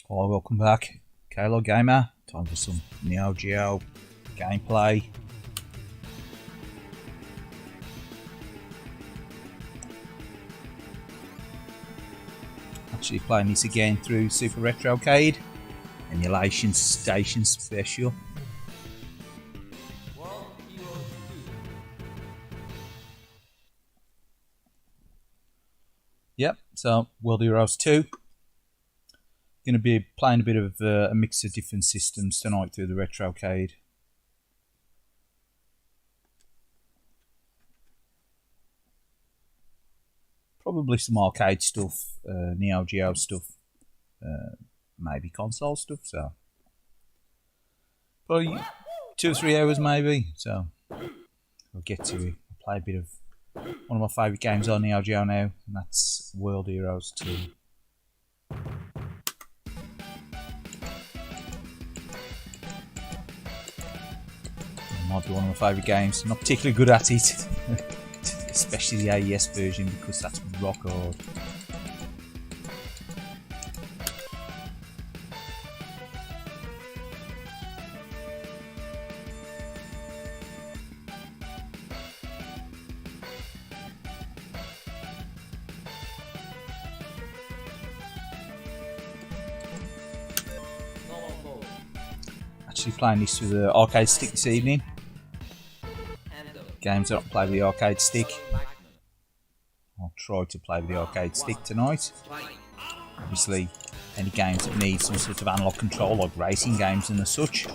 Hello, welcome back. Kaylied Gamer. Time for some Neo Geo gameplay. Actually playing this again through SuperRetrocade. Emulation Station Special. Yep, so World Heroes 2. Going to be playing a bit of a mix of different systems tonight through the Retrocade. Probably some arcade stuff, Neo Geo stuff, maybe console stuff. So probably 2 or 3 hours maybe. So we'll get to it. I'll play a bit of one of my favourite games on Neo Geo now, and that's World Heroes 2. Might be one of my favourite games. Not particularly good at it, especially the AES version because that's rock hard. Actually playing this with the arcade stick this evening. Games that I play with the arcade stick. I'll try to play with the arcade stick tonight. Obviously, any games that need some sort of analog control, like racing games and such,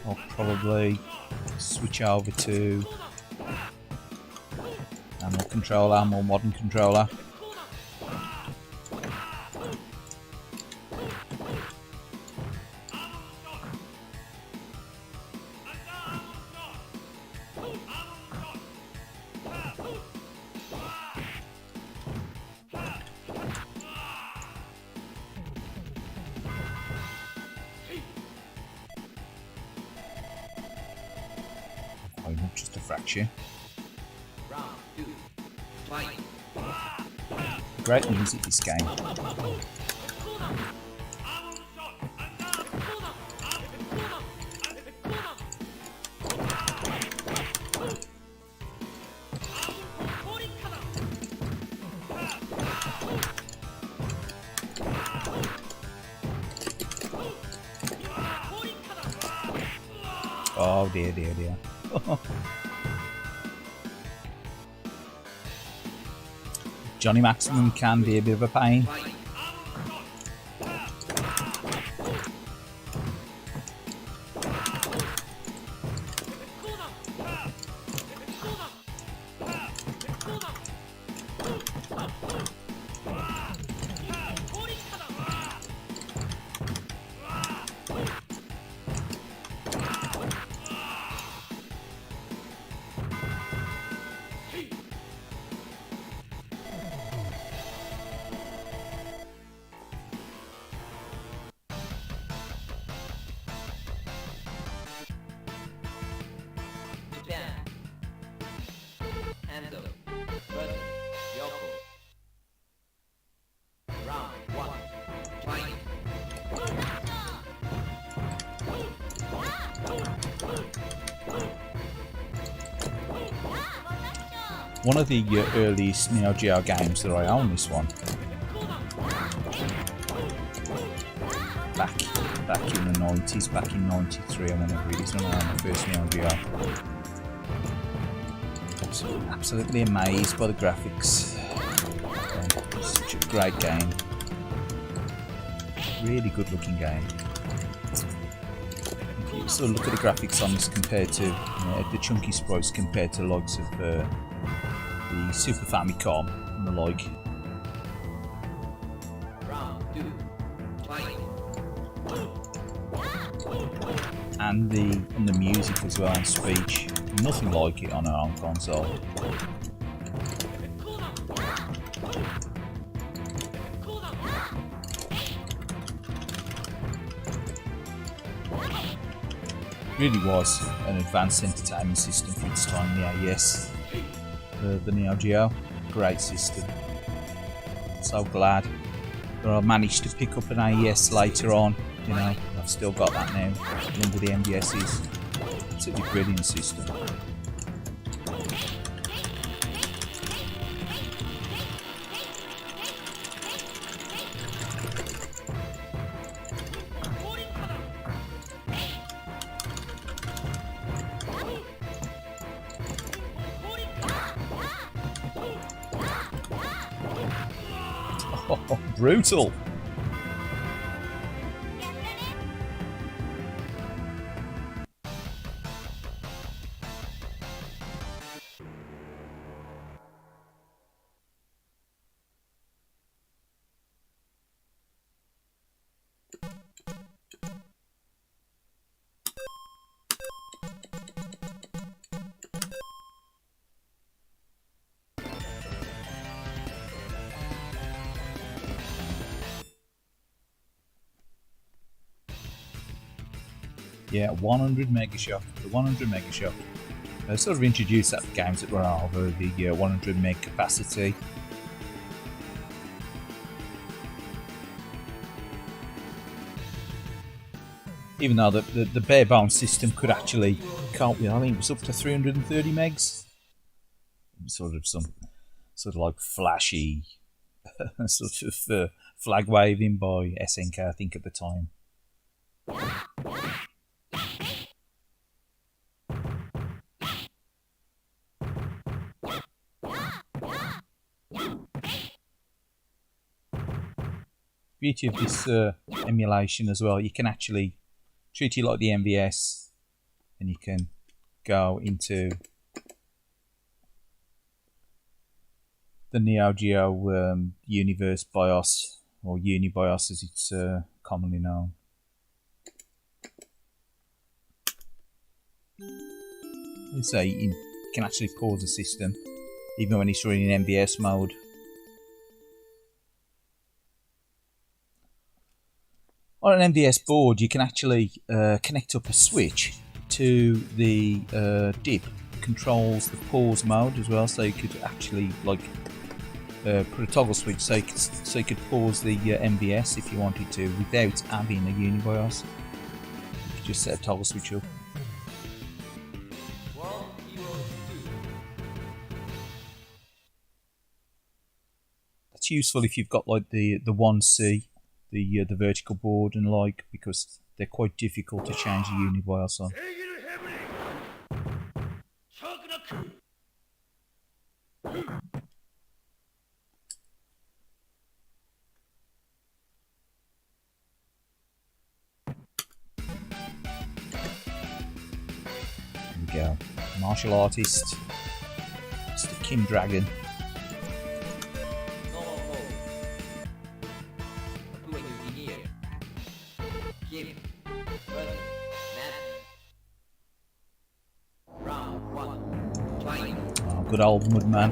I'll probably switch over to analog controller, more modern controller. Oh, not just a fracture. Great music, this game. Oh dear, dear, dear. Johnny Maximum can be a bit of a pain. One of the earliest Neo Geo games that I own, this one. Back in the 90s, back in 93 or whenever it is, when I owned my first Neo Geo. Absolutely amazed by the graphics. Such a great game. Really good looking game. If you sort of look at the graphics on this compared to the chunky sprites compared to the likes of the Super Famicom and the like. And the music as well, and speech. Nothing like it on our own console. Really was an advanced entertainment system for its time, the AES. The Neo Geo, great system. So glad that I managed to pick up an AES later on. You know, I've still got that now. Along with the MDSs. It's a brilliant system. Oh, brutal! Yeah, 100 Mega Shop. The 100 Mega Shop. Sort of introduced that to games that were over the 100 meg capacity. Even though the bare bones system could actually cope with, I think it was up to 330 megs. Sort of like flashy, sort of flag waving by SNK, I think, at the time. Beauty of this emulation as well, you can actually treat it like the MVS, and you can go into the Neo Geo Universe BIOS, or UniBIOS as it's commonly known. So you can actually pause the system even when it's running in MVS mode. On an MVS board, you can actually connect up a switch to the DIP controls the pause mode as well, so you could actually like put a toggle switch so you could pause the MVS if you wanted to without having a Unibios. You could just set a toggle switch up. That's useful if you've got like the 1C, the vertical board and like, because they're quite difficult to change the Unibios on. Go. Martial artist, Mr. Kim Dragon. Oh, good old Mudman.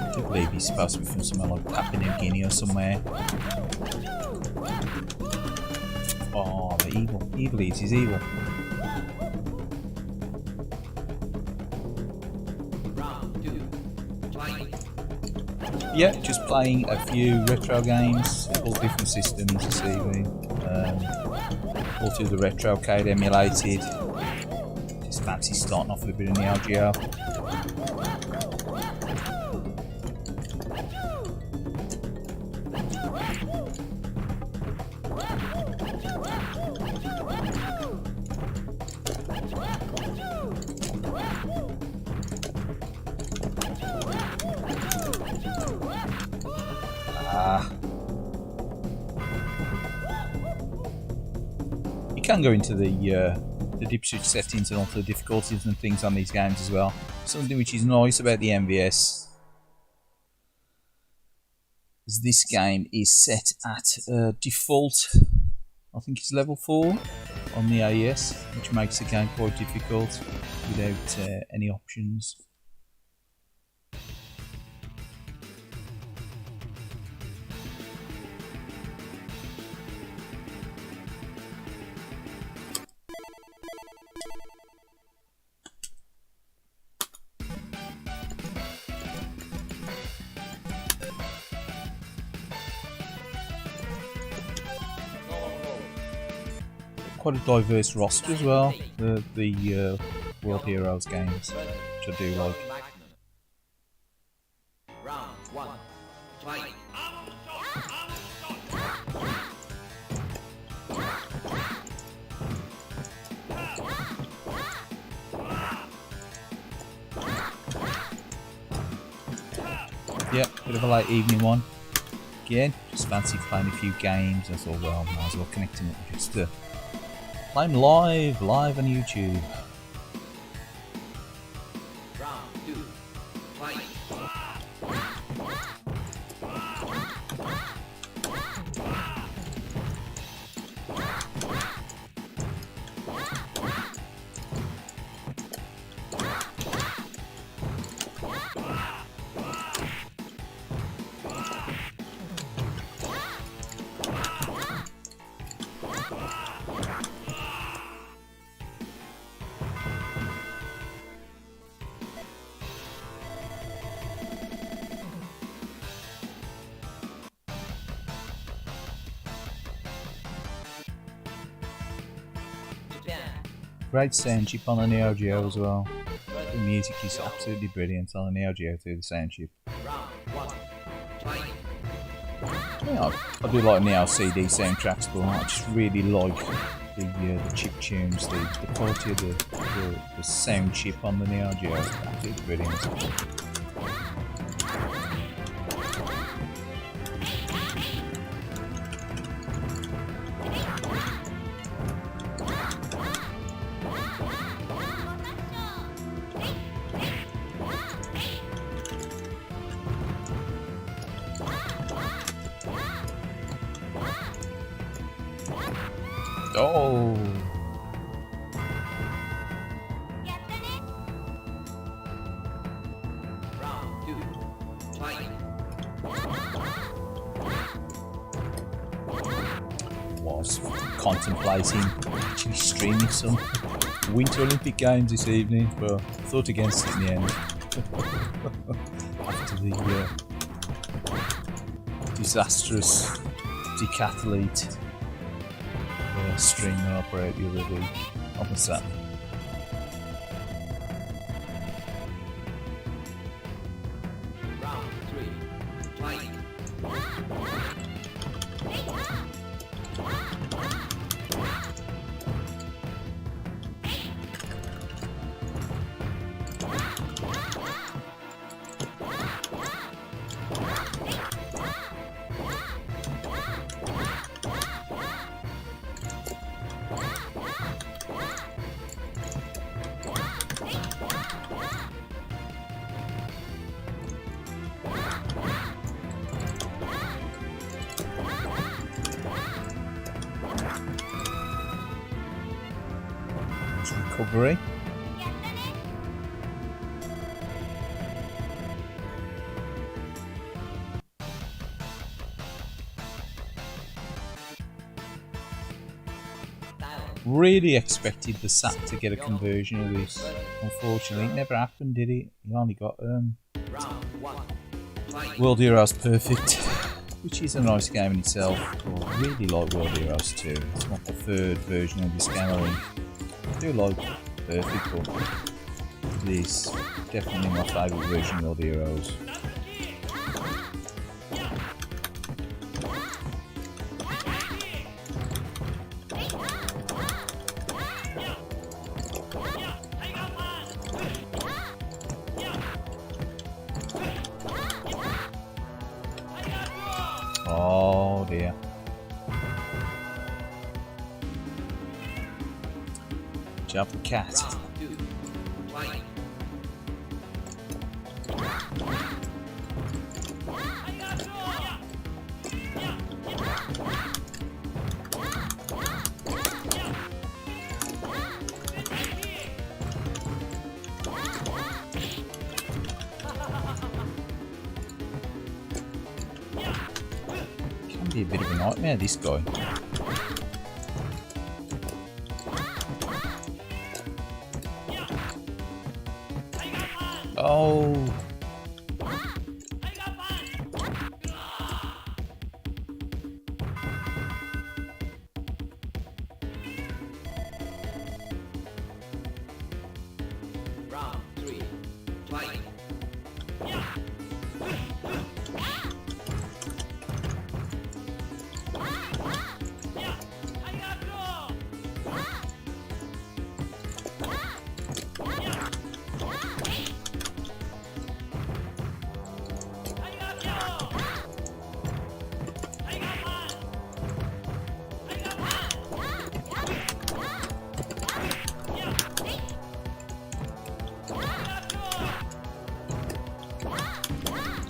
I believe he's supposed to be from somewhere like Papua New Guinea or somewhere. Oh, the evil. Evil is evil. Yeah, just playing a few retro games, all different systems this evening. All through the Retrocade emulated. Just fancy starting off with a bit of Neo Geo. You can go into the dip switch settings and alter the difficulties and things on these games as well. Something which is nice about the MVS is this game is set at default, I think it's level 4 on the AES, which makes the game quite difficult without any options. Quite a diverse roster as well, the World Heroes games, which I do like. Yeah, bit of a late evening one. Again, just fancy playing a few games. I thought, well, might as well connect them just to play them live on YouTube. Great sound chip on the Neo Geo as well. The music is absolutely brilliant on the Neo Geo through the sound chip. Yeah, I do like Neo CD soundtracks, but I just really like the chip tunes, the quality of the sound chip on the Neo Geo is absolutely brilliant. Oh! Was contemplating actually streaming some Winter Olympic Games this evening, but thought against it in the end. After the disastrous decathlete stream that I put out the other week. What was that? Round 3, fight! Recovery. Really expected the SAT to get a conversion of this. Unfortunately, it never happened, did it? He only got World Heroes Perfect, which is a nice game in itself. I really like World Heroes 2. It's my preferred version of this game. I do like Perfect, but this definitely my favourite version of World Heroes. Oh dear. Jump the cat. Can be a bit of a nightmare, this guy. Oh. Round 3, fight!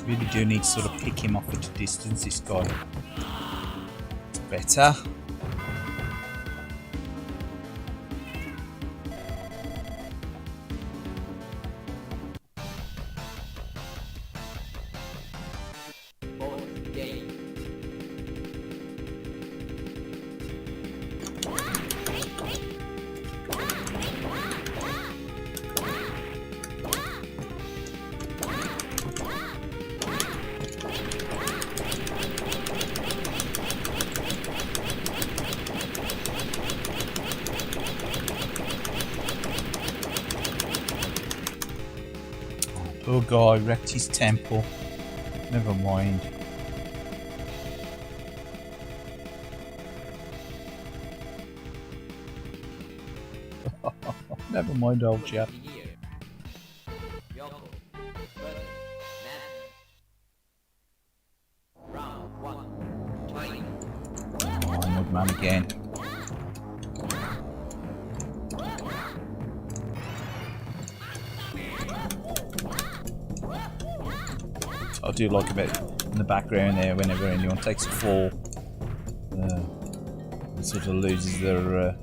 Really do need to sort of pick him off at a distance, this guy. It's better. Poor guy wrecked his temple. Never mind. Never mind, old chap. Oh, Mudman again. I do like a bit in the background there whenever anyone takes a fall. It sort of loses their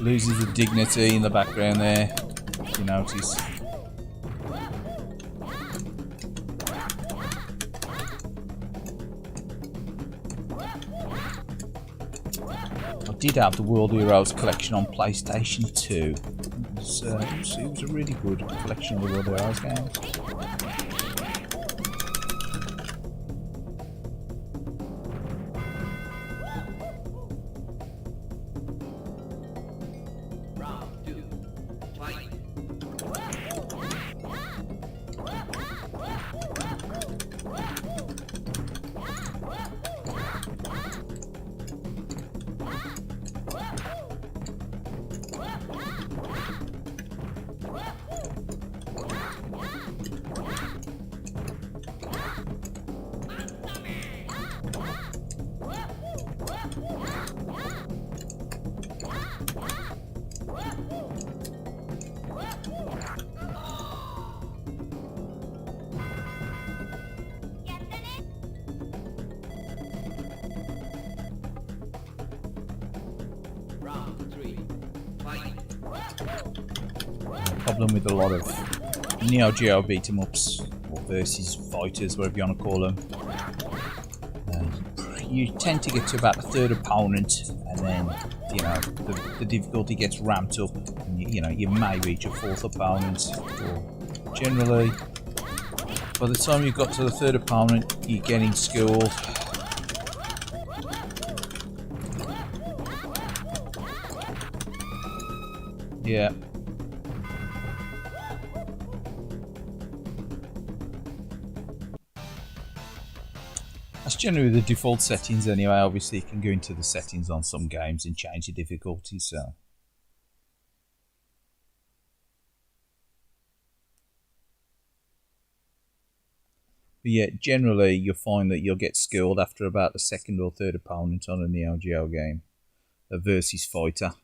loses the dignity in the background there. If you notice. I did have the World Heroes collection on PlayStation 2. It was a really good collection of the World Heroes games. Problem with a lot of Neo Geo beat 'em ups or versus fighters, whatever you want to call them. You tend to get to about the third opponent, and then the difficulty gets ramped up, and you may reach a fourth opponent. Or generally, by the time you got to the third opponent, you're getting schooled. Yeah. That's generally the default settings anyway. Obviously you can go into the settings on some games and change the difficulty, so. But yeah, generally you'll find that you'll get skilled after about the second or third opponent on a Neo Geo game. A versus fighter.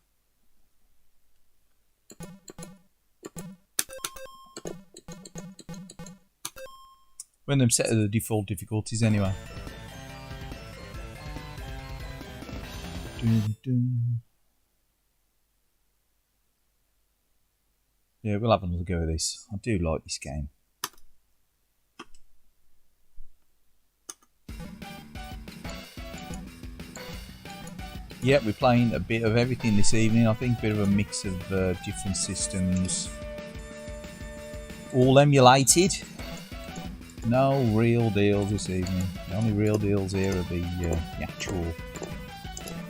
When them set to the default difficulties anyway. Yeah, we'll have another go at this. I do like this game. Yeah, we're playing a bit of everything this evening. I think a bit of a mix of different systems. All emulated. No real deals this evening. The only real deals here are the actual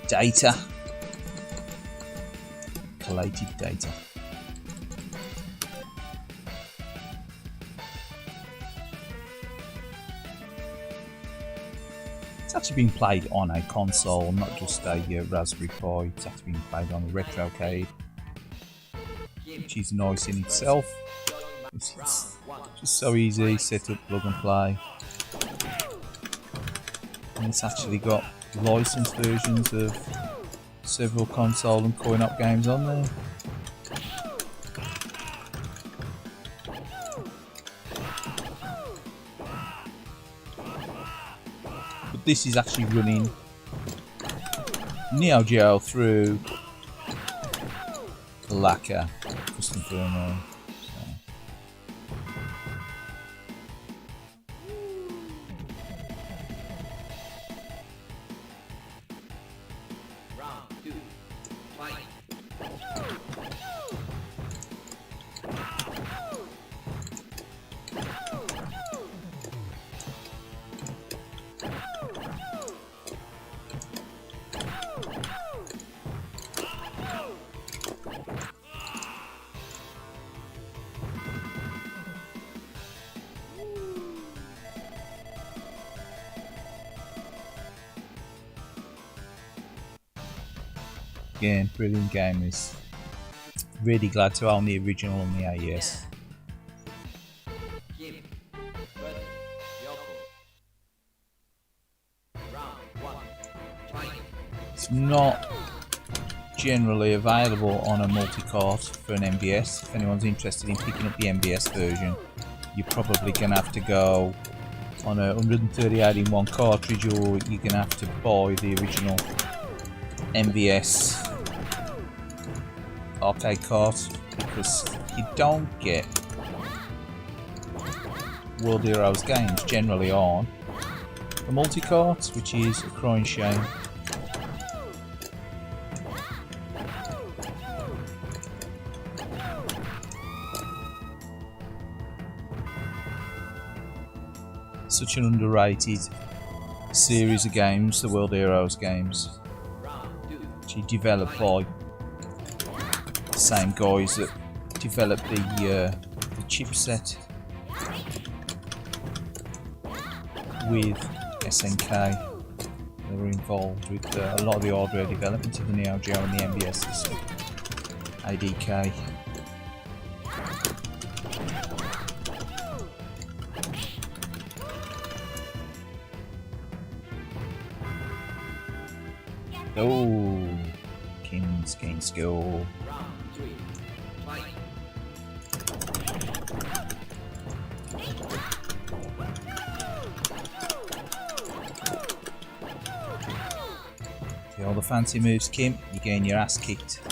data. Collated data. It's actually being played on a console, not just a Raspberry Pi. It's actually being played on a Retrocade, which is nice in itself. It's just so easy, set up, plug and play. And it's actually got licensed versions of several console and coin-op games on there. But this is actually running Neo Geo through the Lakka custom firmware. Again, brilliant game. Is really glad to own the original on the AES. It's not generally available on a multi-cart for an MBS. If anyone's interested in picking up the MBS version, you're probably going to have to go on a 138 in one cartridge, or you're going to have to buy the original MVS arcade cart, because you don't get World Heroes games generally on the multi-carts, which is a crying shame. Such an underrated series of games, the World Heroes games, actually developed by the same guys that developed the chipset with SNK. They were involved with a lot of the hardware development of the Neo Geo and the MBS system. ADK. Oh, King's King Skill. See all the fancy moves, Kim, you're getting your ass kicked.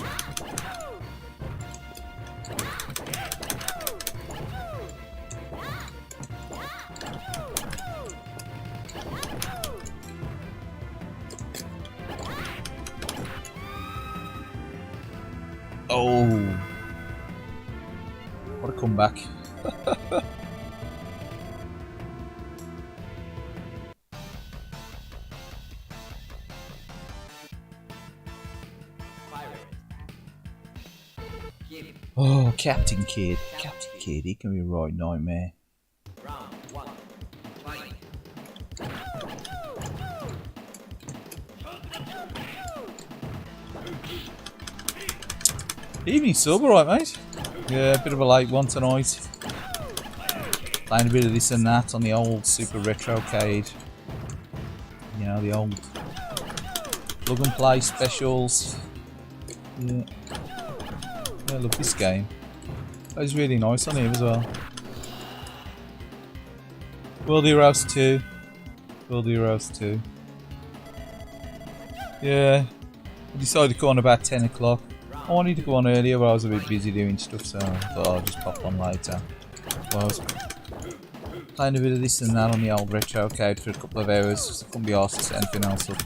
Oh, what a comeback. Oh, Captain Kid. Captain Kid, he can be a right nightmare. Evening sub, alright mate? Yeah, a bit of a late one tonight. Playing a bit of this and that on the old SuperRetrocade. You know, the old plug and play specials. Yeah. I love this game. It's really nice on here as well. World Heroes 2. World Heroes 2. Yeah. I decided to go on about 10 o'clock. I wanted to go on earlier, but I was a bit busy doing stuff, so I thought I'll just pop on later. Well, I was playing a bit of this and that on the old Retrocade for a couple of hours, just couldn't be asked to set anything else up.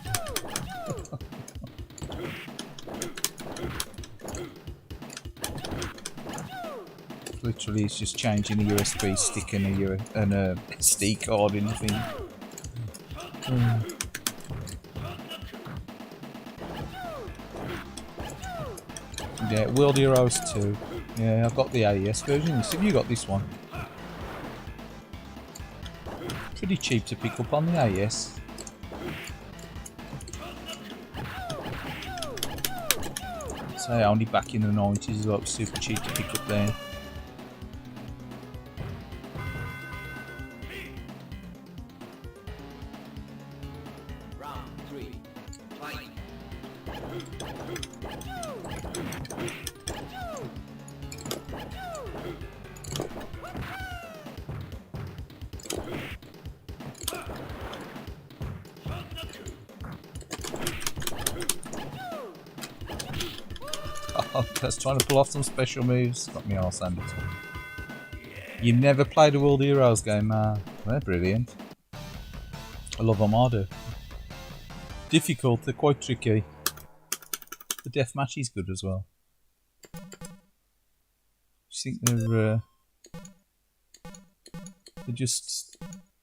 Literally, it's just changing a USB stick and a SD card in the thing. Yeah, World Heroes 2. Yeah, I've got the AES version. So have you got this one? Pretty cheap to pick up on the AES. So only back in the 90s, it was super cheap to pick up there. Just trying to pull off some special moves. Got me arse handed. You never played a World Heroes game, they're brilliant. I love Armada. Difficult, they're quite tricky. The deathmatch is good as well. I think they're just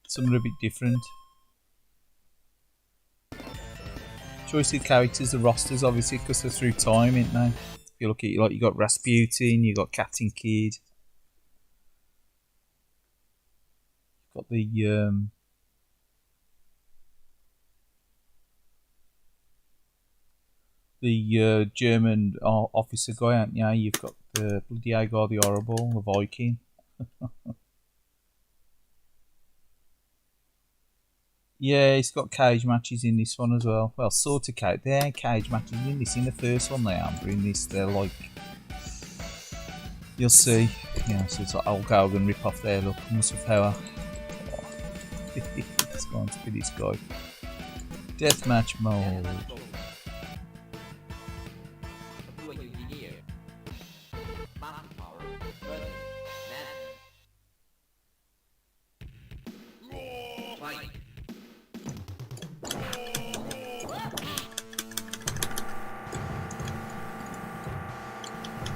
something a bit different. Choice of characters, the rosters obviously, because they're through time, ain't they? If you look at it, like you got Rasputin, you got Captain Kid, you've got the German officer guy, aren't you? You've got the bloody Agar the Horrible, the Viking. Yeah, it's got cage matches in this one as well. Well, sort of cage. There are cage matches in this. In the first one they are, but in this they're like... You'll see. Yeah, so it's like Hulk Hogan rip off there, look. Muscle power. Oh. It's going to be this guy. Deathmatch mode.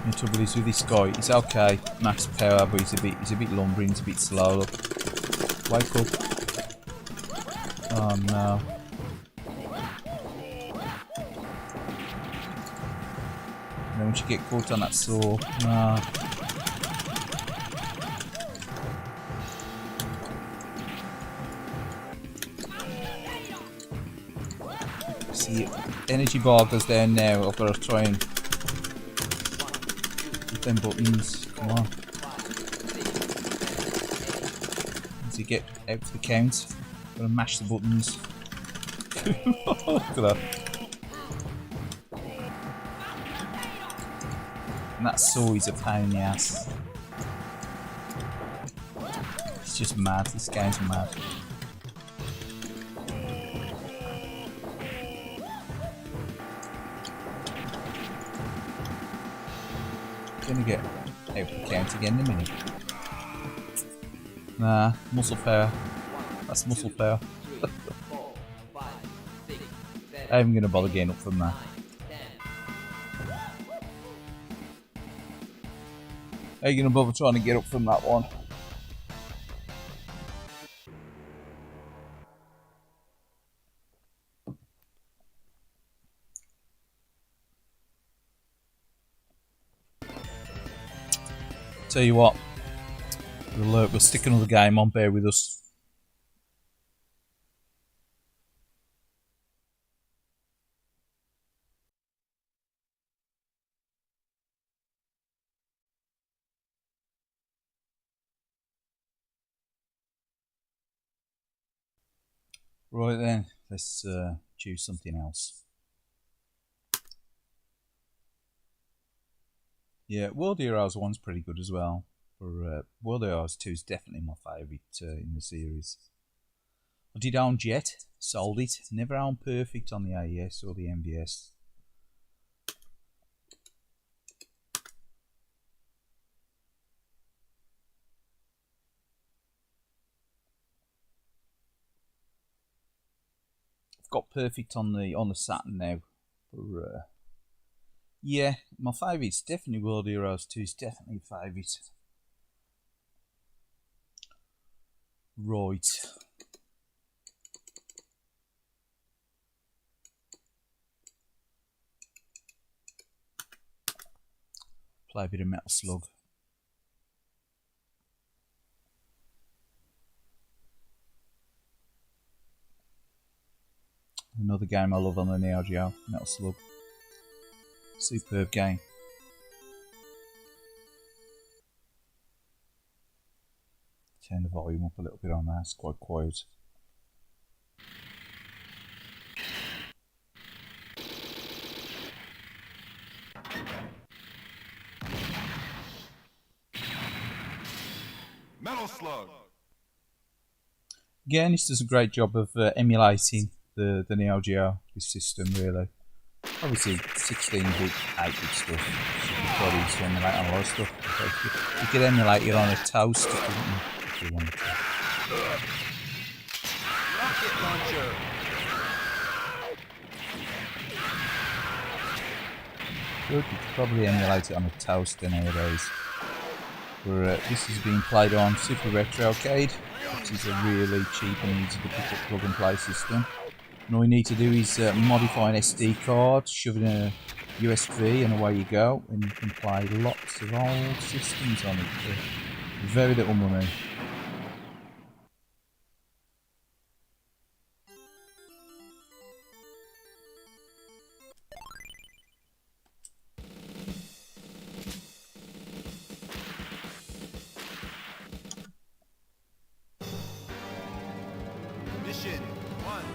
The trouble is with this guy, he's okay, max power, but he's a bit lumbering, he's a bit slow. Look. Wake up. Oh no. And then once you get caught on that saw, no. See, energy bar goes down now. I've got to try and hit them buttons. Come on. As you get out to the count, got to mash the buttons. Look at that. And that saw is a pain in the ass. It's just mad. This game's mad. Gonna get out the count again in a minute. Nah, muscle power. That's muscle power. I'm even gonna bother getting up from that. How you gonna bother trying to get up from that one? Tell you what, we'll stick another game on, bear with us. Right then, let's choose something else. Yeah, World Heroes 1's pretty good as well. World Heroes 2 is definitely my favourite in the series. I did own Jet, sold it, never owned Perfect on the AES or the MVS. I've got Perfect on the Saturn now. Yeah, my favourite's definitely World Heroes 2 is definitely a favourite. Right. Play a bit of Metal Slug. Another game I love on the Neo Geo, Metal Slug. Superb game. Turn the volume up a little bit on that, it's quite quiet. Metal Slug. Again, this does a great job of emulating the Neo Geo, this system really. Obviously 16-bit, 8-bit stuff, you could probably use to emulate on a lot of stuff. You could emulate it on a toast if you wanted to. Rocket launcher. Good, you could probably emulate it on a toaster nowadays. This is being played on SuperRetrocade, which is a really cheap and easy to pick up plug and play system. And all you need to do is modify an SD card, shove it in a USB, and away you go. And you can play lots of old systems on it for very little money.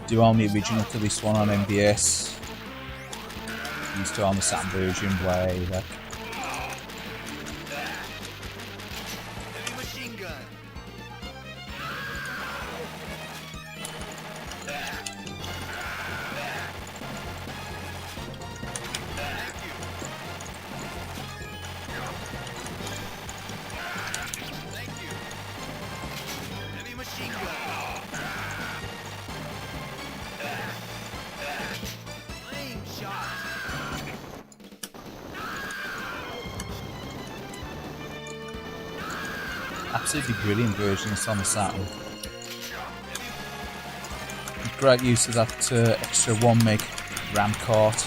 Do own the original to this one on MVS. Used to own the Saturn version way back. Heavy machine gun. Thank you. Heavy machine gun. Flame shot. Absolutely brilliant version that's on the Saturn. Great use of that extra 1 meg RAM cart.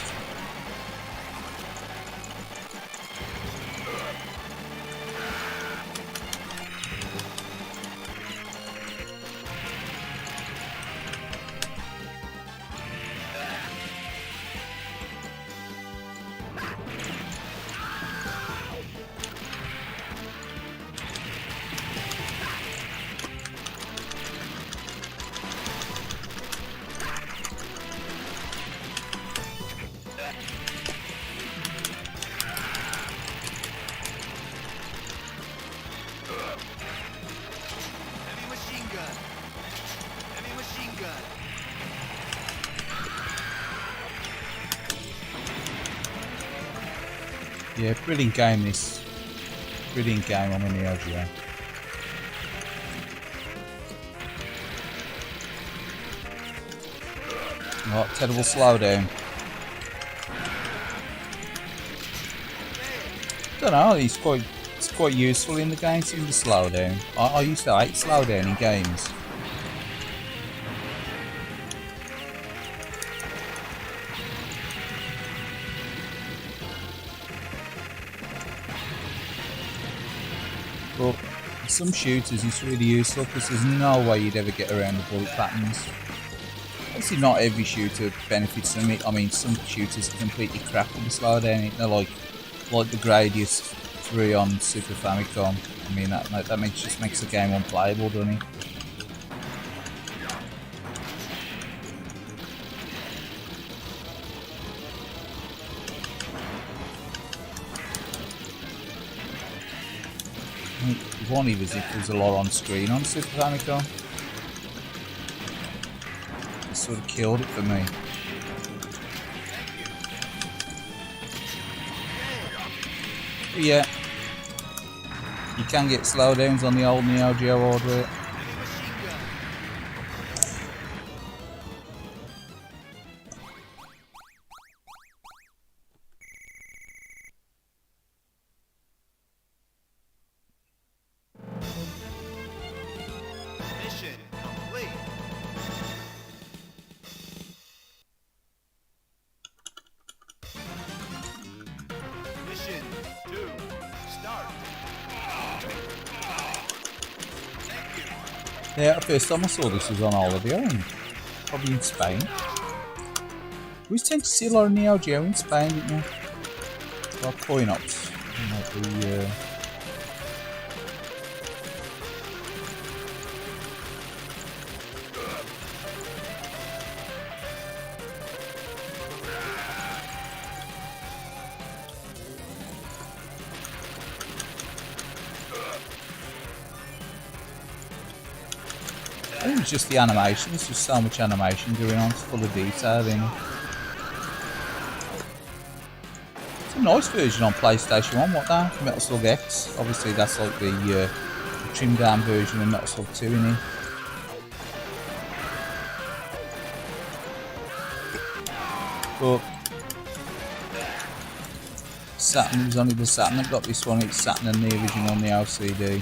Heavy machine gun. Heavy machine gun. Yeah, brilliant game this. Brilliant game on the Neo Geo. Oh, terrible slowdown. Don't know, it's quite useful in the game to the slowdown. I used to hate slowdown in games. But some shooters it's really useful because there's no way you'd ever get around the bullet patterns. Obviously not every shooter benefits from it. I mean some shooters are completely crap with the slowdown. They're like the Gradius 3 on Super Famicom. I mean that just makes the game unplayable, doesn't it? One it was a lot on screen on Super Famicom. It sort of killed it for me. But yeah, you can get slowdowns on the old Neo Geo hardware. Mission complete. Mission 2. Start. Yeah, the first time I saw this was on holiday, I think. Probably in Spain. We used to tend to see a lot of Neo Geo in Spain, didn't we? A lot of coin-ops. I think it's just the animation, there's just so much animation going on, it's full of detail in it. It's a nice version on PlayStation 1, what that? Metal Slug X. Obviously that's like the trimmed down version of Metal Slug 2 in it. But Saturn, it was only the Saturn that got this one, it's Saturn and the original on the LCD.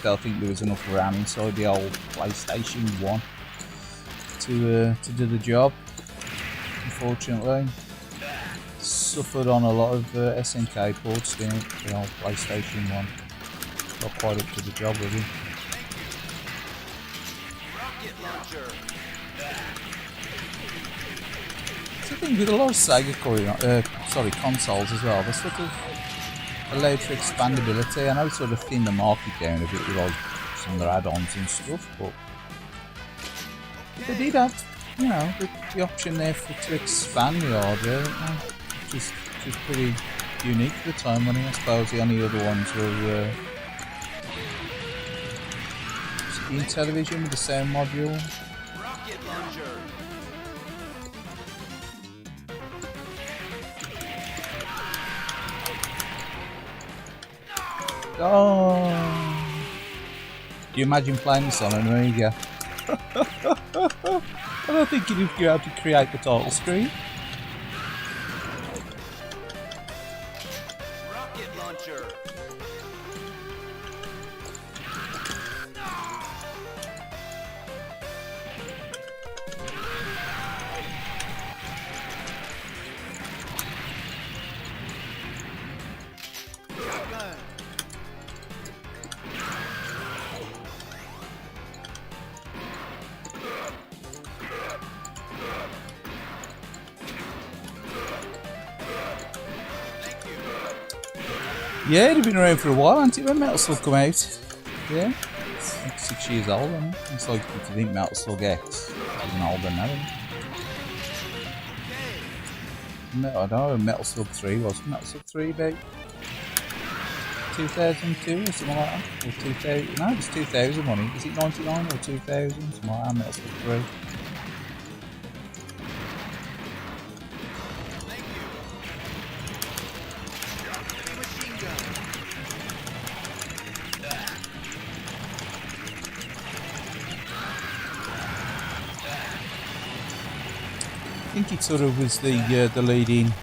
I think there was enough RAM inside the old PlayStation 1 to do the job. Unfortunately, suffered on a lot of SNK ports, didn't it? The old PlayStation 1 got quite up to the job with it. Rocket launcher. So I think with a lot of Sega consoles as well, they're sort of allowed for expandability. I know it's sort of thinned the market down a bit with like some of their add-ons and stuff, but they did have, you know, the option there to expand the hardware, which is pretty unique for the time. I suppose the only other ones were Intellivision with the sound module. Rocket launcher. Oh! Do you imagine playing this on an Amiga? I don't think you'd be able to create the title screen. Rocket launcher. Yeah, they've been around for a while, haven't it, when Metal Slug come out? Yeah. It's like 6 years old, isn't it? It's like, if you think Metal Slug X, it's even older than that, isn't it? I don't know, Metal Slug 3 was Metal Slug 3 about 2002 or something like that? Or 2000? No, it was 2000 money. Was it 99 or 2000? Something like that, Metal Slug 3. I think it sort of was the leading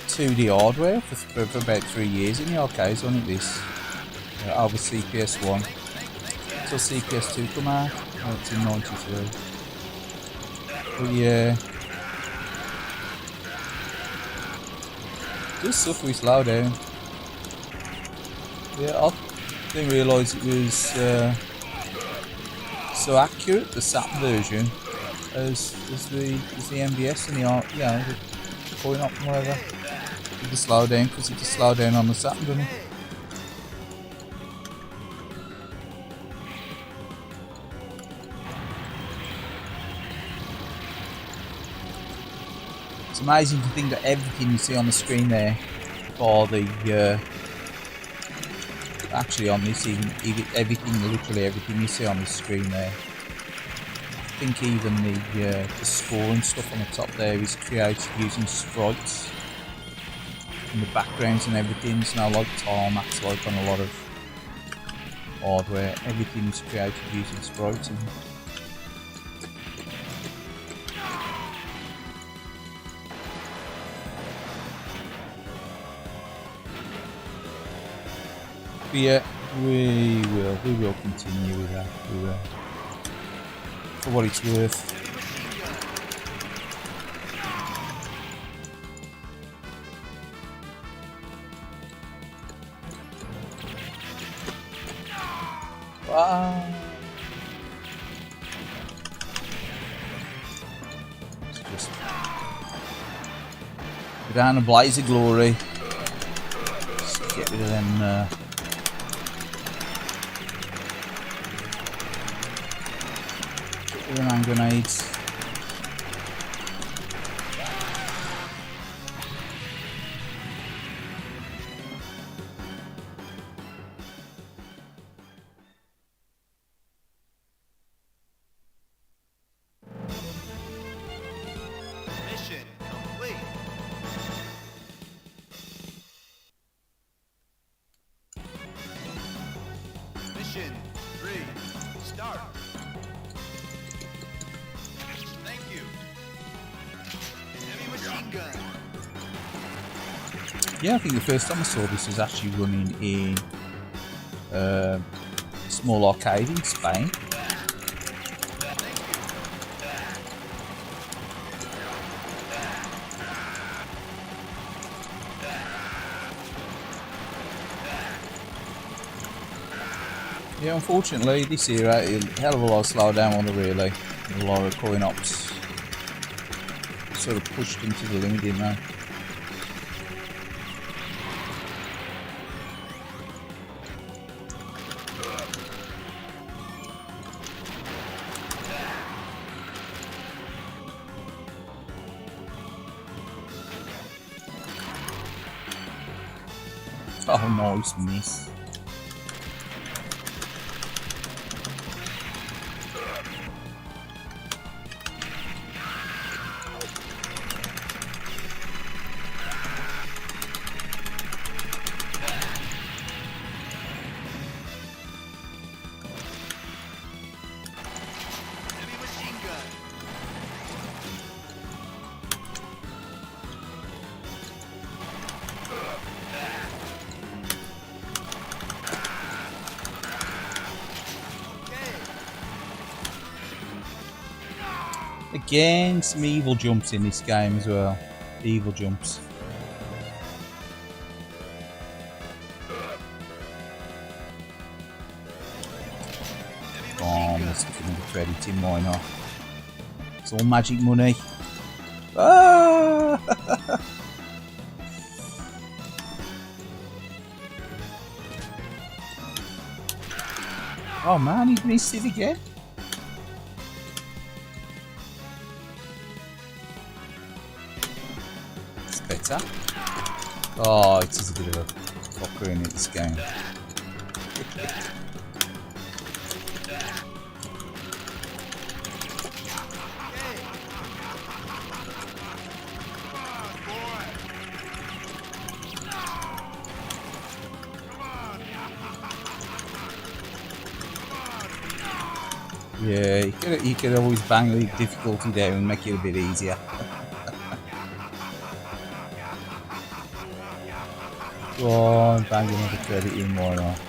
2D hardware for about 3 years in the arcades, wasn't it, this? Over CPS 1 until CPS 2 come out. It's in 93. But yeah, just stuff we slow down. Yeah, I didn't realise it was so accurate, the Saturn version, as the MBS and the art, you know, the coin up and whatever. With the slow down, because it just slow down on the Saturn, doesn't it? It's amazing to think that everything you see on the screen there, for the actually on this, even everything, literally everything you see on the screen there. I think even the score and stuff on the top there is created using sprites. And the backgrounds and everything's now like tarmacs, like on a lot of hardware. Everything is created using sprites. But yeah, we will continue with that. We will. For what it's worth. Wow. Let's just go down a blaze of glory. Just get rid of them. Hand grenades. Mission complete. Mission 3. Start. Thank you. Heavy machine gun. Yeah, I think the first time I saw this was actually running in a small arcade in Spain. Yeah, unfortunately, this era, a hell of a lot of slow down on the relay. A lot of coin ops sort of pushed them to the limit, didn't they? Oh, nice miss. Heavy machine gun. Again, some evil jumps in this game as well. Evil jumps. Oh, let's get another credit in, why not? It's all magic money. Ah! Oh man, he missed it again. It's better. Oh, it is a bit of a fucker in it, this game. Yeah, you could always bang the difficulty down and make it a bit easier. Go on, bang another credit in, why not?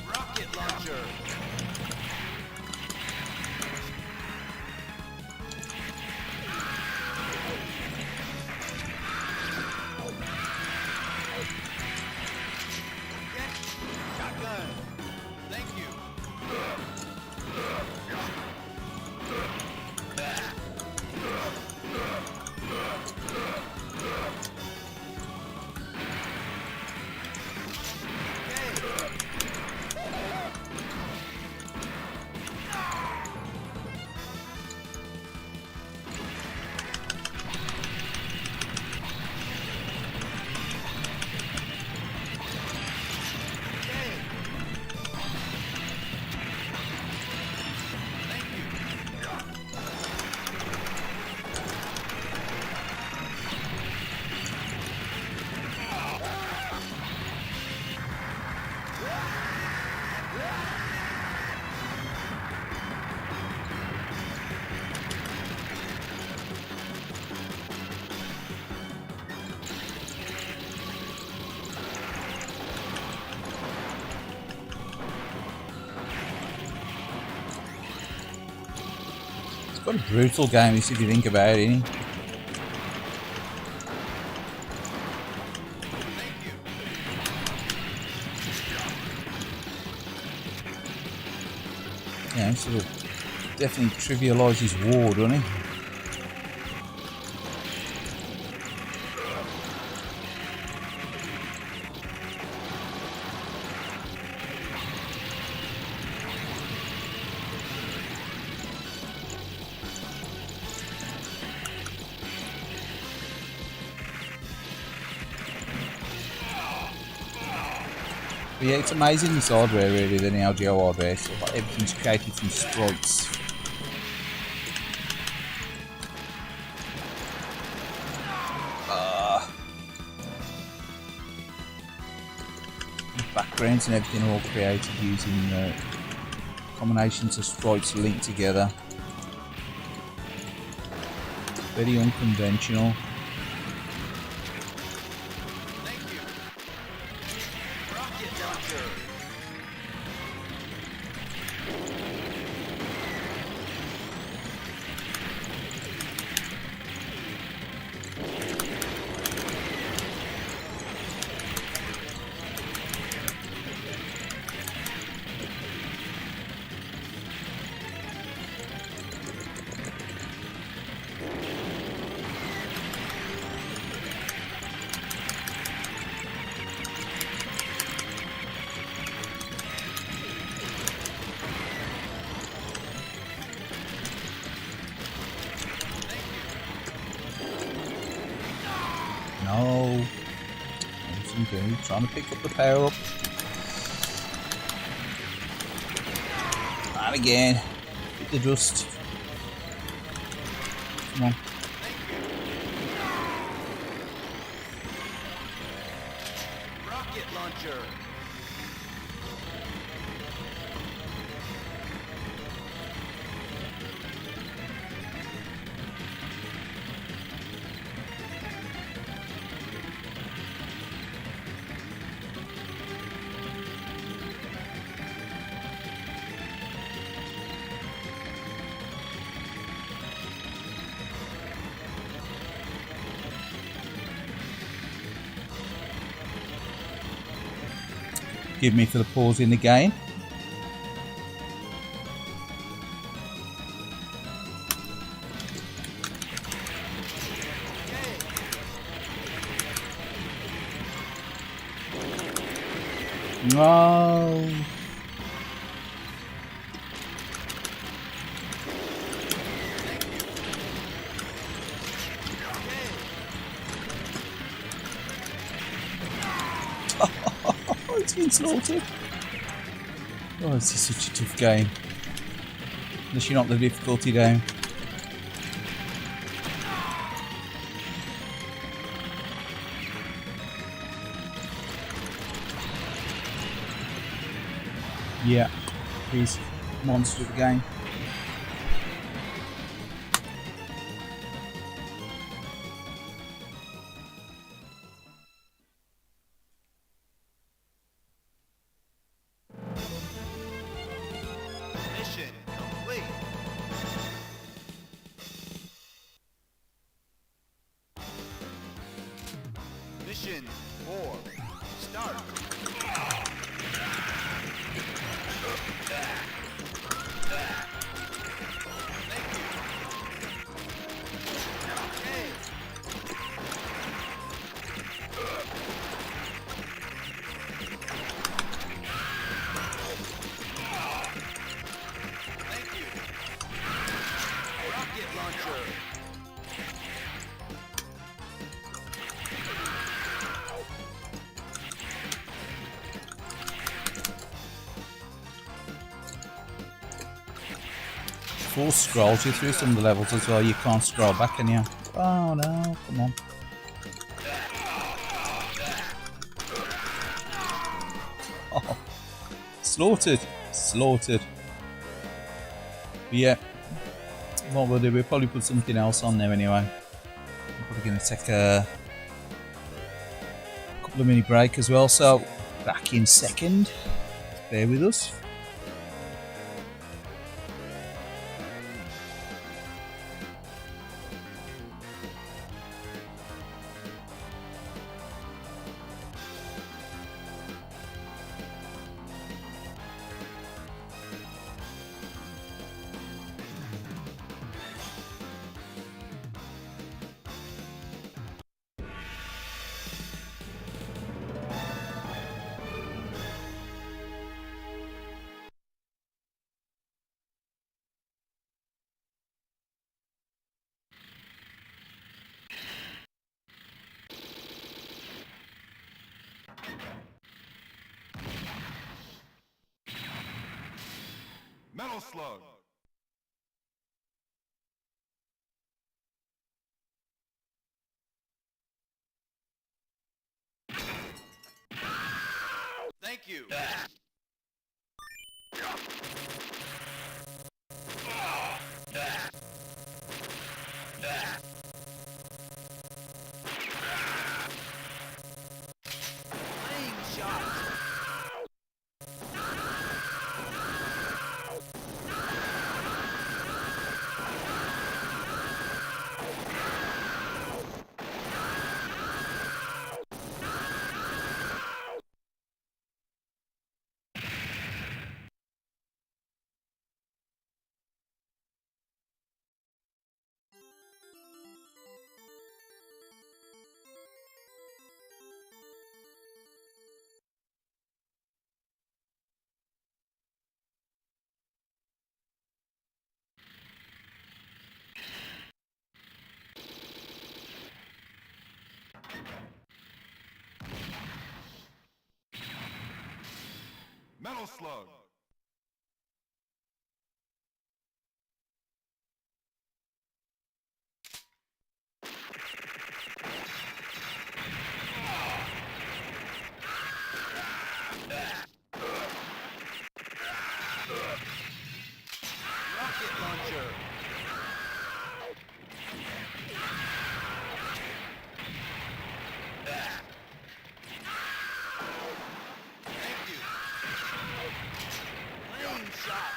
Rocket launcher. Shotgun. Thank you. What a brutal game this if you think about it, innit? Yeah, sort of definitely trivialises war, doesn't he? But yeah, it's amazing this hardware really, the Neo Geo hardware. So like everything's created from sprites. The backgrounds and everything are all created using combinations of sprites linked together. Very unconventional. No. Trying to pick up the power up. And again. Hit the dust. Come on. Rocket launcher. give me for the pause in the game. No. It's been slaughtered. Oh, this is such a tough game. Unless you're not the difficulty down. Yeah, he's monster of the game. Mission complete. Mission 4. Start. Rocket launcher. Force scrolls you through some of the levels as well. You can't scroll back, can you? Oh no, come on. Oh, slaughtered. Slaughtered. But yeah, what we'll do, we'll probably put something else on there anyway. I'm probably going to take a couple of mini break as well, so back in second. Bear with us. Metal slug. Thank you. Flying shot. Metal slug. Rocket launcher. Thank you. Flying shot.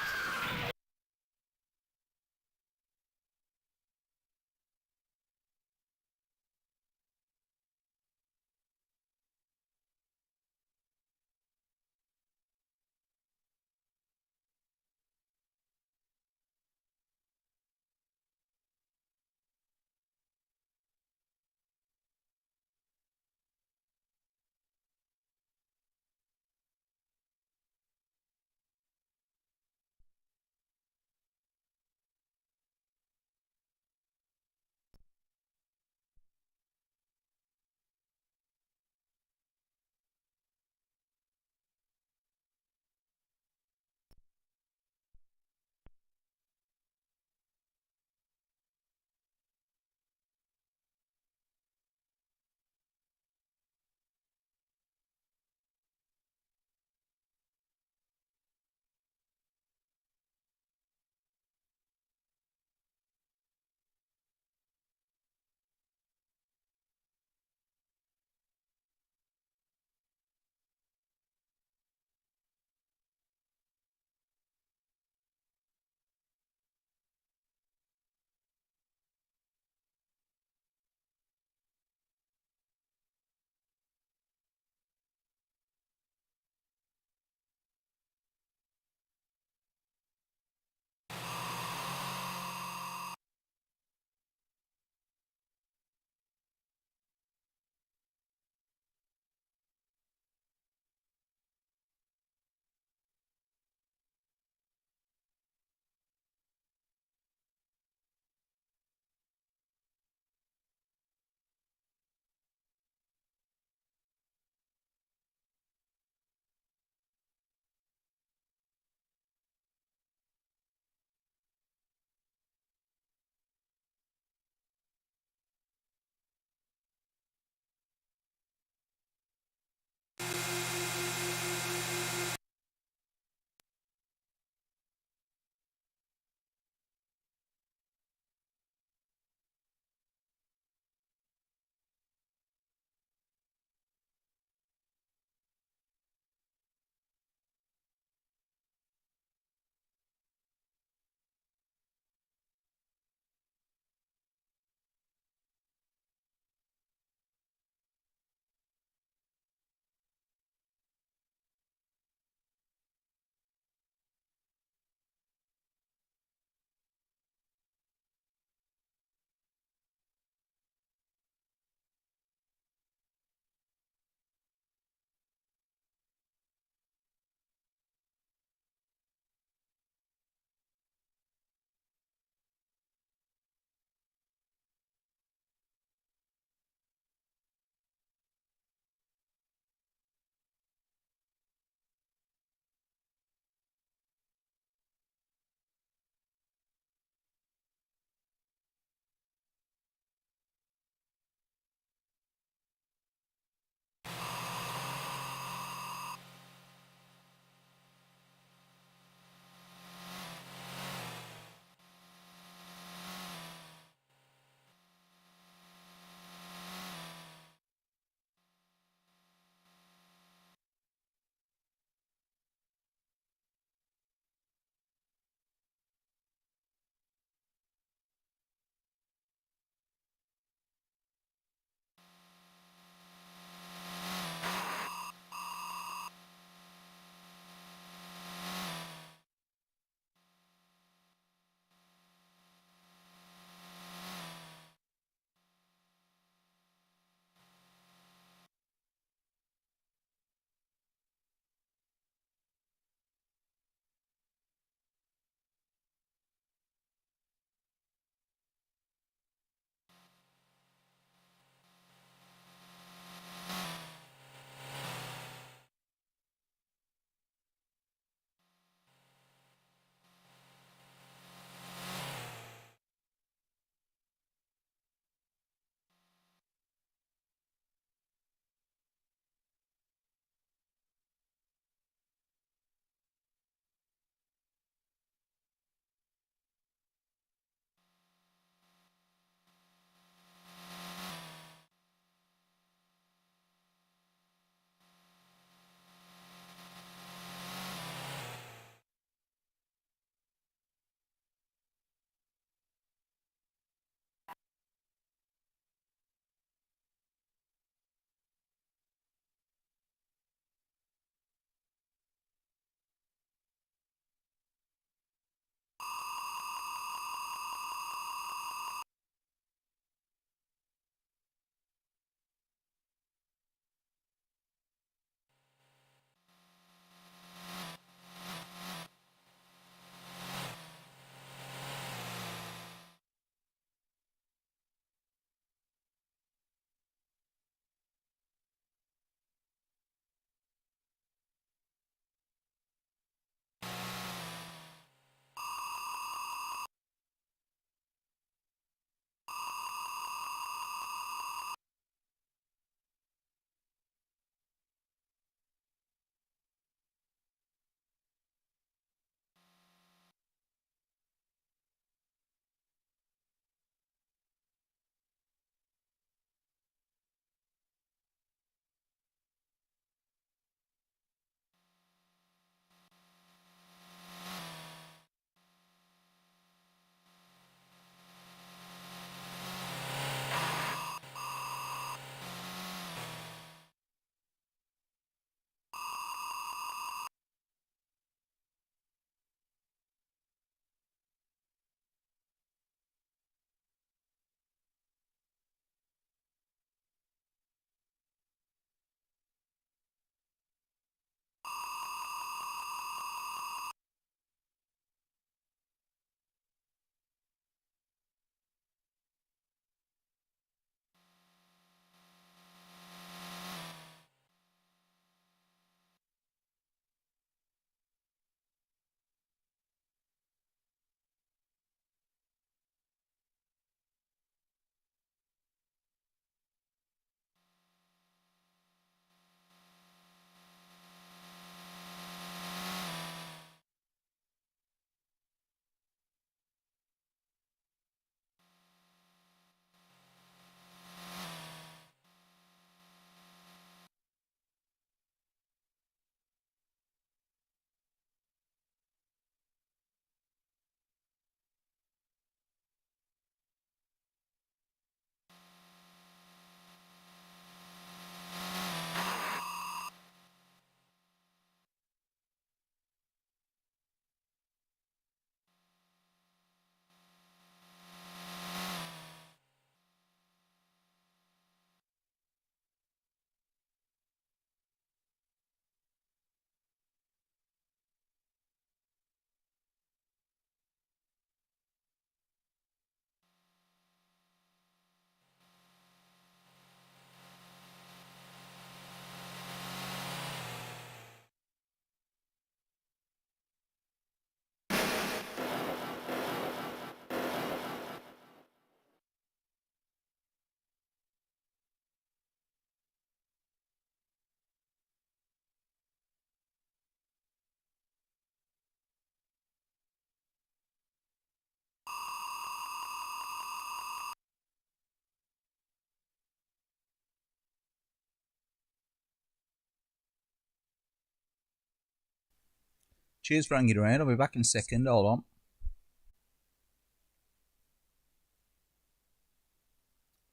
Cheers for hanging around. I'll be back in a second. Hold on.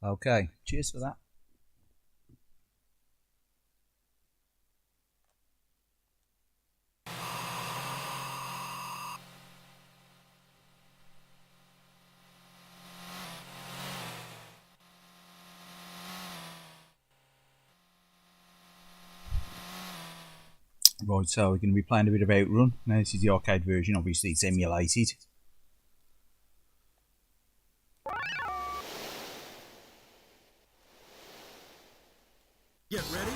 Okay, cheers for that. Right, so we're going to be playing a bit of Outrun. Now this is the arcade version, obviously it's emulated. Get ready.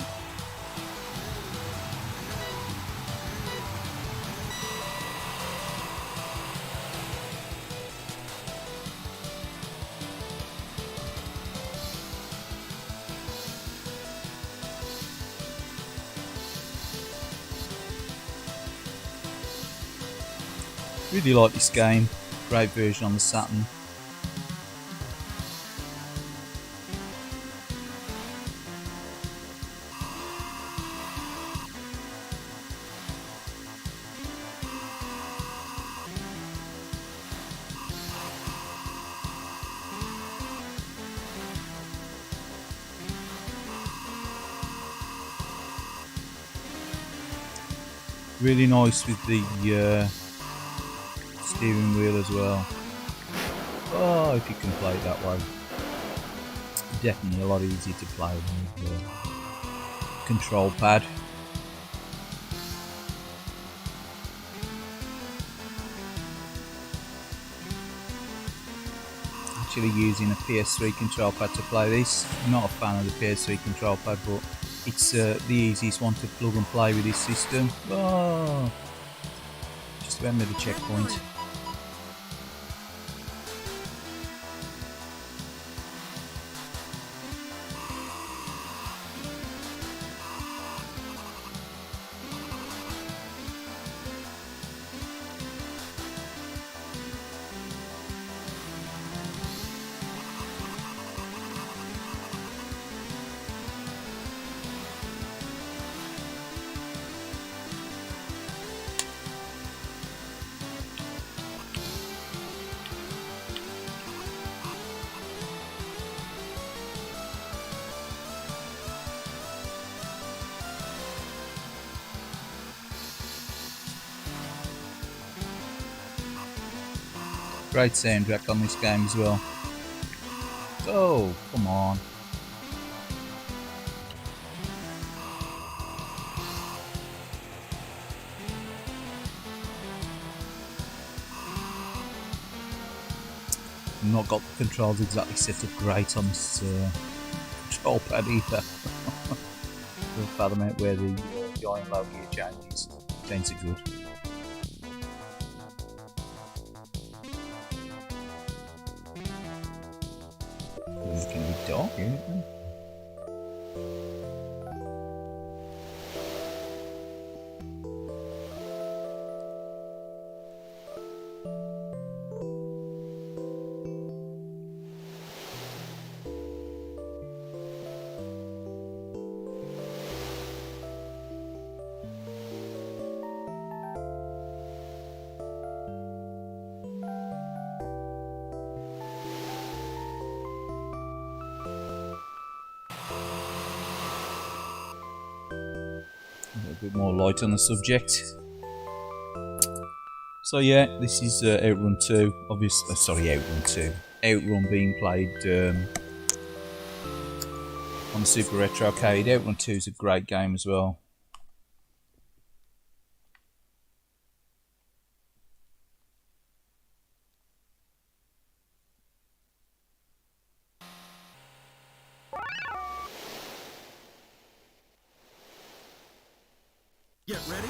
Really like this game. Great version on the Saturn. Really nice with the steering wheel as well. Oh, if you can play it that way. Definitely a lot easier to play with the control pad. Actually using a PS3 control pad to play this. I'm not a fan of the PS3 control pad, but it's the easiest one to plug and play with this system. Oh, just about near the checkpoint. Great soundtrack on this game as well. Oh, come on. I've not got the controls exactly set up great on this control pad either. We'll fathom out where the giant low gear changes. Change it good. It's going to be dark, isn't it? A bit more light on the subject. So yeah, this is Outrun 2. Obviously, sorry, Outrun 2. Outrun being played on the SuperRetrocade. Outrun 2 is a great game as well. Get ready.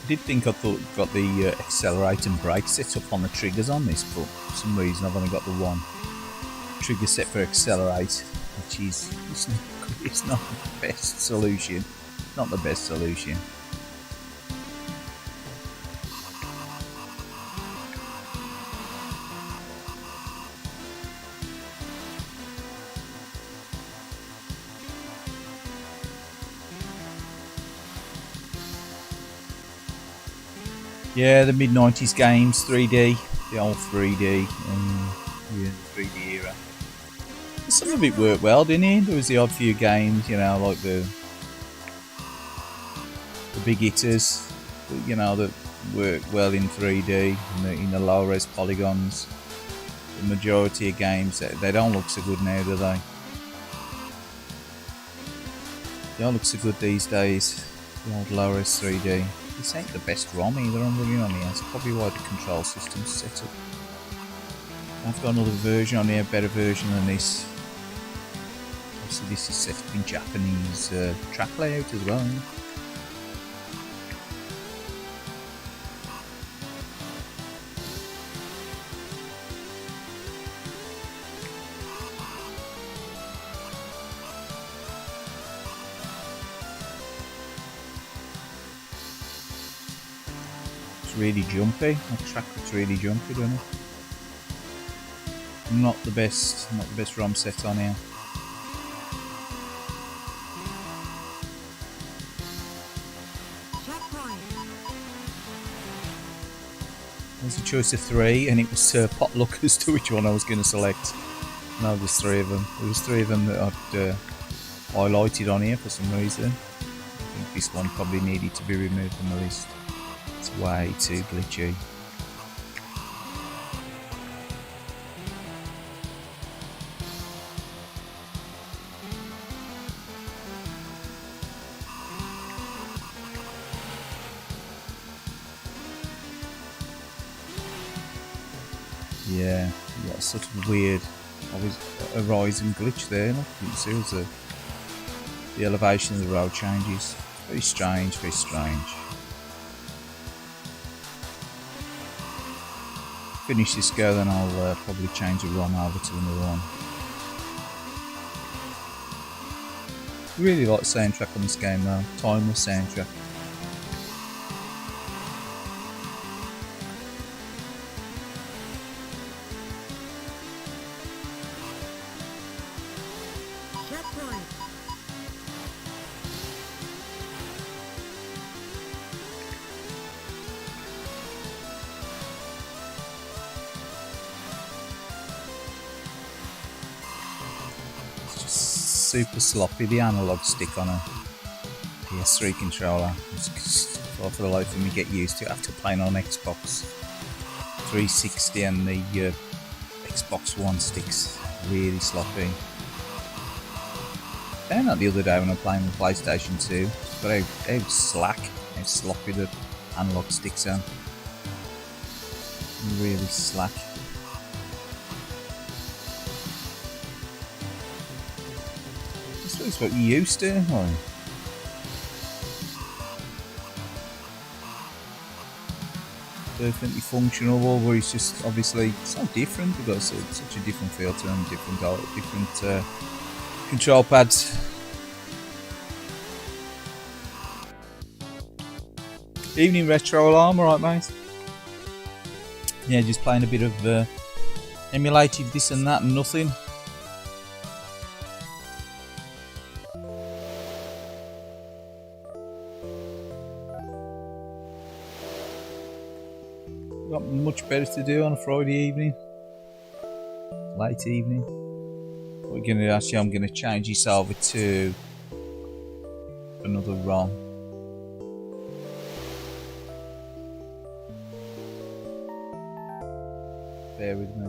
I did think I thought got the accelerate and brake set up on the triggers on this, but for some reason I've only got the one trigger set for accelerate, which is it's not the best solution. Not the best solution. Yeah, the mid 90s games, 3D, the old 3D, yeah, the 3D era. Some of it worked well, didn't it? There was the odd few games, you know, like the big hitters, you know, that work well in 3D in the low res polygons. The majority of games, they don't look so good now, do they? They don't look so good these days. The old low res 3D. This ain't the best ROM either I'm running on here. That's probably why the control system's set up. I've got another version on here, better version than this. Obviously this is set up in Japanese track layout as well. Isn't it? Really jumpy. That track looks really jumpy, doesn't it? Not the best ROM set on here. There's a choice of 3, and it was potluck as to which one I was going to select. No, there's 3 of them. There was 3 of them that I'd highlighted on here for some reason. I think this one probably needed to be removed from the list. It's way too glitchy. Yeah, you got such a weird horizon glitch there. Look, you can see the elevation of the road changes. Very strange, very strange. Finish this go, then I'll probably change the ROM over to another one. Really like the soundtrack on this game though, timeless soundtrack. Super sloppy, the analog stick on a PS3 controller. It's for the life of me get used to it after playing on Xbox 360 and the Xbox One sticks. Really sloppy. Found that the other day when I'm playing the PlayStation 2, but how slack, how sloppy the analog sticks are. Really slack. It's what you used to, or perfectly functional, or it's just obviously so different. We've got such a different feel to them, different control pads. Evening retro alarm, alright mate? Yeah, just playing a bit of emulated this and that and nothing. Got much better to do on a Friday evening, late evening. What we're gonna do, actually, I'm gonna change this over to another ROM. Bear with me.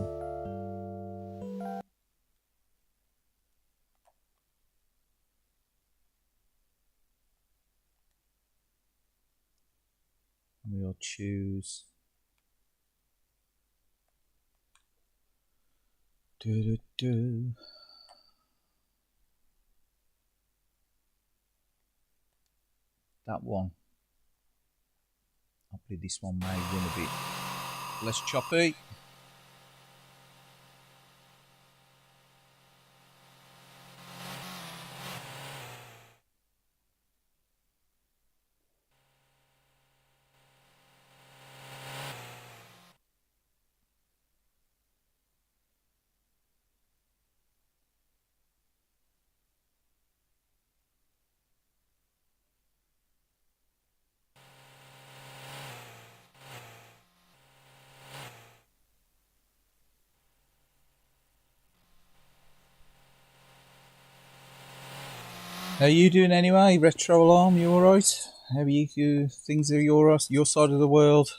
We'll choose. That one. Hopefully this one may run a bit less choppy. How you doing anyway, Retro Alarm? You alright? How are you? Things are your side of the world?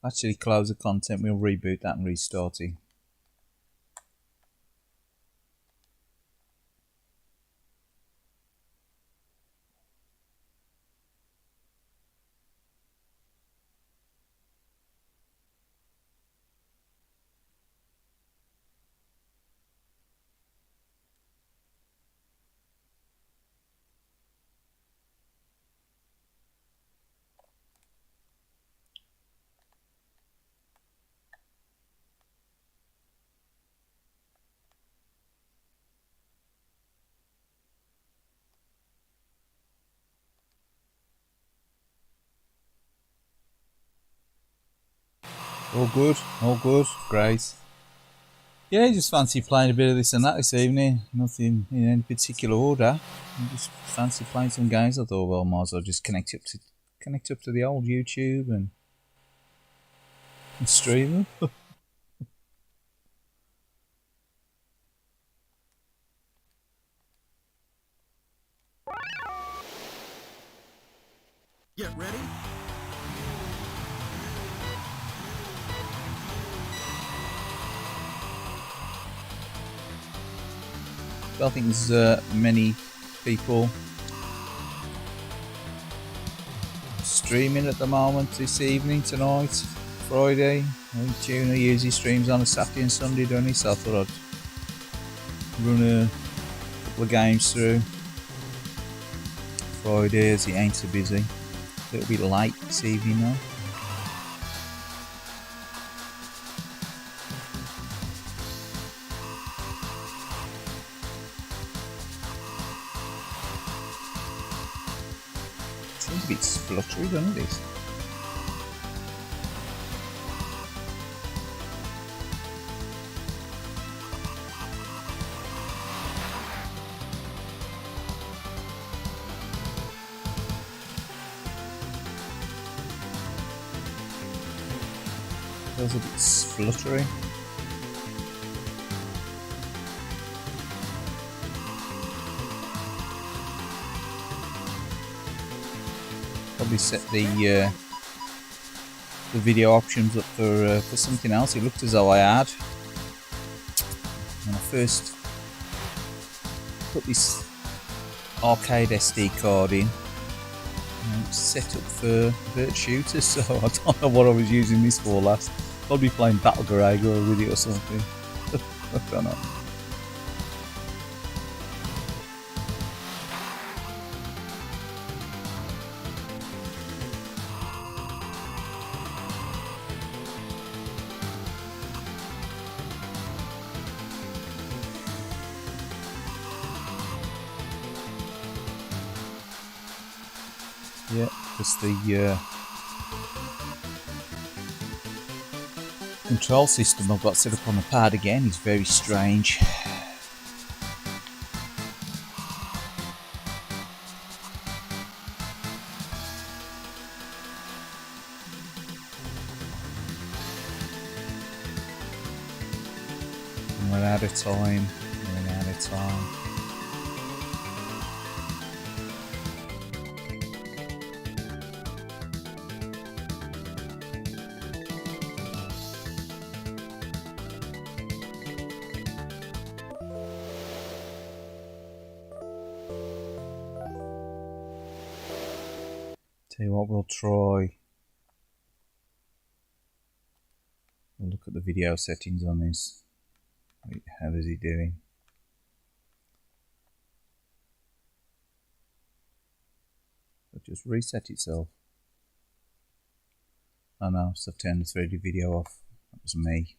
Actually, close the content. We'll reboot that and restart it. All good, great. Yeah, just fancy playing a bit of this and that this evening. Nothing in any particular order. I just fancy playing some games. I thought, well, might as well just connect up to the old YouTube and stream them. Get ready. I think there's many people streaming at the moment this evening, tonight, Friday. I think Tuna usually streams on a Saturday and Sunday, don't he? So I thought I'd run a couple of games through Friday as he ain't so busy. A little bit late this evening though. Seems a bit spluttery, doesn't it? Feels a bit spluttery. Probably set the video options up for something else. It looked as though I had when I first put this arcade SD card in. It's set up for vert shooters, so I don't know what I was using this for last. Probably playing Battle Garage with it or something. I don't know. Yeah, just the control system I've got set up on the pad again is very strange. We're out of time. We're out of time. Tell you what, we'll try We'll look at the video settings on this. Wait, how is he doing? It just reset itself. Oh no, so I've turned the 3D video off. That was me.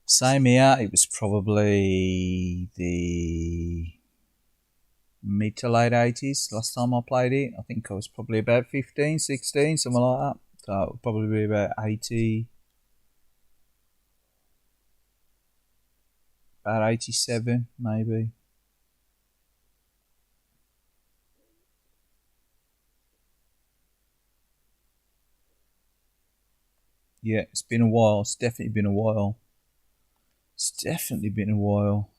Same here, it was probably the mid to late 80s last time I played it. I think I was probably about 15, 16, something like that. So it would probably be about 80, about 87 maybe. Yeah, it's been a while, it's definitely been a while. It's definitely been a while.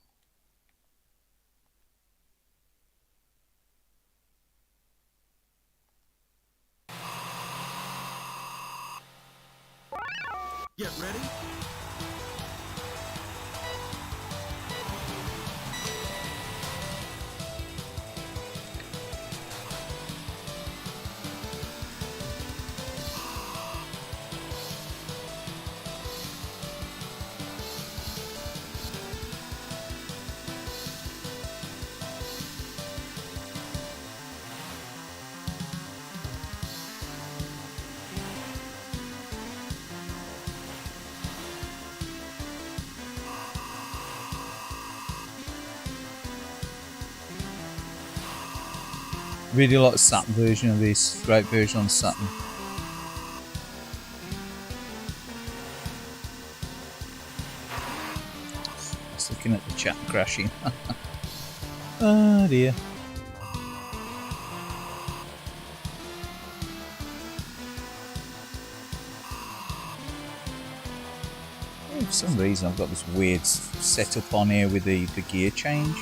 Get ready. Really like the Saturn version of this. Great version on Saturn. Just looking at the chat crashing. Oh dear. For some reason I've got this weird setup on here with the gear change.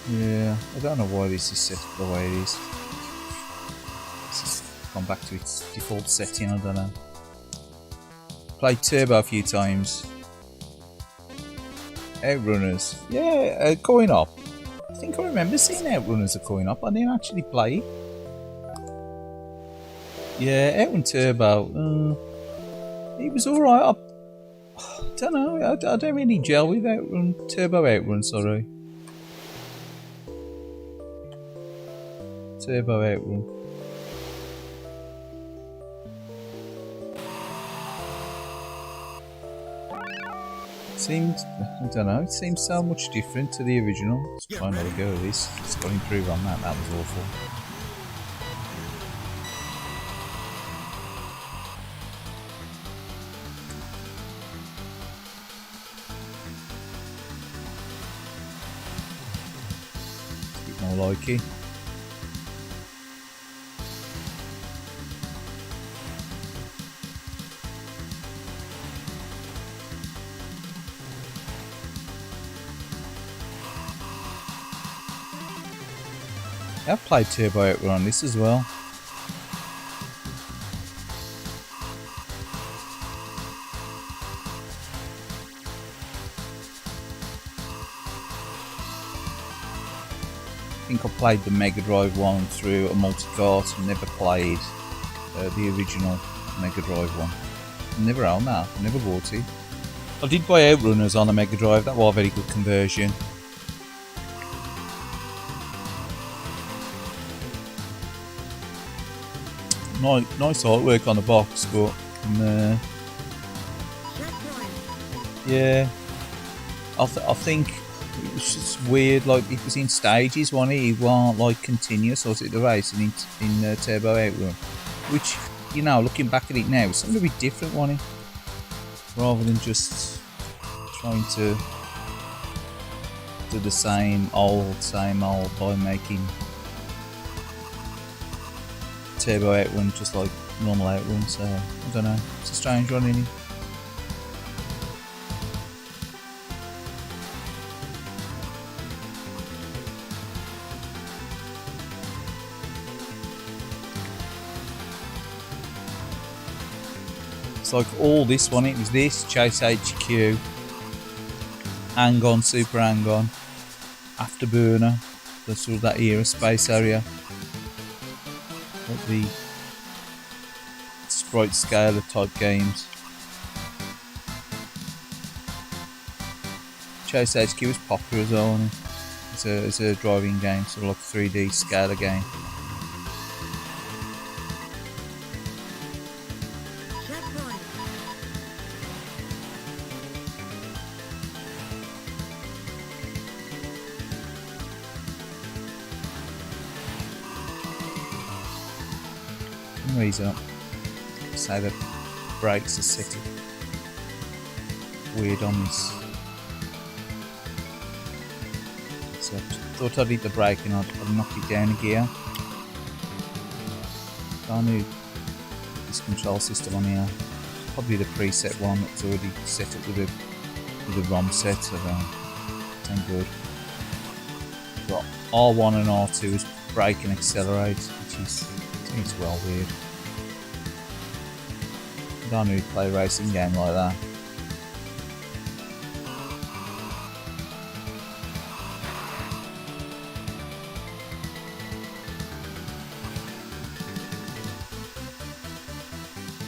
Yeah, I don't know why this is set up the way it is. It's just gone back to its default setting, I don't know. Played Turbo a few times. Outrunners, yeah, going up. I think I remember seeing Outrunners are going up. I didn't actually play it. Yeah, Outrun Turbo. It was alright. I don't know. I don't really gel with Outrun Turbo Outrun. Sorry. Turbo Outrun. Seems, I don't know, it seems so much different to the original. Let's try another go at this. It's got to improve on that, that was awful. A bit more likey. I've played Turbo Outrun on this as well. I think I played the Mega Drive one through a multi-cart and never played the original Mega Drive one. Never owned that, I never bought it. I did buy Outrunners on a Mega Drive, that was a very good conversion. Nice artwork on the box, but yeah, I think it was just weird. Like it was in stages, wasn't it? It wasn't like continuous, was it? The racing in Turbo Outrun, which you know, looking back at it now, it's something a bit different, wasn't it? Rather than just trying to do the same old by making turbo outrun just like normal outrun, so I don't know, it's a strange one really. It's like all this one, it was this, Chase HQ, Hang On, Super Hang On, Afterburner, the sort of that era, Space Area, like the sprite scaler type games. Chase HQ was popular as well, wasn't it? It's a driving game, sort of like a 3D scaler game. Reason say the brakes are set weird on this, so I thought I'd hit the brake and I'd knock it down a gear. I knew this control system on here, probably the preset one that's already set up with a ROM set, so it's ain't good. Got R1 and R2 is brake and accelerate, which is, it's well weird. I don't really play a racing game like that.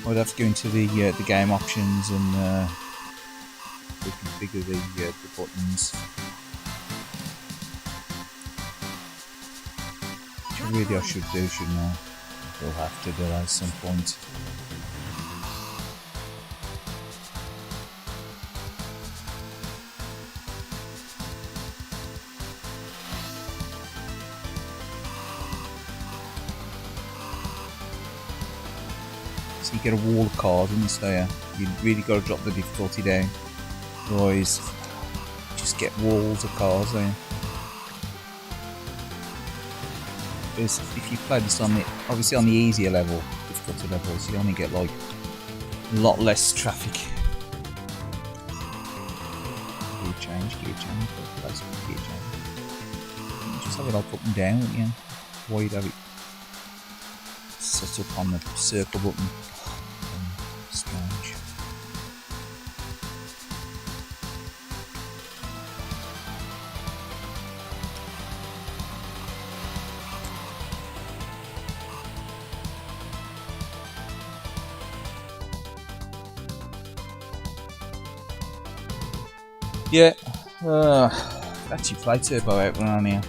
I'd have to go into the game options and reconfigure the buttons. Which really I should do, shouldn't I? We'll have to do that at some point. So you get a wall of cars in this layer. You really got to drop the difficulty down, otherwise you just get walls of cars there. Because if you play this on the, obviously on the easier level, difficulty levels, you only get like a lot less traffic. Gear change, place with gear change. You just have it like up and down, wouldn't you? Why you'd have it set up on the circle button. Strange. Yeah, actually play turbo outrun on here.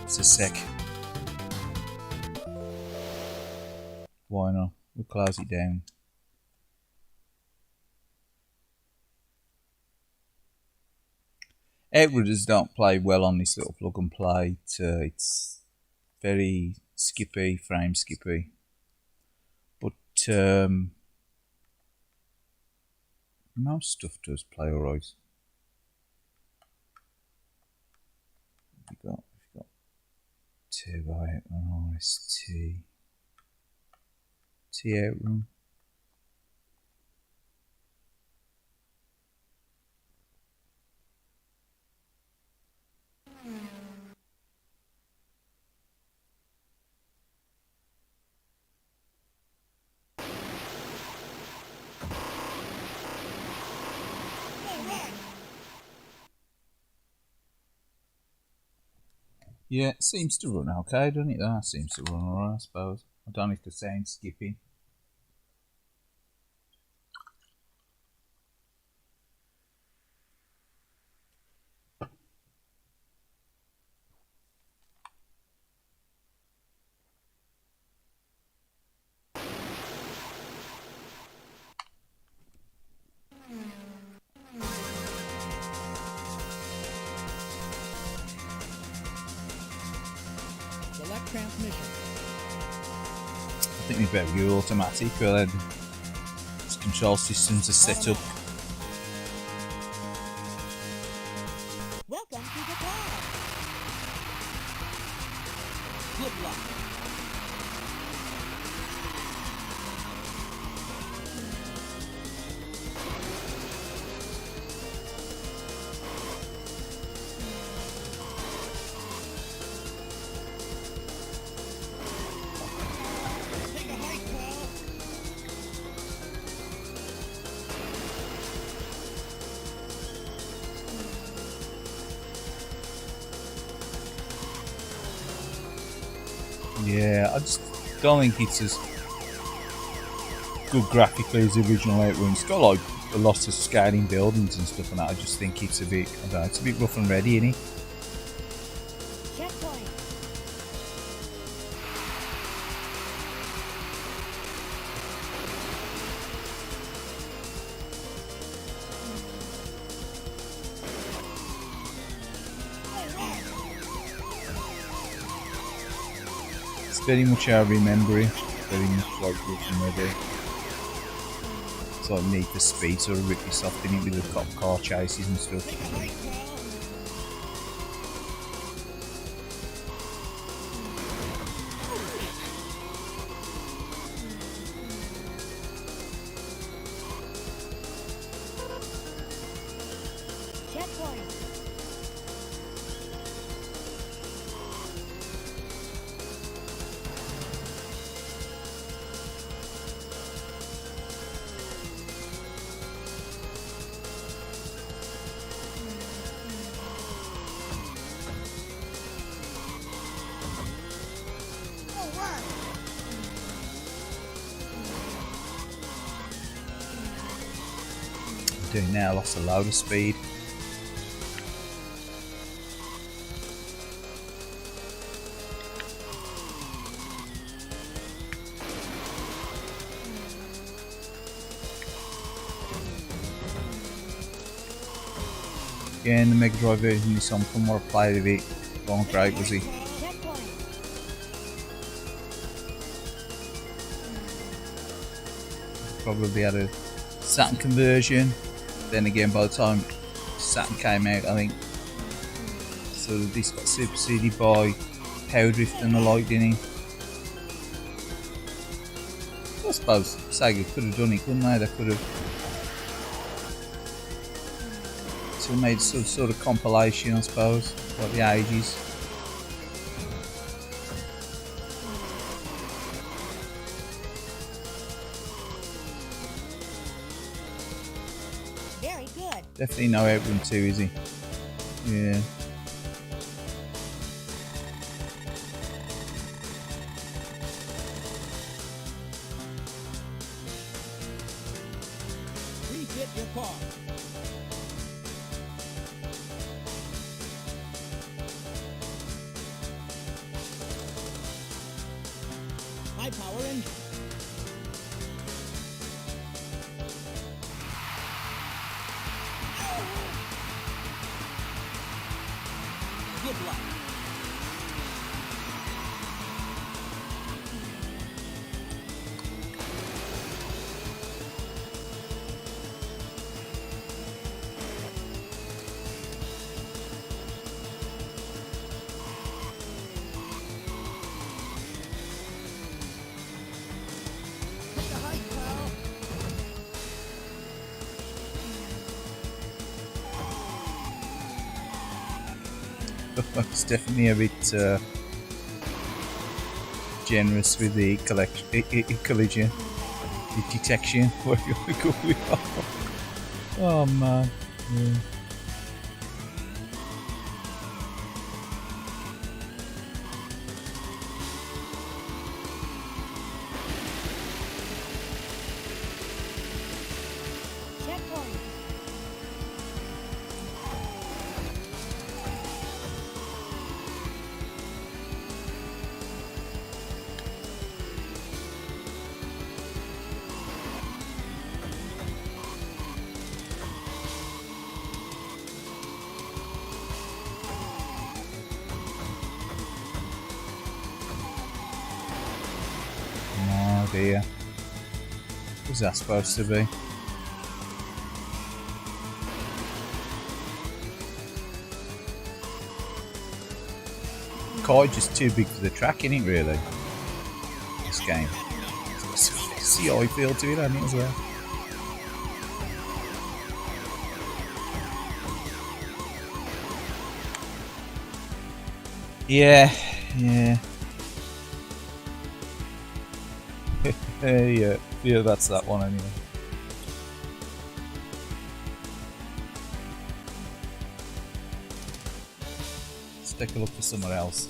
It's a sec. Why not? We'll close it down. Outridders don't play well on this little plug and play. It's very skippy, frame skippy. But most stuff does play alright. We've got turbo outrun, RST. Outrun. Yeah, it seems to run okay, doesn't it? That seems to run alright, I suppose. I don't know if the sound's skipping. Select transmission. I think we better go automatic, but then this control systems are set up Good luck. Take a hike, pal. Yeah, I just don't think it's as good graphically as the original Outrun. It's got like a lot of scaling buildings and stuff and that. I just think it's a bit, I don't know, it's a bit rough and ready, isn't it? Checkpoint. It's very much how I remember it. Very much like rough and ready. It's like Need for Speed sort of rip yourself, didn't it, with the cop car chases and stuff. Take a hike, pal. Checkpoint. All right. Doing now, lost a load of speed. Again, the Mega Drive version is something more played of it. Wasn't great, was he? Checkpoint. Probably had a Saturn conversion. Then again, by the time Saturn came out, I think so this got superseded by Power Drift and the like, didn't he? I suppose Sega could have done it, couldn't they? They could have made some sort of compilation, I suppose, like the ages. Very good. Definitely no Outrun 2, is he? Yeah. Refit your car. High power engine. Good luck. Take a hike, pal. It's definitely a bit generous with the collision, the detection. Oh man. Yeah. Checkpoint. Oh dear. What was that supposed to be? car just too big for the track, isn't it, really? This game. It's the CI feel to it, hasn't it, as well? Yeah. Yeah, that's that one anyway. Let's take a look for somewhere else.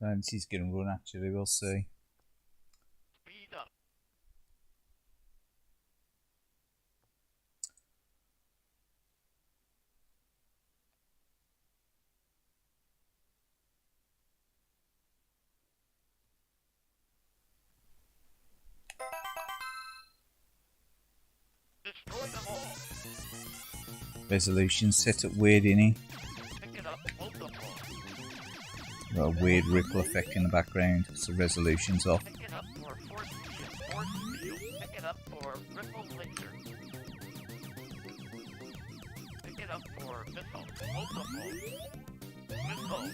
And this is going to run actually, we'll see. Resolution set up weird, innit? Got a weird ripple effect in the background, so resolution's off. Pick it up for force field. Pick it up for ripple laser. Pick it up for missile. Multiple. Missile.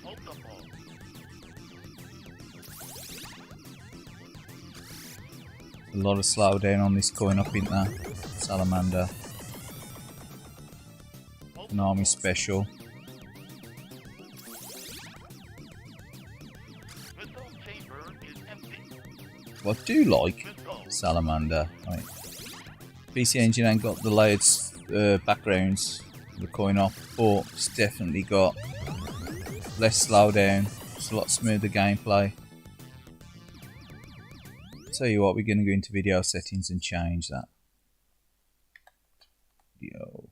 Multiple. A lot of slowdown on this going up, isn't there? Salamander. An army special. Missile chamber is empty. What I do like Missile. Salamander. Right. PC Engine ain't got the layered backgrounds the coin up, but it's definitely got less slowdown. It's a lot smoother gameplay. Tell you what, we're going to go into video settings and change that. Video.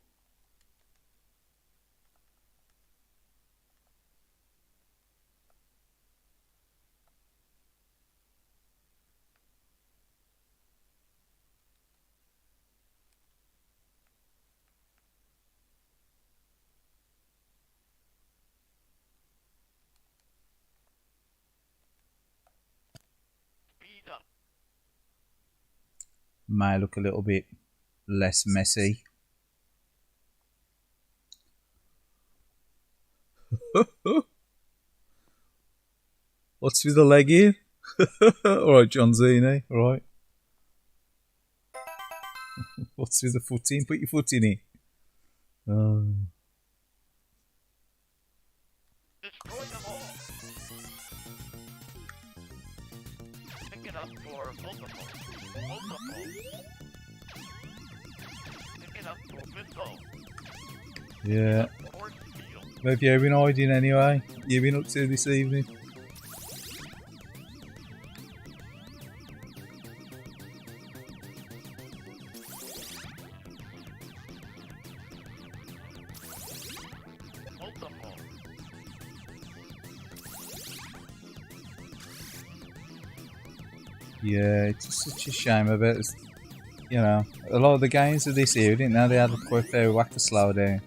Speed up. May look a little bit less messy. What's with the leg here? Alright, John Zini, alright. What's with the foot in? Put your foot in it. Destroy them all. Pick it up for multiple. Multiple. Pick it up for missile. Yeah. Force field. Where have you been hiding anyway? You've been up to this evening? Multiple. Yeah, it's just such a shame of it. It's, you know, a lot of the games of this era, didn't they had quite a fair whack to slow down.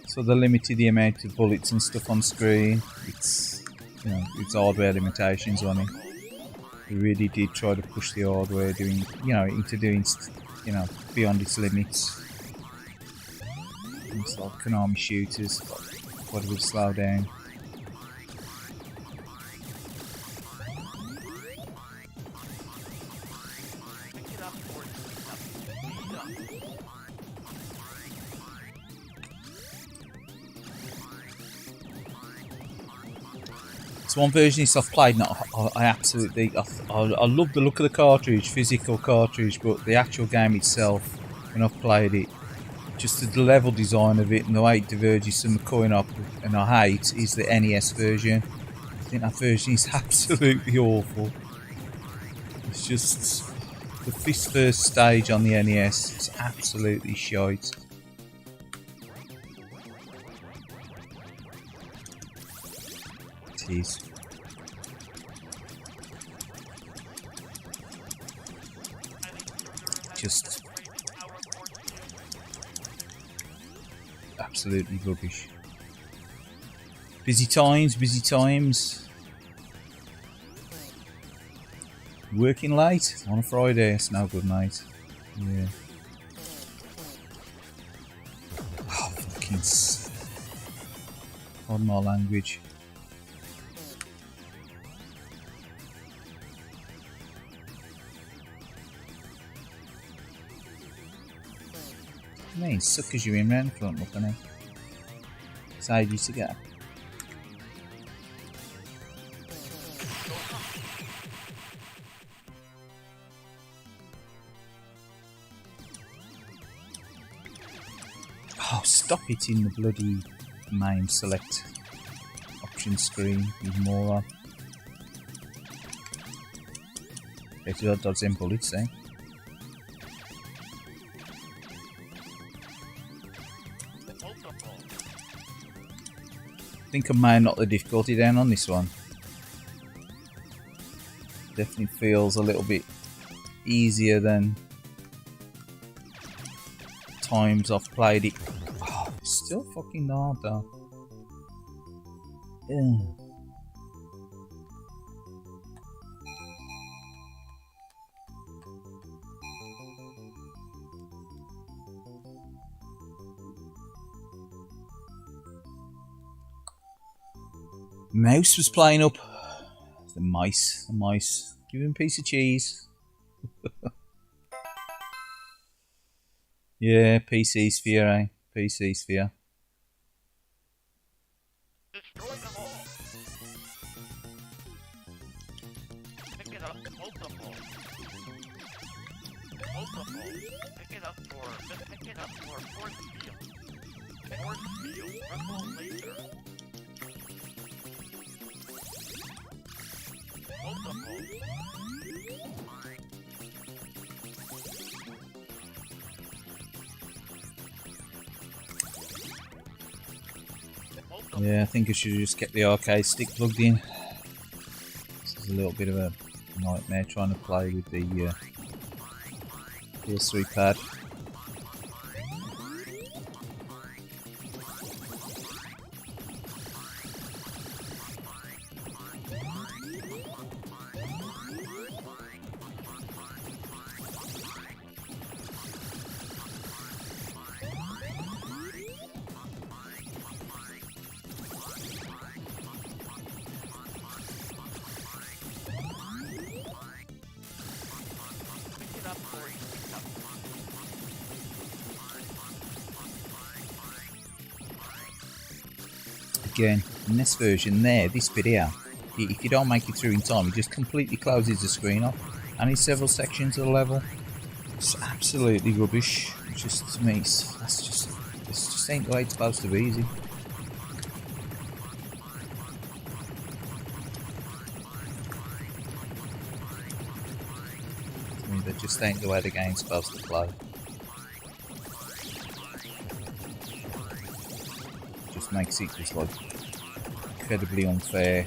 So they limited the amount of bullets and stuff on screen. It's, you know, it's hardware limitations on it. They really did try to push the hardware doing, you know, into doing, you know, beyond its limits. It's like Konami shooters, quite a bit slow down. Pick it up for speed up. It's one version I've played, and I absolutely, I love the look of the cartridge, physical cartridge, but the actual game itself, when I've played it, just the level design of it and the way it diverges from the coin up, and I hate, is the NES version. I think that version is absolutely awful. It's just the first stage on the NES is absolutely shite. It is. Just absolutely rubbish. Busy times, busy times. Working late on a Friday, it's no good, mate. Yeah. Oh, fucking. Pardon my language. I mean, suckers you in round the front, look, innit? Save you to get. Oh, stop it in the bloody main select option screen, you moron. Better dodge them bullets, eh? I think I may knock the difficulty down on this one. Definitely feels a little bit easier than times I've played it. Oh, it's still fucking hard though. Ugh. Mouse was playing up. The mice. Give him a piece of cheese. Yeah, PC Sphere, eh? PC Sphere. Destroy them all. Pick it up multiple. Pick it up for force field. Force field. Ripple laser. Multiple. Yeah, I think I should just get the arcade stick plugged in. This is a little bit of a nightmare trying to play with the PS3 pad. Again, in this version there, this video, if you don't make it through in time, it just completely closes the screen off, and it's several sections of the level. It's absolutely rubbish. It's just, to me, this just ain't the way it's supposed to be, is it? I mean, that just ain't the way the game's supposed to play. Just makes it just like incredibly unfair.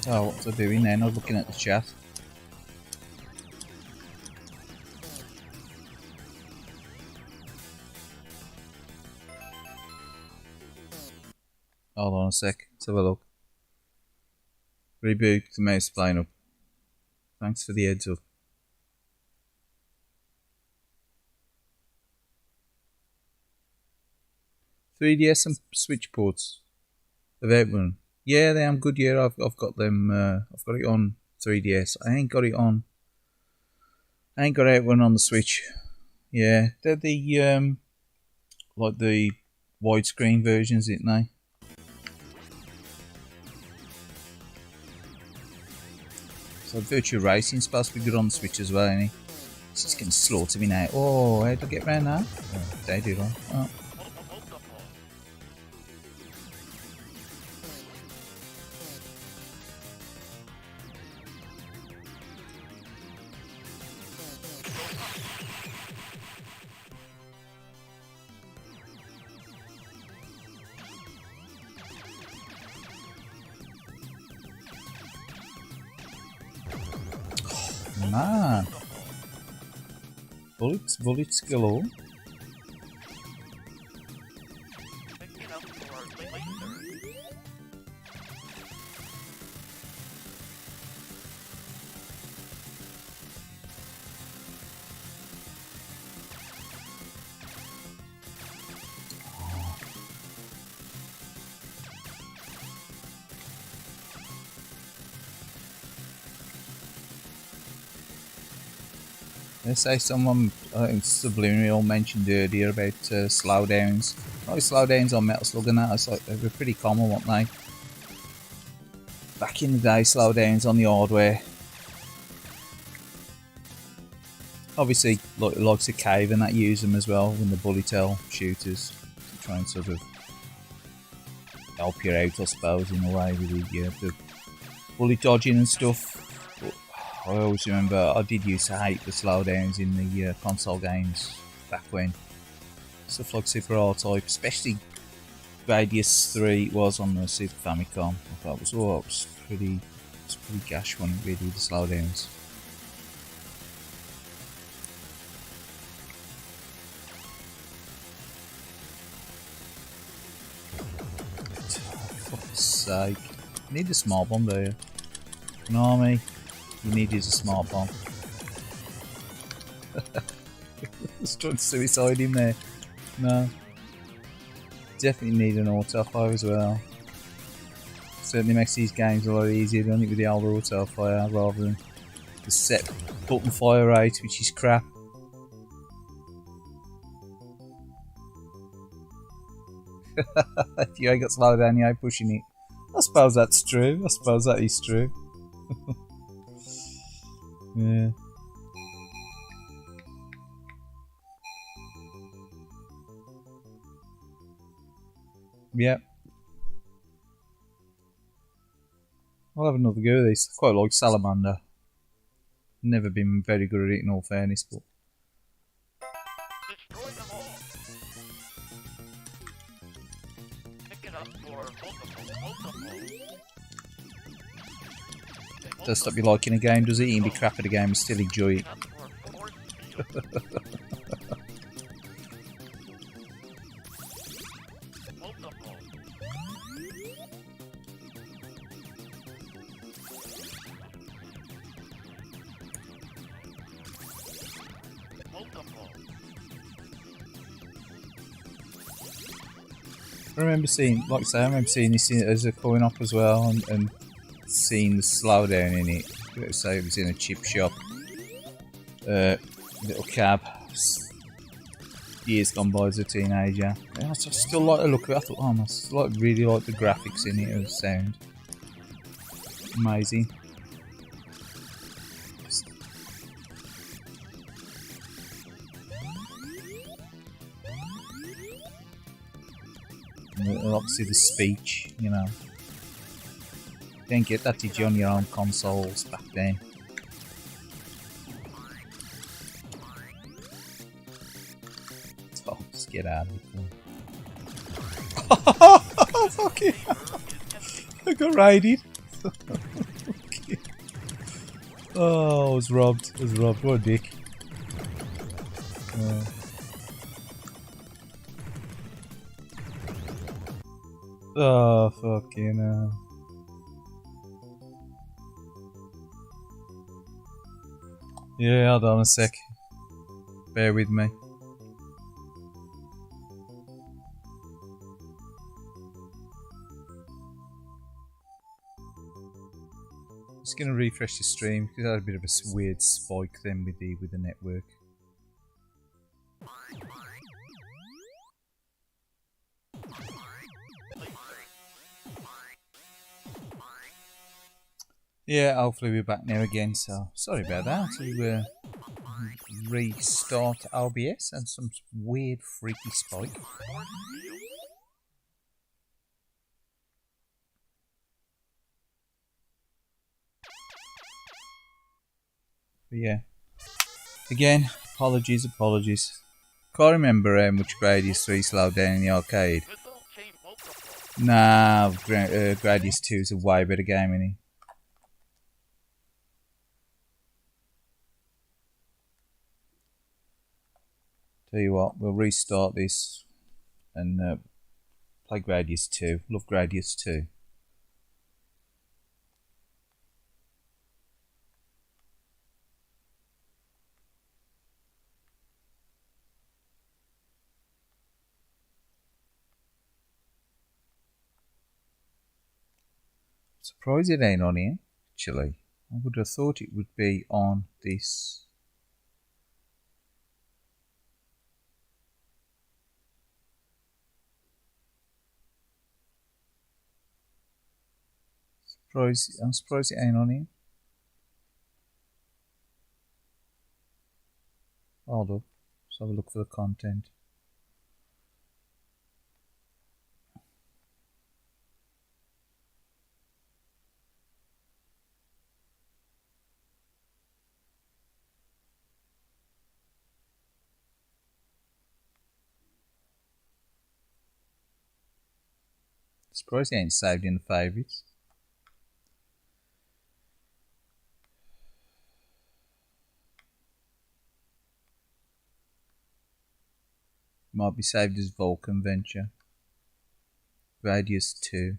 Oh, what's I doing then? I was looking at the chat. Hold on a sec, let's have a look. Reboot, the mouse playing up. Thanks for the heads up. .3DS and Switch ports of Outrun. Yeah, they am good. Yeah, I've got them. I've got it on 3DS. I ain't got it on. I ain't got Outrun on the Switch. Yeah, they're the like the widescreen versions, isn't they? So Virtua Racing's supposed to be good on the Switch as well, ain't it? She's going to slaughter me now. Oh, how do I get around now? Oh, they do that. Oh. Man. Bullets galore. Picking up for laser. They say someone, I think Subliminal mentioned earlier about slowdowns. Like slowdowns on Metal Slug and that, it's like they were pretty common, weren't they? Back in the day, slowdowns on the hardware. Obviously, like likes of Cave and that use them as well when the bullet hell shooters to try and sort of help you out, I suppose, in a way with the bullet dodging and stuff. I always remember I did used to hate the slowdowns in the console games back when. Stuff like Super R-Type, especially Radius 3 was on the Super Famicom. I thought it was pretty gash when it really the slowdowns. For fuck's sake. You need a small bomb, do you? You know what I mean? You need to use a smart bomb. Let's try and suicide him there. No. Definitely need an auto fire as well. Certainly makes these games a lot easier, doesn't it, with the older auto fire rather than the set button fire rate, which is crap. If you ain't got slowed down, you ain't pushing it. I suppose that's true. I suppose that is true. Yeah. Yep. I'll have another go at this. I quite like Salamander. Never been very good at it in all fairness, but Destroy them all. Picking up for multiple. does stop you liking a game, does it? You can be crap at a game and still enjoy it. I remember seeing, like I say, I remember seeing this as a coin op as well, and seeing the slowdown in it. Let's say it was in a chip shop, little cab, years gone by as a teenager. I still like the look of it. I thought, oh, I really like the graphics in it and the sound. Amazing. And obviously the speech, you know. Didn't get that, did you, on your own consoles back then? Oh, just get out of it. Oh, fuck it. I got raided. Oh, I was robbed. I was robbed. What a dick. Oh, fucking hell. Yeah, hold on a sec. Bear with me. Just gonna refresh the stream because I had a bit of a weird spike then with the network. Yeah, hopefully we're back now again, so sorry about that. We restart OBS and some weird freaky spike. But yeah, again, apologies. Can't remember how much Gradius 3 slowed down in the arcade. Nah, Gradius 2 is a way better game, isn't he? Tell you what, we'll restart this and play Gradius 2. Love Gradius 2. Surprised it ain't on here, actually. I would have thought it would be on this. I'm surprised it ain't on here. Hold up. Let's have a look for the content. Surprised it ain't saved in the favourites. Might be saved as Vulcan Venture. Radius 2.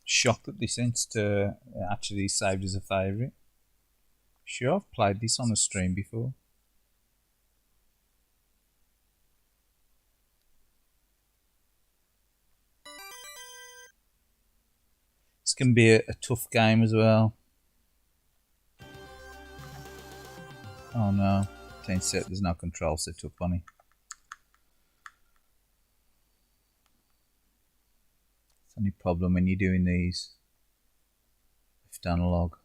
Shocked that this ain't actually saved as a favourite. Sure, I've played this on a stream before. This can be a tough game as well. Oh no, there's no control set up on it. It's the only problem when you're doing these. Left analog.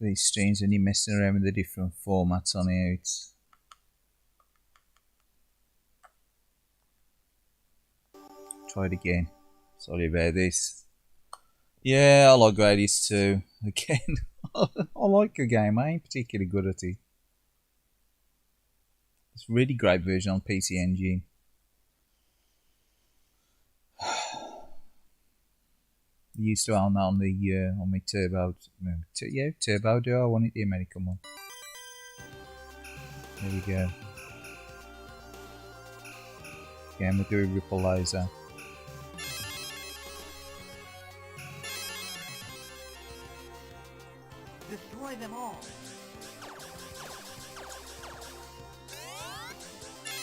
These streams when you're messing around with the different formats on here, it's try it again. Sorry about this. Yeah, I like Gradius 2. Again, I like the game. I ain't particularly good at it. It's a really great version on PC Engine. Used to own that on my Turbo. Yeah, Turbo Duo. I want it the American one. There we go. Again, we're doing Ripple Laser. Destroy them all.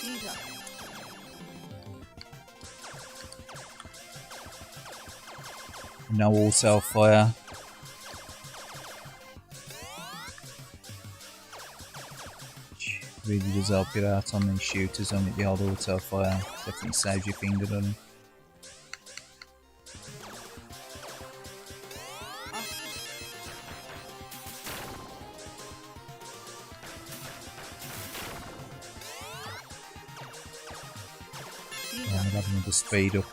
Eat up. No auto fire. Really does help you out on these shooters on the old auto fire. Definitely saves your finger on it. Yeah, I'm having the speed up.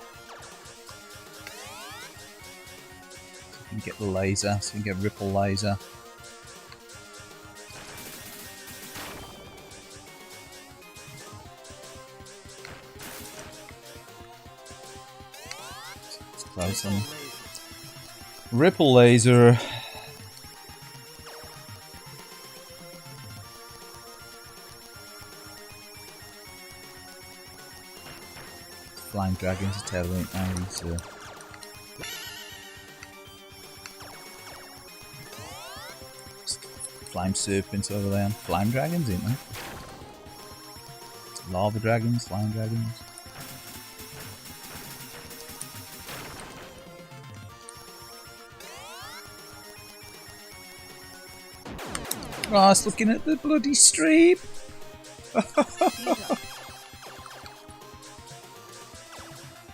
You get the laser, so you can get Ripple Laser. It's close on. Ripple Laser. Flying Dragon's a tail right now, so. flame serpents over there. Flame dragons, isn't there? Lava dragons, flame dragons. Oh, I was looking at the bloody stream. I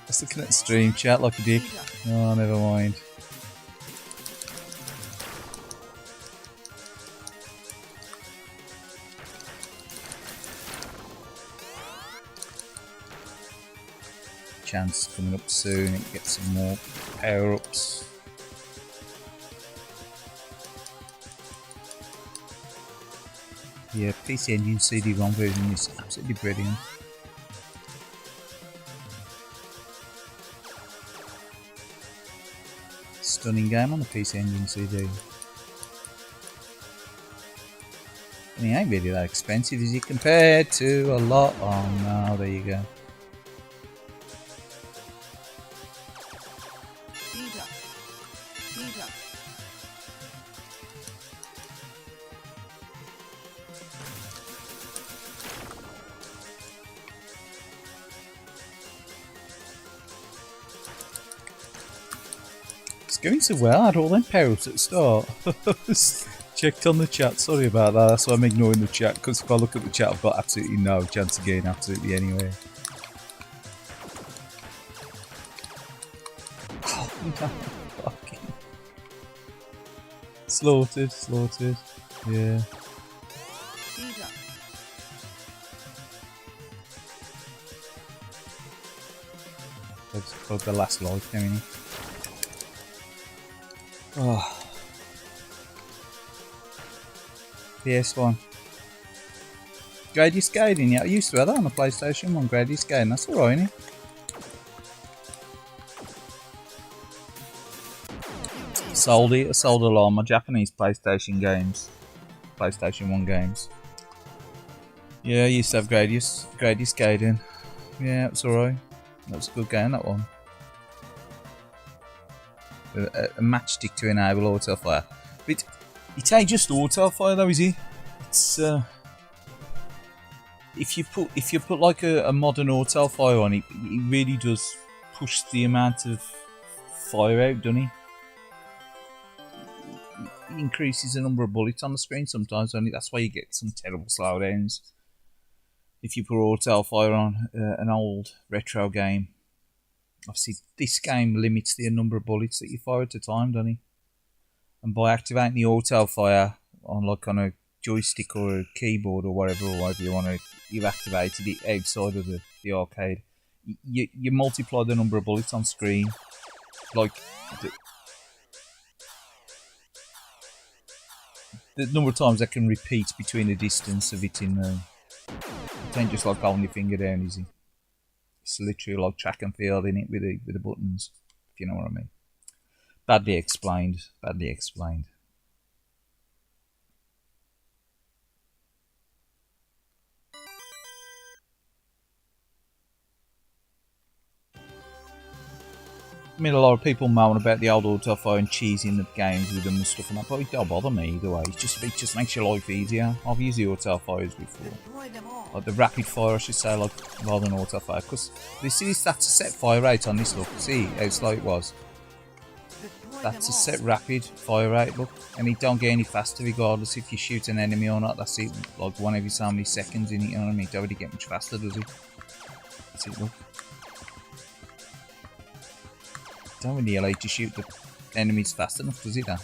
was looking at the stream chat like a dick. Oh, never mind. Chance coming up soon and get some more power ups. Yeah, PC Engine CD-ROM version is absolutely brilliant. Stunning game on the PC Engine CD. And it ain't really that expensive, is it, compared to a lot? Oh no, there you go. Going so well, I had all them power-ups at the start. Checked on the chat, sorry about that, that's why I'm ignoring the chat, because if I look at the chat I've got absolutely no chance of getting absolutely anywhere. Oh no, fucking... Slaughtered, yeah. That's probably the last life, don't we? Oh. PS1. Gradius Gaiden, yeah, I used to have that on the PlayStation 1, Gradius Gaiden, that's alright, isn't it? Sold it, I sold a lot of my Japanese PlayStation games. PlayStation 1 games. Yeah, I used to have Gradius Gaiden. Yeah, it's alright. That was a good game, that one. A matchstick to enable auto fire. But it ain't just auto fire though, is it? It's if you put like a modern auto fire on it, it really does push the amount of fire out, doesn't it? It increases the number of bullets on the screen sometimes, only that's why you get some terrible slowdowns. If you put auto fire on an old retro game. Obviously, this game limits the number of bullets that you fire at a time, doesn't it? And by activating the auto fire on a joystick or a keyboard or whatever you want to, you've activated it outside of the arcade. You multiply the number of bullets on screen, like the number of times that can repeat between the distance of it in. It ain't just like holding your finger down, is it? It's literally like track and field in it with the buttons, if you know what I mean. Badly explained. I mean, a lot of people moan about the old auto fire and cheesing the games with them and stuff, and that, but it don't bother me either way. It just makes your life easier. I've used the auto fires before, like the rapid fire, I should say, like rather than auto fire. Because you see, that's a set fire rate on this. Look, see how slow it was. That's a set rapid fire rate. Look, and it don't get any faster regardless if you shoot an enemy or not. That's it. Like one every so many seconds in it. You know what I mean? It don't really get much faster, does it? That's it. Look. Don't really allow you to shoot the enemies fast enough, does it then?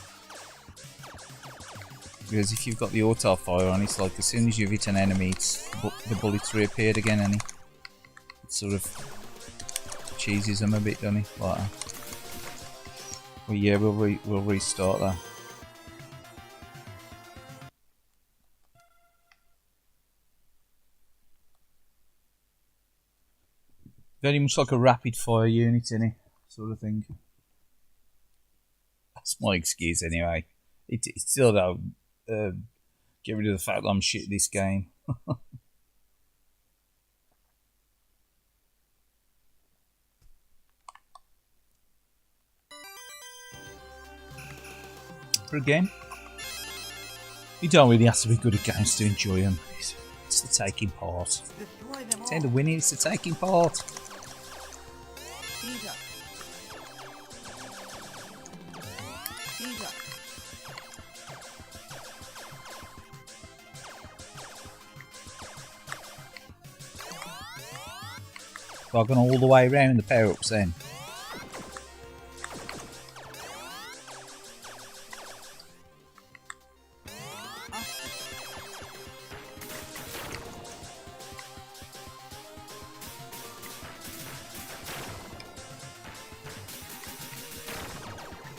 Because if you've got the auto fire on, it's like as soon as you've hit an enemy, the bullets reappeared again, and it sort of cheeses them a bit, doesn't it? Like that. Well, yeah, we'll restart that. Very much like a rapid fire unit, innit? Sort of thing. That's my excuse anyway. It still don't get rid of the fact that I'm shit at this game. For a game. You don't really have to be good at games to enjoy them. It's the taking part. Destroy them It's the winning, it's the taking part. He's up. He's up. So I've gone all the way around the power-ups then.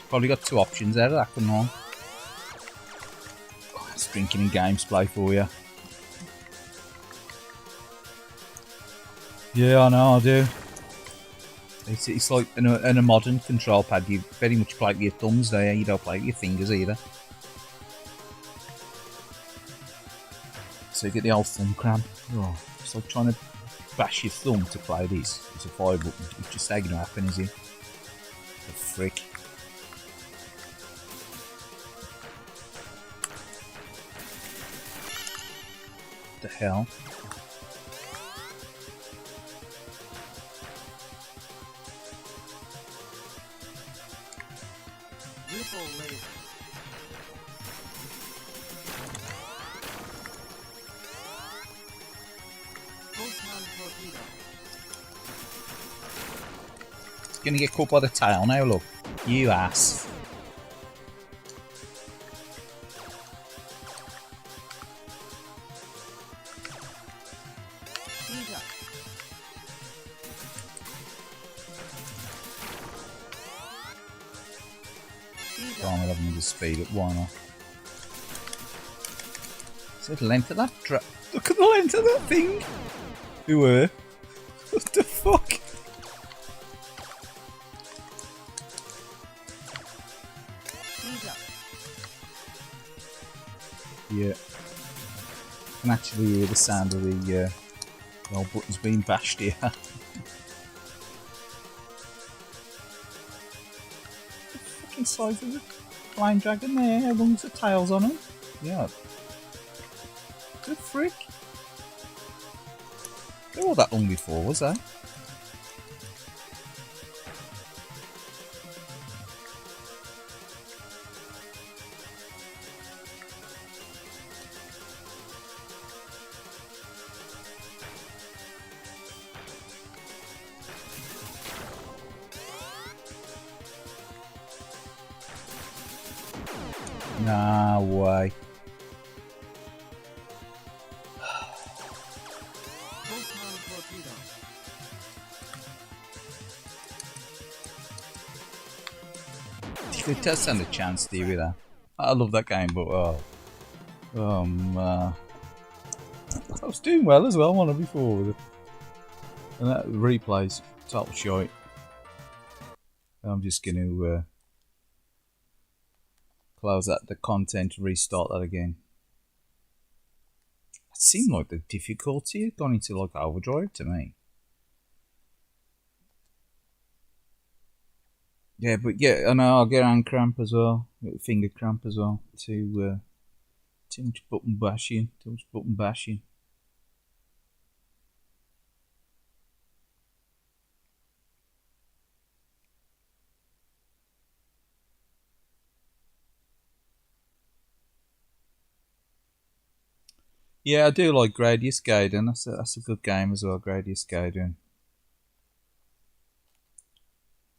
Probably got two options there, that couldn't I? Oh, that's drinking and games play for you. Yeah, I know, I do. It's like in a modern control pad, you very much play with your thumbs there, you don't play with your fingers either. So you get the old thumb cramp. Oh, it's like trying to bash your thumb to play this. It's a fire button, it's just ain't gonna happen, is it? The frick. The hell? Ripple laser. Photon torpedo. It's gonna get caught by the tail now, look. You ass. He's up. He's Can't have them with the speed up, why not? See the length of that look at the length of that thing! Who were? What the fuck? He's up. Yeah. I can actually hear the sound of the old buttons being bashed here. Fucking size of the flying dragon there, how long's the tails on him? Yeah. Good frick. They were all that long before, was they? Nah, way. Photon torpedo. It does stand a chance, do you, with that? I love that game, but I was doing well as well, wasn't I, before with it. And that replays total shite. I'm just going to close out the content, restart that again. It seemed like the difficulty had gone into like overdrive to me. Yeah, but yeah, I know I'll get hand cramp as well, get finger cramp as well. Too much button bashing, Yeah, I do like Gradius Gaiden. That's a good game as well, Gradius Gaiden.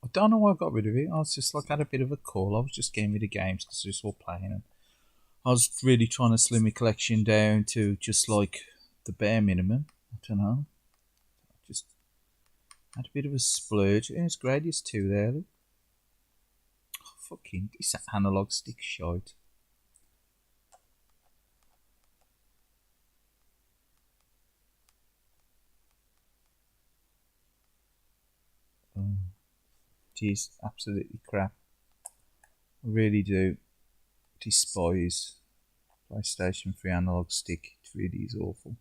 I don't know why I got rid of it. I was just like had a bit of a call. I was just getting rid of games because I was just all playing them. I was really trying to slim my collection down to just like the bare minimum. I don't know. Just had a bit of a splurge. Yeah, it's Gradius 2 there. Look. Oh, fucking this analog stick shite. It is absolutely crap. I really do despise PlayStation 3 analog stick. It really is awful.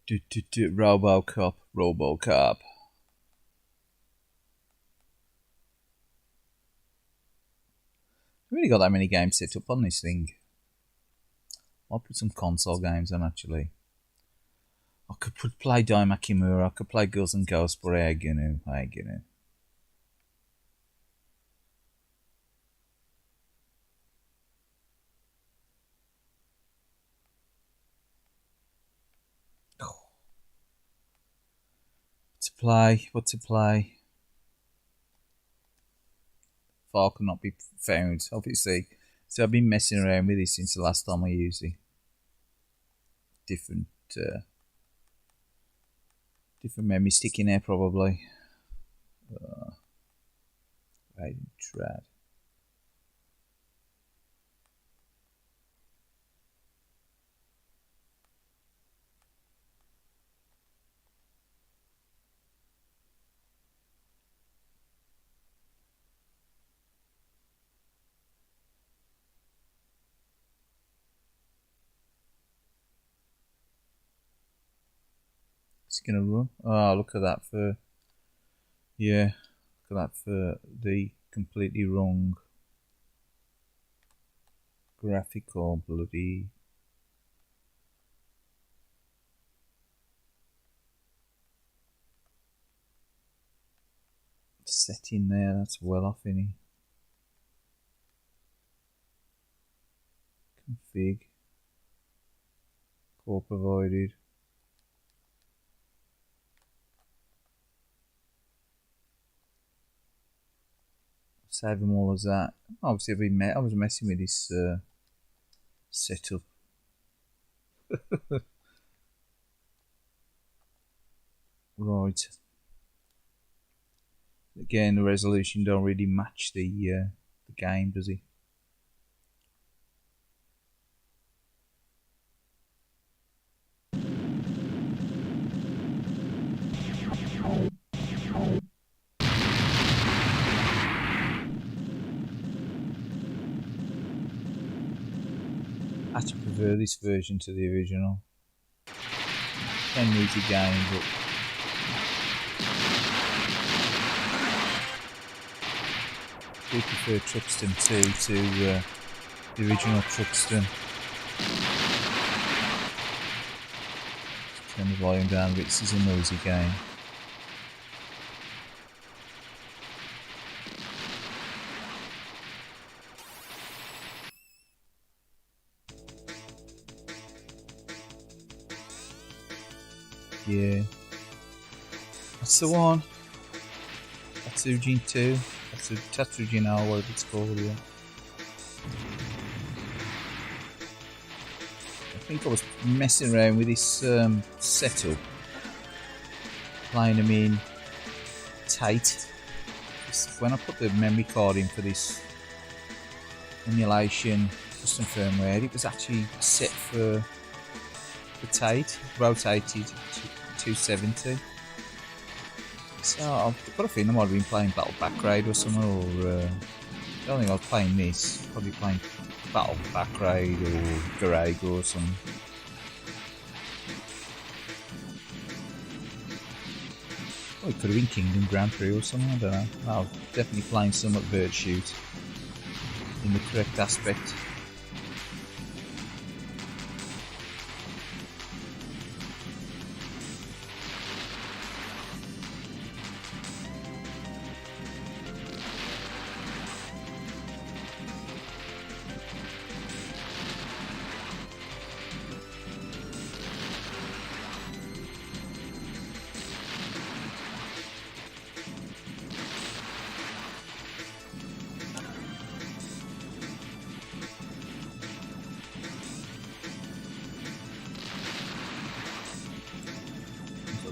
RoboCop. really got that many games set up on this thing. I'll put some console games on actually. I could play Daima Kimura, I could play Girls and Ghosts, but I ain't gonna. What to play? Far cannot be found, obviously. So I've been messing around with this since the last time I used it. Different memory stick in there probably. Right, trad. It's gonna run. Oh, look at that for. Yeah, look at that for the completely wrong graphical bloody. Setting there, that's well off, innit? Config. Core provided. Save them all as that. Obviously, I was messing with this setup. Right. Again, the resolution don't really match the game, does it? I actually prefer this version to the original. An easy game, but I do prefer Truxton 2 to the original Truxton. Turn the volume down a bit, this is a noisy game. Yeah, that's the one. Tatsujin 2. Tatsujin or whatever it's called, yeah. I think I was messing around with this setup, playing them in tight. When I put the memory card in for this emulation custom firmware, it was actually set for tight, rotated to 270. So I've got a feeling I might have been playing Battle Backraid or something, or I don't think I was playing this. Probably playing Battle Backraid or Garago or something. Oh, it could have been Kingdom Grand Prix or something, I don't know. I was definitely playing some at Bird Shoot in the correct aspect.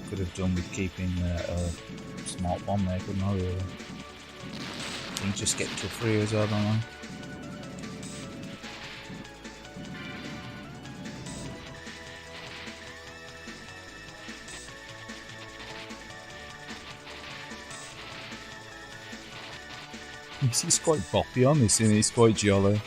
Could have done with keeping a smart bomb there, couldn't I really? Things just get tougher here as well, don't I? He's quite boppy on this, and he's quite jolly.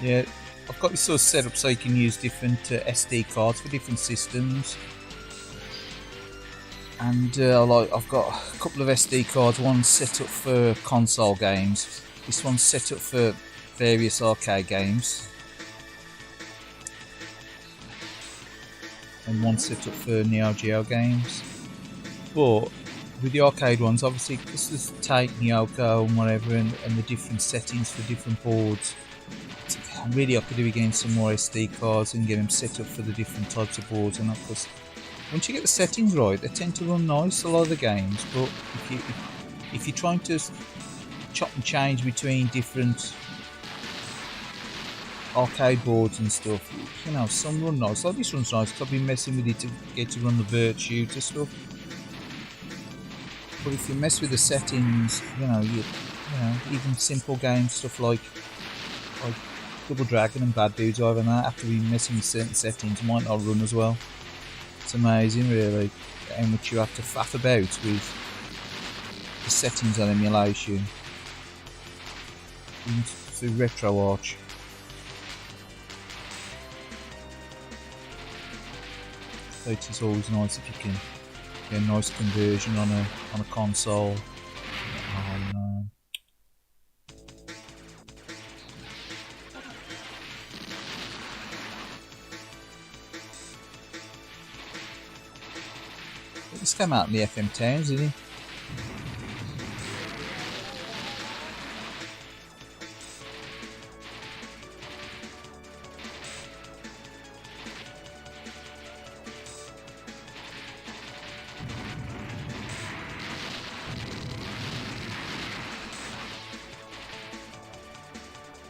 Yeah, I've got this sort of set up so you can use different SD cards for different systems. And I've got a couple of SD cards. One's set up for console games. This one's set up for various arcade games. And one's set up for Neo Geo games. But with the arcade ones, obviously, this is take Nyoko and whatever, and the different settings for different boards. Really, I could do again some more SD cards and get them set up for the different types of boards. And of course, once you get the settings right, they tend to run nice, a lot of the games. But if you're trying to chop and change between different arcade boards and stuff, you know, some run nice. Like this runs nice because I've been messing with it to get to run the Vert Shooter stuff. But if you mess with the settings, you know, even simple games, stuff like Double Dragon and Bad Dudes, either that, after we messing with certain settings, might not run as well. It's amazing, really, how much you have to faff about with the settings on emulation. Even through RetroArch. So it is always nice if you can get a nice conversion on a console. Oh man. This came out in the FM Towns, didn't it?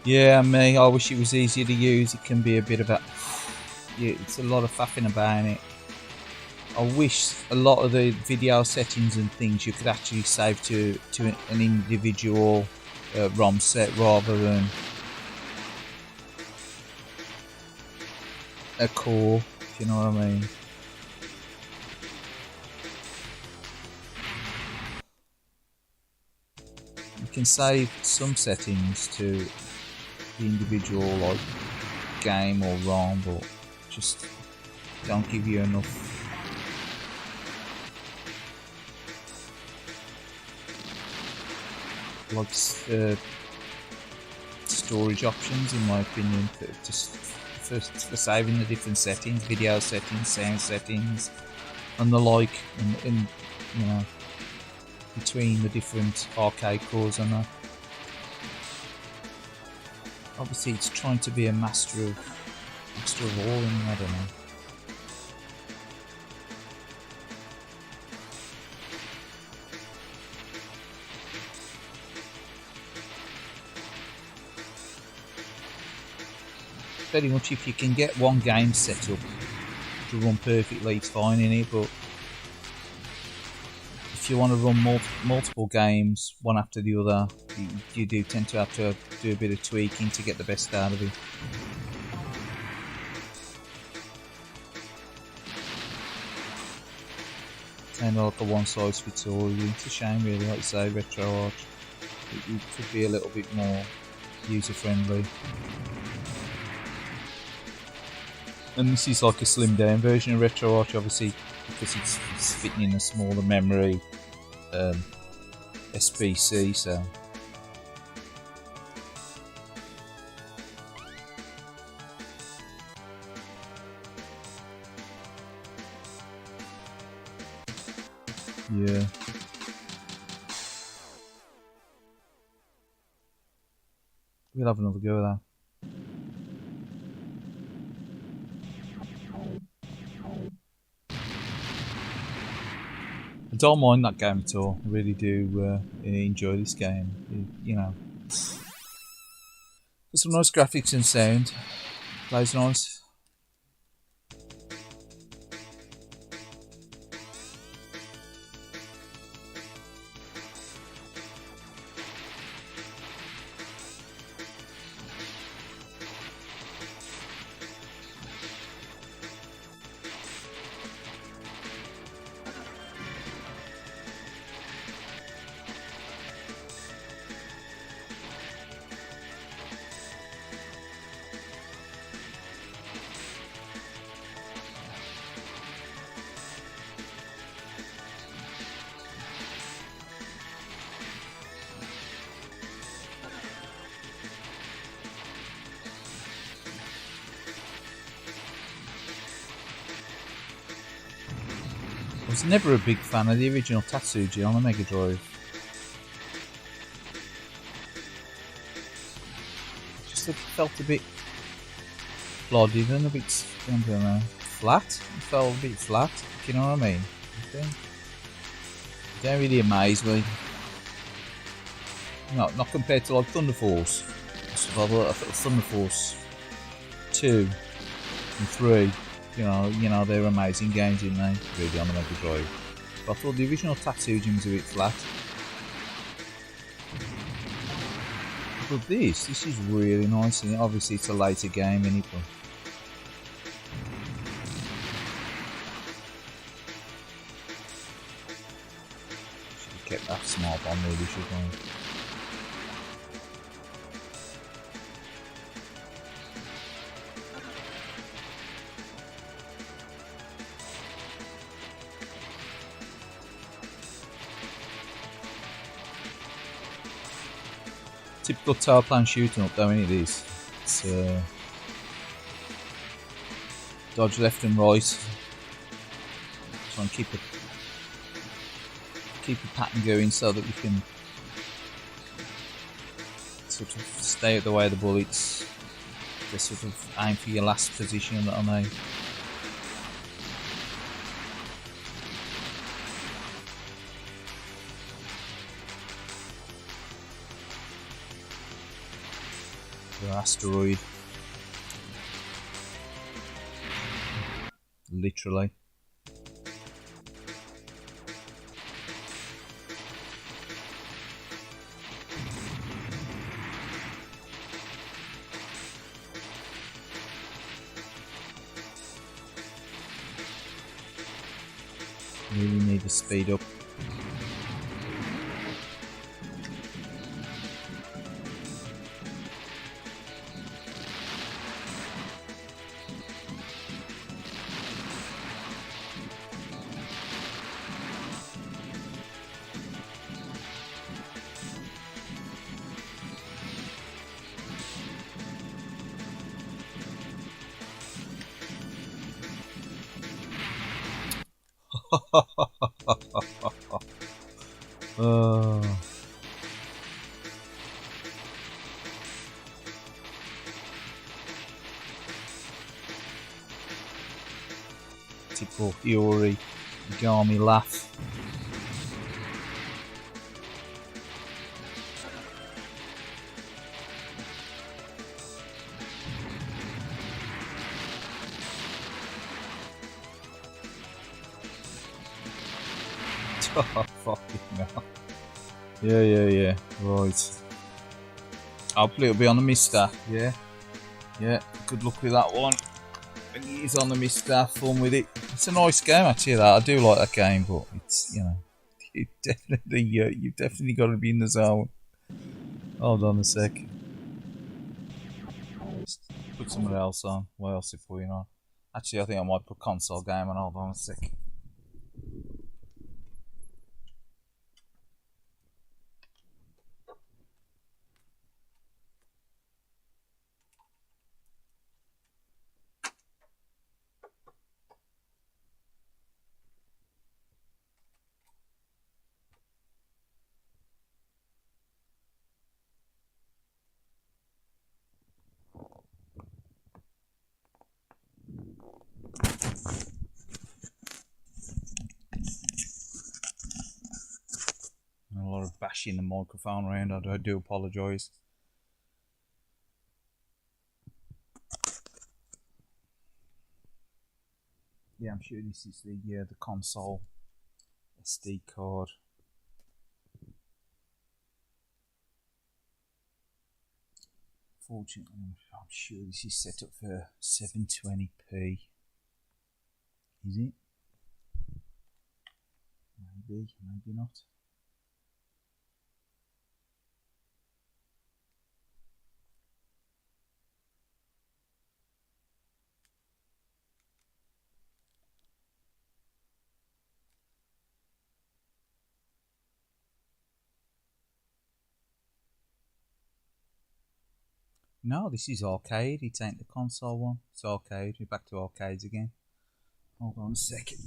Yeah, me. I wish it was easier to use. It can be a bit of a... Yeah, it's a lot of faffing about it. I wish a lot of the video settings and things you could actually save to an individual ROM set rather than a core, if you know what I mean. You can save some settings to the individual like game or ROM, but just don't give you enough. Like storage options, in my opinion, for saving the different settings, video settings, sound settings, and the like, and you know, between the different arcade cores and that. Obviously, it's trying to be a master of all, and I don't know. Very much if you can get one game set up to run perfectly, it's fine in it, but if you want to run multiple games one after the other, you do tend to have to do a bit of tweaking to get the best out of it. Kind of like a one size fits all. It's a shame, really, like you say, RetroArch. It could be a little bit more user friendly. And this is like a slimmed down version of RetroArch, obviously, because it's fitting in a smaller memory SBC, so. Yeah. We'll have another go at that. I don't mind that game at all. I really do enjoy this game. You know, there's some nice graphics and sound. Plays nice. was never a big fan of the original Tatsuji on the Mega Drive. Just it felt a bit plodded and a bit, I don't know, flat. It felt a bit flat, you know what I mean? It don't really amaze me. Not compared to like Thunder Force. I thought Thunder Force 2 and 3, you know, they're amazing games, aren't they? Really on the Mega Drive. But I thought the original Tatsujin was a bit flat. But this is really nice, and obviously it's a later game, isn't it? But should have kept that small bomb really, shouldn't I? Typical tower plan shooting up though, ain't it? This. It's dodge left and right. Try and keep the pattern going so that we can sort of stay out the way of the bullets. Just sort of aim for your last position, aren't they? Asteroid. Literally. Really need to speed up. Typical Iori Yagami laugh. Oh, fucking hell. Yeah. Right. Hopefully it'll be on the Mister. Yeah. Good luck with that one. He's on the Mister. Fun with it. It's a nice game actually. That I do like that game, but it's you've definitely got to be in the zone. Hold on a sec. Let's put something else on. What else is putting on? Actually, I think I might put console game on. Hold on a sec. A lot of bashing the microphone around. I do apologise. Yeah, I'm sure this is the console SD card. Fortunately, I'm sure this is set up for 720p. Is it? Maybe not. No, this is arcade. It ain't the console one. It's arcade. We're back to arcades again. Hold on a second.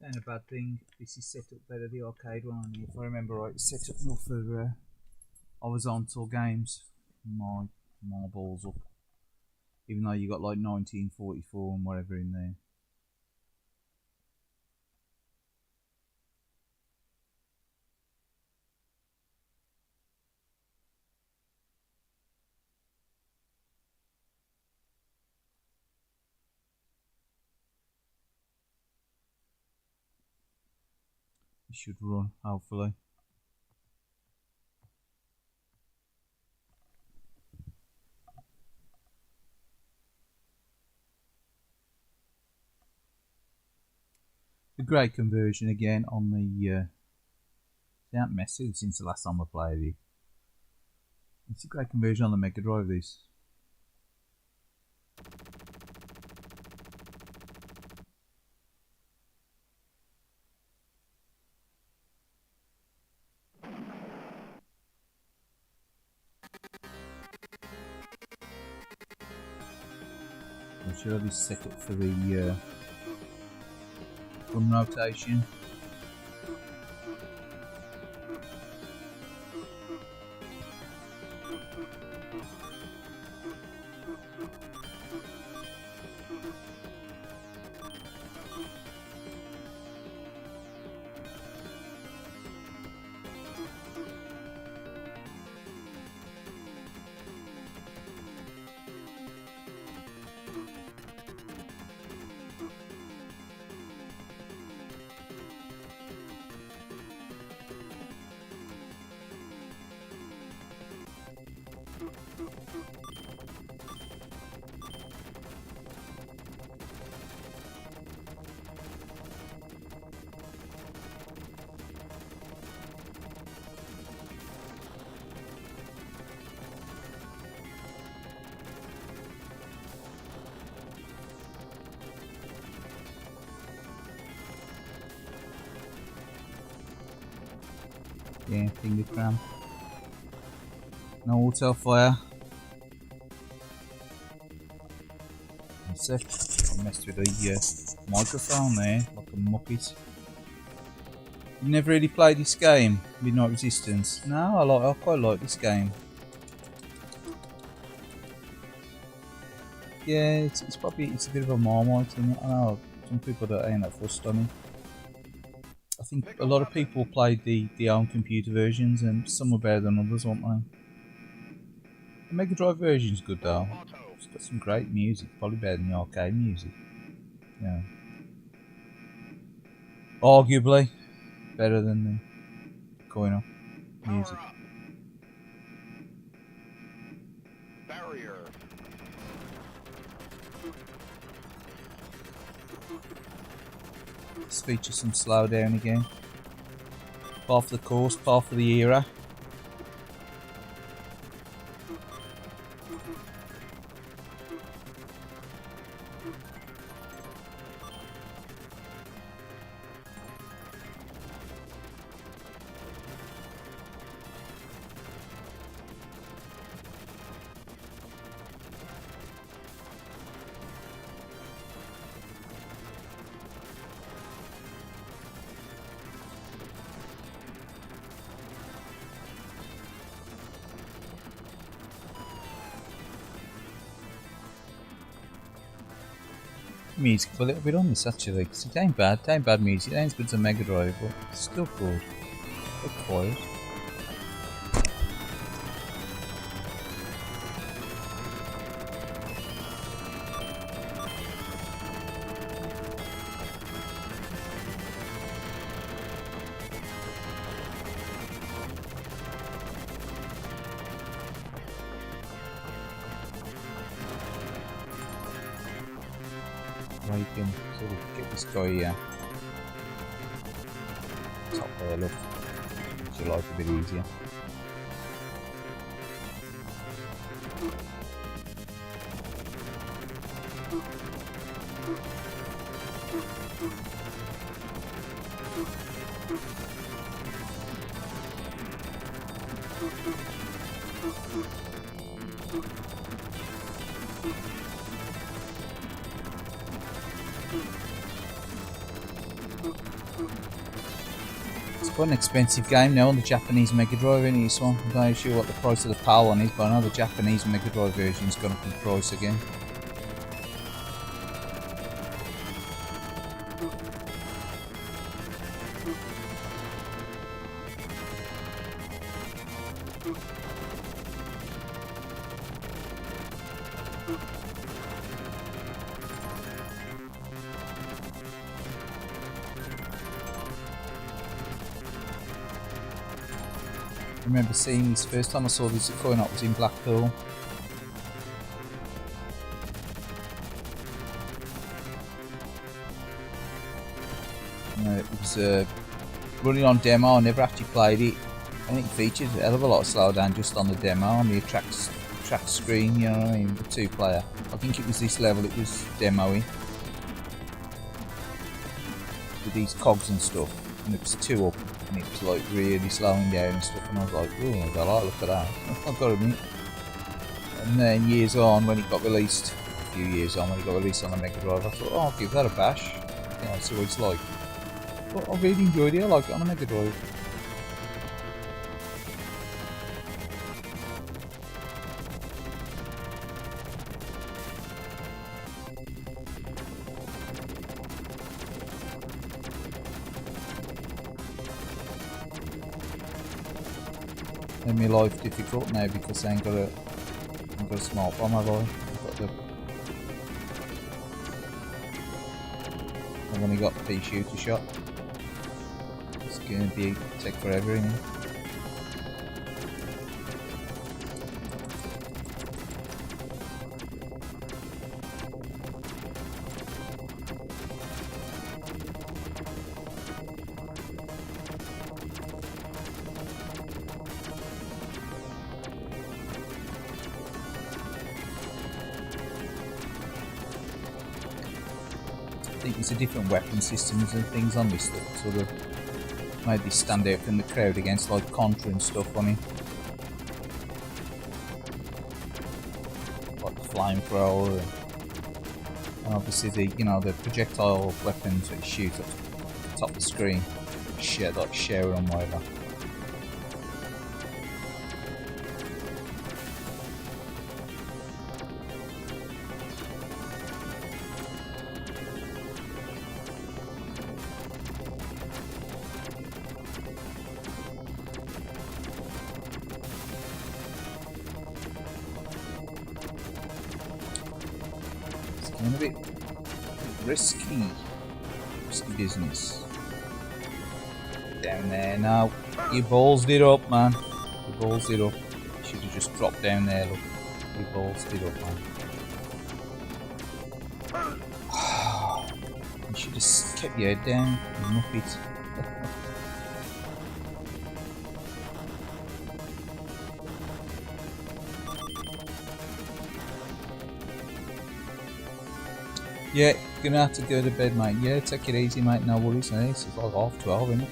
Ain't a bad thing. This is set up better, the arcade one. If I remember right, it's set up more for horizontal games. My balls up. Even though you got like 1944 and whatever in there. It should run, hopefully. The great conversion again on the they haven't messed with it since the last time I played it. It's a great conversion on the Mega Drive, this. I'm sure this is set up for the gun rotation. Yeah, finger cramp. No auto fire. That's it. I messed with the microphone there, like a muppet. You never really played this game, Midnight Resistance? No, I quite like this game. Yeah, it's a bit of a marmite, isn't it? I know some people that ain't that fussed on it. I think a lot of people played the own computer versions, and some were better than others, weren't they? The Mega Drive version's good though. It's got some great music, probably better than the arcade music. Yeah. Arguably better than the coin-op music. Barrier. Let's feature some slowdown again. Part for the course, part for the era. Music a little bit on this actually, because it ain't bad music, it ain't as good as a Mega Drive, but it's still good. But quiet. Now you can sort of get this guy top there, look, makes your life a bit easier. Quite an expensive game now on the Japanese Mega Drive, isn't it, this one? I'm not really sure what the price of the PAL one is, but I know the Japanese Mega Drive version's gone up in price again. I remember seeing this first time I saw this at Coin Op was in Blackpool. It was running on demo. I never actually played it. I think it featured a hell of a lot of slowdown just on the demo on the track screen. You know what I mean? The 2-player. I think it was this level. It was demoing with these cogs and stuff, and it was 2 up. And it was like really slowing down and stuff, and I was like, oh, I like the look at that. I've got to admit. And then years on, when it got released, a few years on, when it got released on the Mega Drive, I thought, oh, I'll give that a bash. You know, see what it's like. But I really enjoyed it. I like it on the Mega Drive. Made my life difficult now because I ain't got a smart bomb, have I? I've only got the pea shooter shot. It's gonna take forever, isn't it? I think there's a different weapon systems and things on this that sort of made this stand out from the crowd against like Contra and stuff on it. Like the flamethrower and obviously the the projectile weapons that you shoot at the top of the screen. Like share and whatever. A bit risky business. Down there now. You ballsed it up, man. You ballsed it up. You should have just dropped down there, look. You ballsed it up, man. You should have kept your head down, you muppet. Yeah, gonna have to go to bed, mate. Yeah, take it easy, mate. No worries, mate. It's like 12:30, isn't it?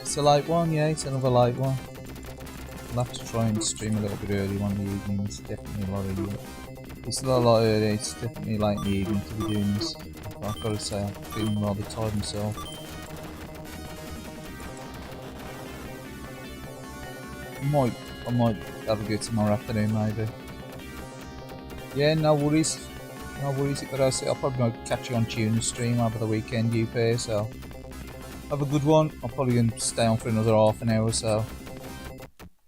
It's a late one, yeah. It's another late one. I'll have to try and stream a little bit early one in the evening. It's definitely a lot early. It's a lot early. It's definitely late in the evening to be doing this. I've got to say, I'm feeling rather tired myself. I might have a go tomorrow afternoon, maybe. Yeah, no worries. No worries. But I'll probably catch you on Tuner stream over the weekend, you pair, so have a good one. I'm probably going to stay on for another half an hour or so.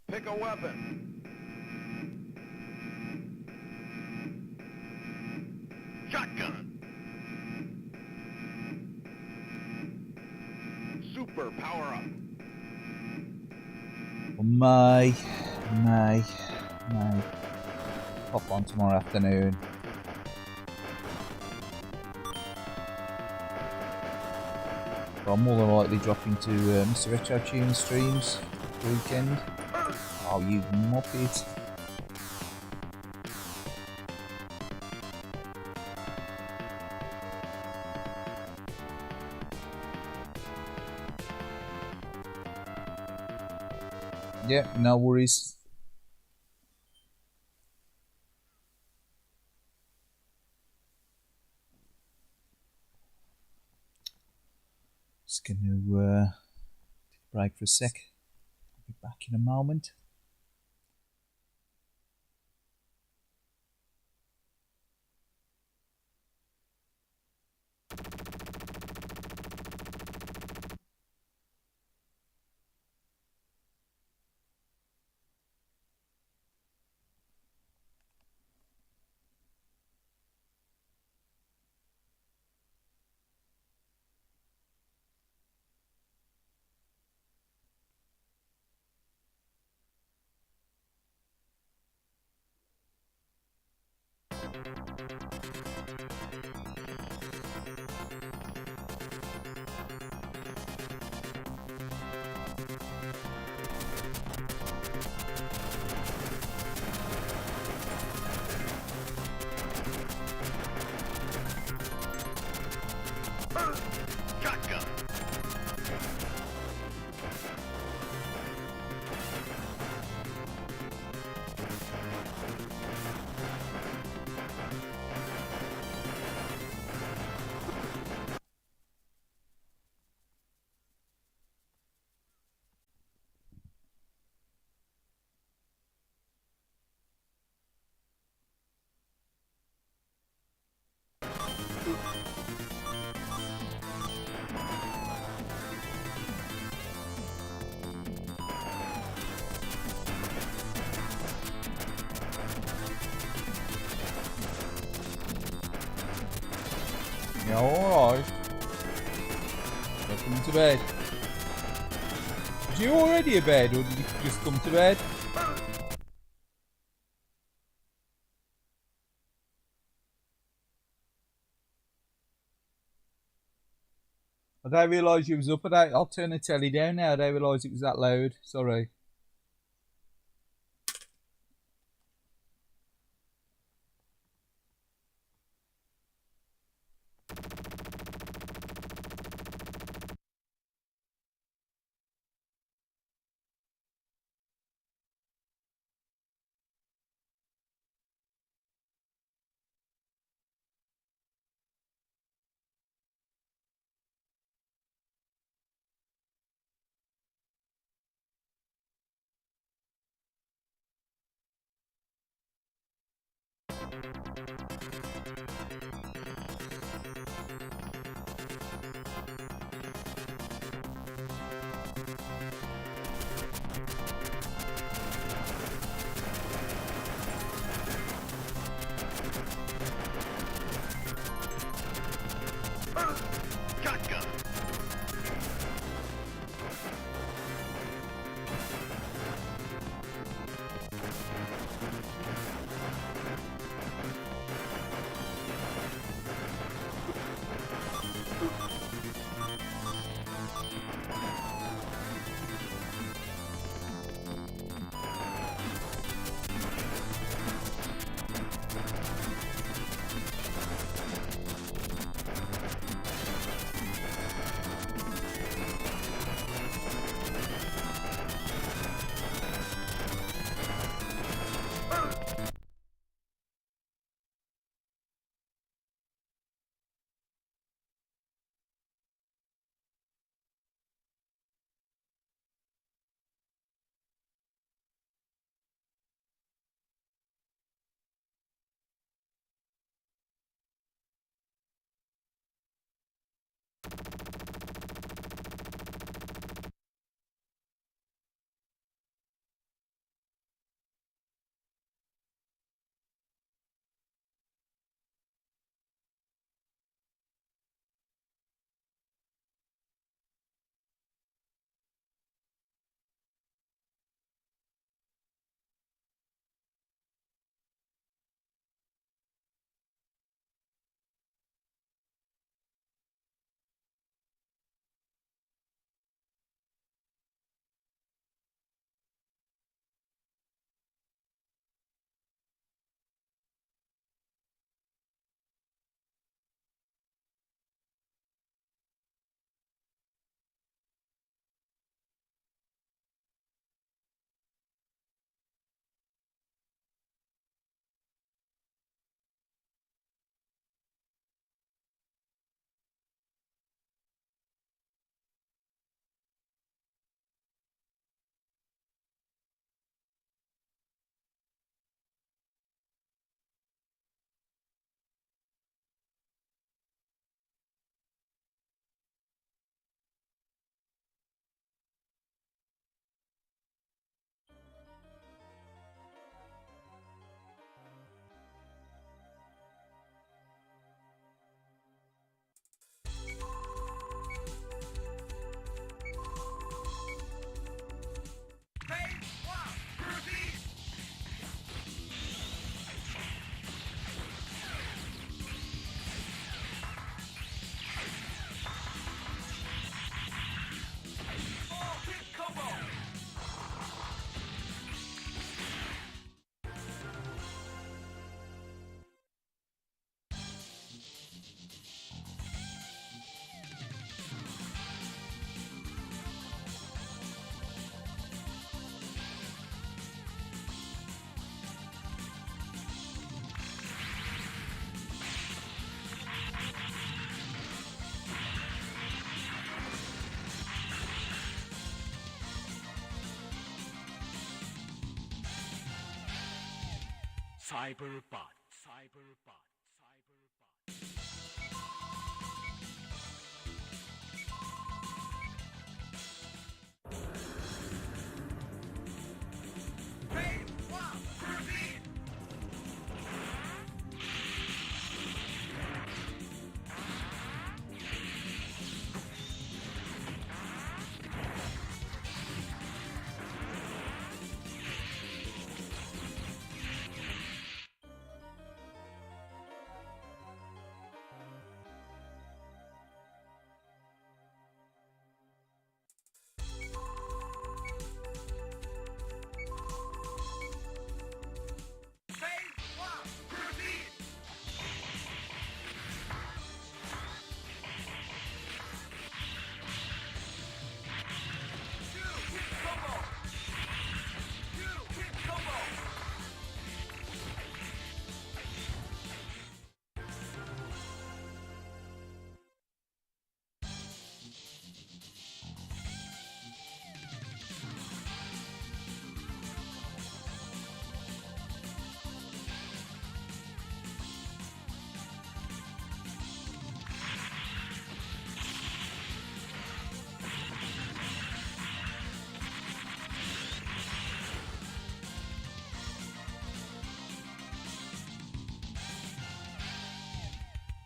Pick a weapon. Shotgun. Super power up. May pop on tomorrow afternoon. But I'm more than likely dropping to Mr. Retrocade streams the weekend. Oh, you muppet. Yeah, no worries. Just going to take a break for a sec. I'll be back in a moment. Shotgun. Yeah, alright. Welcome to bed. Was you already in bed, or did you just come to bed? I don't realise you was up at 8. I'll turn the telly down now. I don't realise it was that loud. Sorry. Shotgun. Cyberbot. Cyberbot. Cyberbot. Phase 1, proceed! Phase 1, proceed! Two hit combo! Two hit combo!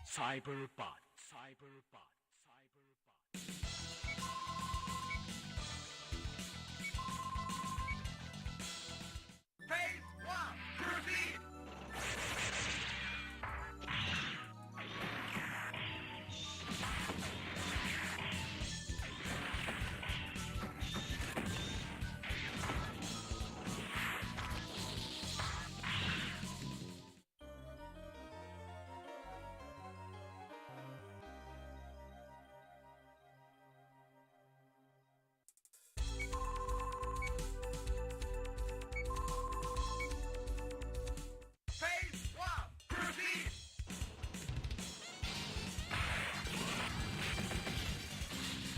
Cyberbot. Cyberbot. Cyberbot. Phase 1, proceed! Phase 1, proceed!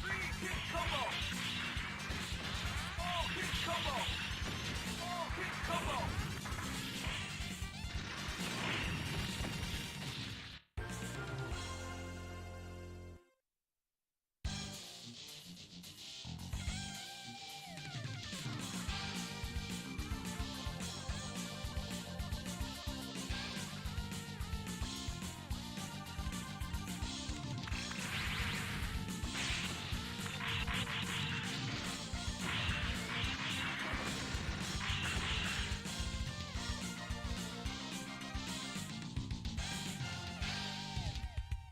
Three hit combo! Four hit combo! Four hit combo!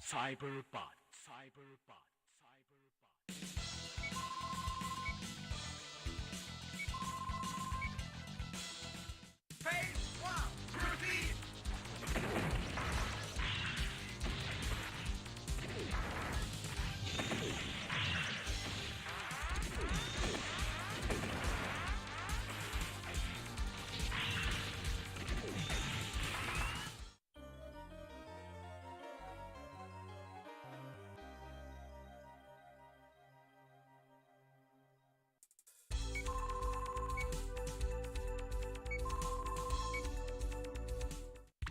Cyberbot. Cyberbot. Cyberbot. Phase 1, proceed!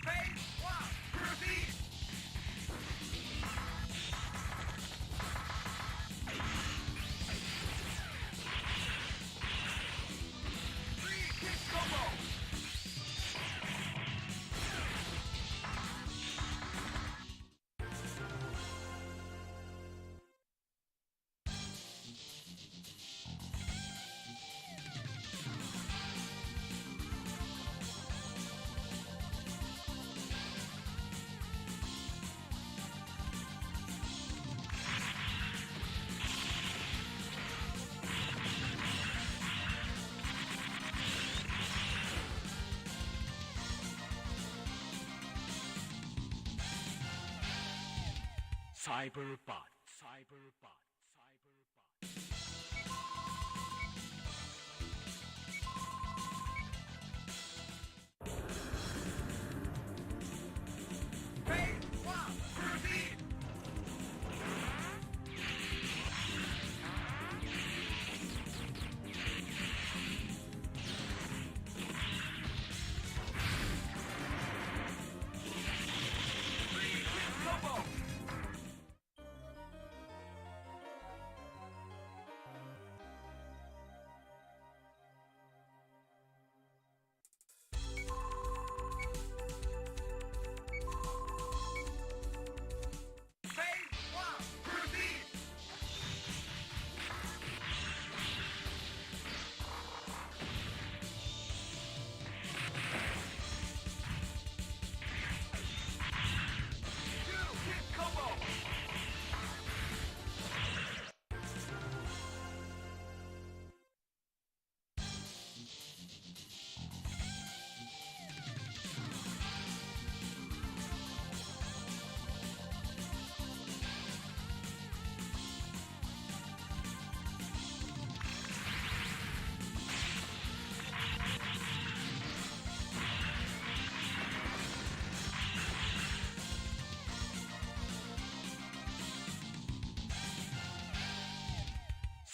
Phase 1, proceed! Three hit combo! Cyberbot. Cyberbot. Cyberbot. Phase 1, proceed!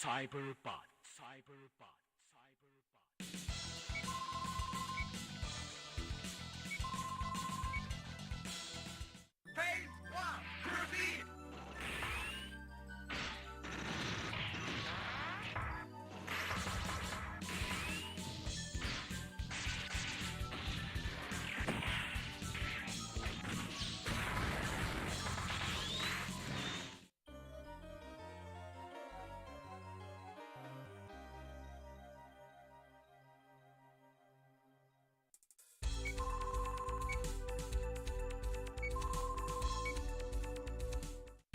Cyberbot, Cyberbot, Cyberbot. Phase 1, proceed!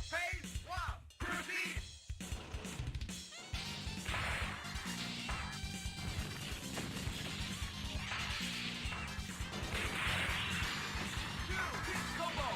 Phase 1, proceed! Two, hit combo!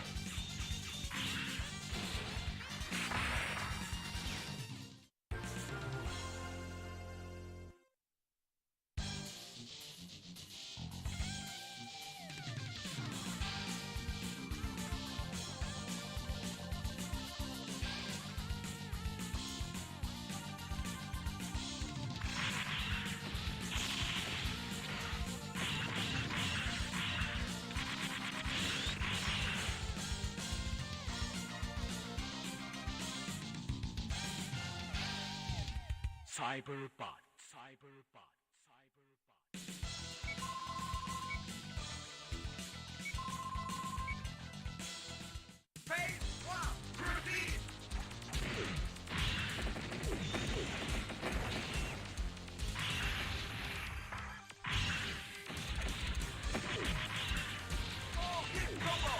Cyberbot, Cyberbot, Cyberbot. Phase 1, proceed! Oh, hit combo!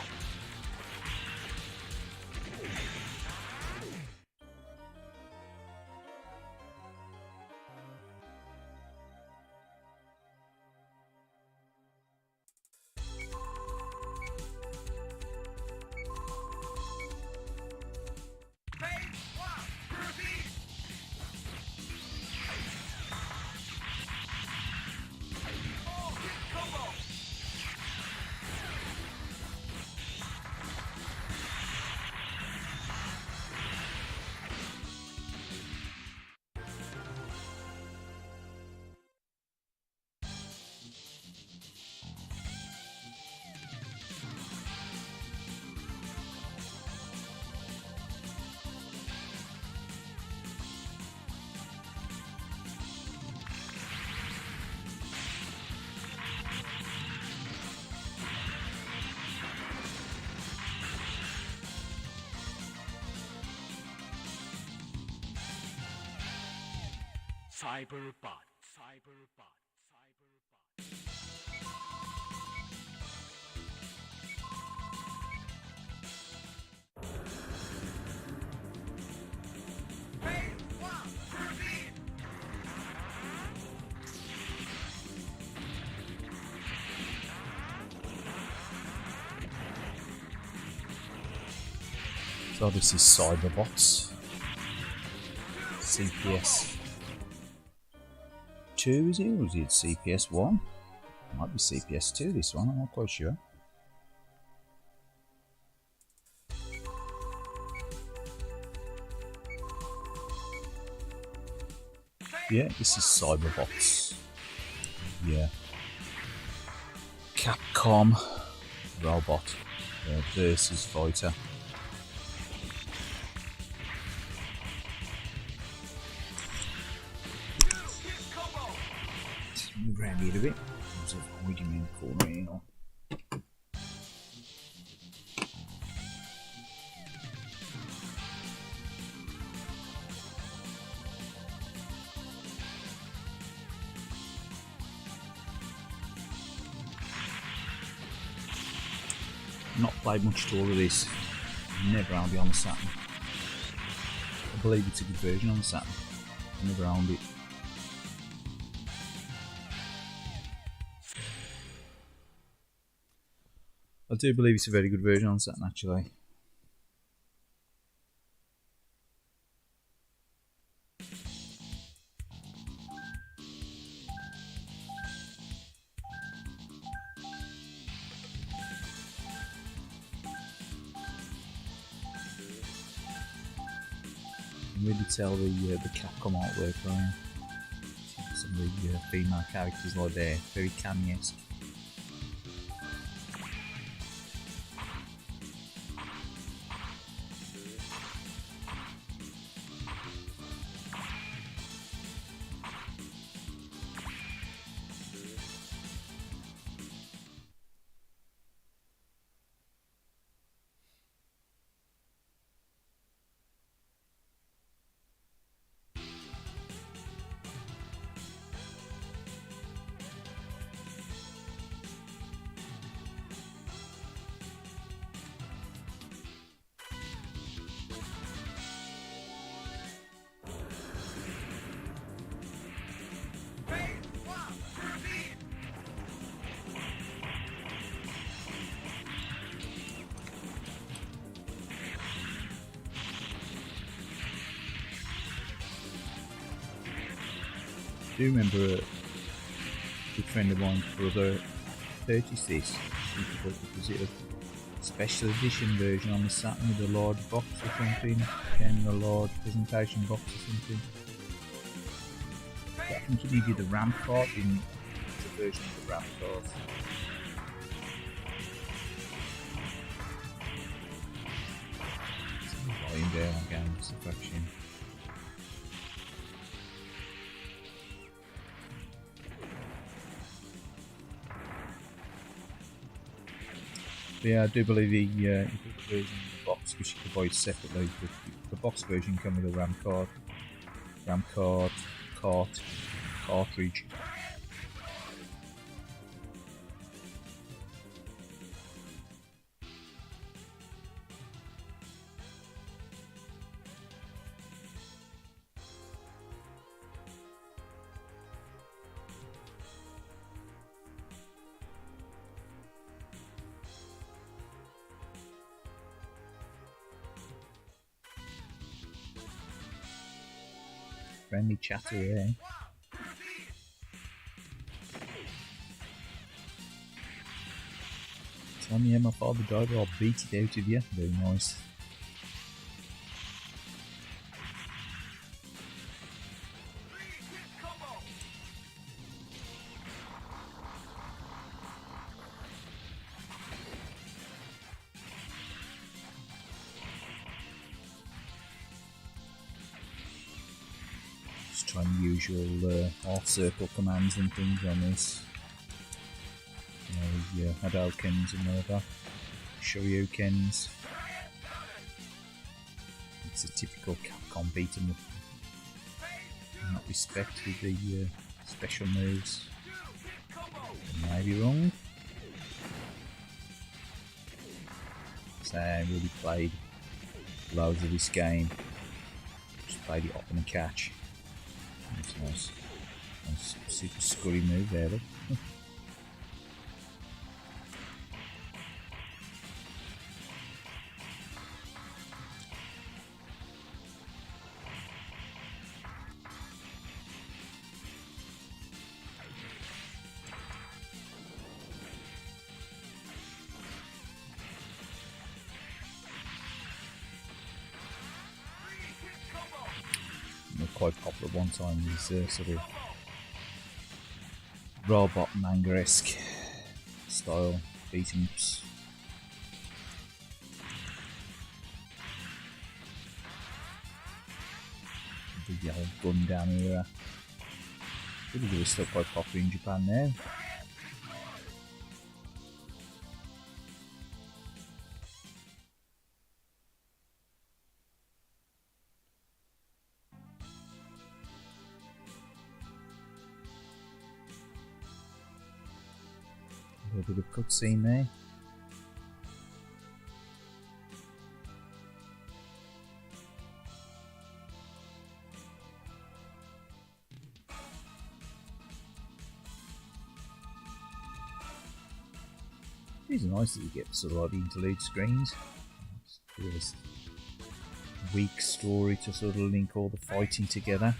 Phase 1, proceed! Oh, hit combo! Cyberbot, Cyberbot, Cyberbot. Phase 1, proceed! So this is Cyberbots. CPS 2 is it, or is it CPS 1? Might be CPS 2 this one, I'm not quite sure. Yeah, this is Cyberbots. Yeah. Capcom robot versus fighter. Move around here a bit. There's a hiding in the corner here. Not played much at all of this. Never owned it on the Saturn. I believe it's a good version on the Saturn. Never owned it. I do believe it's a very good version on Saturn actually. can really tell the Capcom artwork there. Some of the female characters like there, very Kami-esque. I do remember a good friend of mine's brother purchased this because it was a special edition version on the Saturn with a large box or something, again a large presentation box or something. I think it needed a RAM card, didn't it? It's a version of the RAM card. Some volume there on games, the fraction. But yeah, I do believe the version of the box, which you can buy separately, but the box version comes with a RAM card, cartridge. Friendly chatter there. Tell me how my father died, or I'll beat it out of you. Very nice. Just trying the usual half circle commands and things on this. Hadoukens and whatever. Shoryukens. It's a typical Capcom beat 'em up in that respect with the special moves. I may be wrong. So I really played loads of this game. Just played it up in a catch. That's nice. Nice super scurry move there, look. Quite popular one time, these sort of robot manga-esque style beat-em-ups. The yellow Gundam era. Pretty good, still quite popular in Japan now. A little bit of cutscene there. These are nice that you get sort of like the interlude screens. It's a bit of a weak story to sort of link all the fighting together.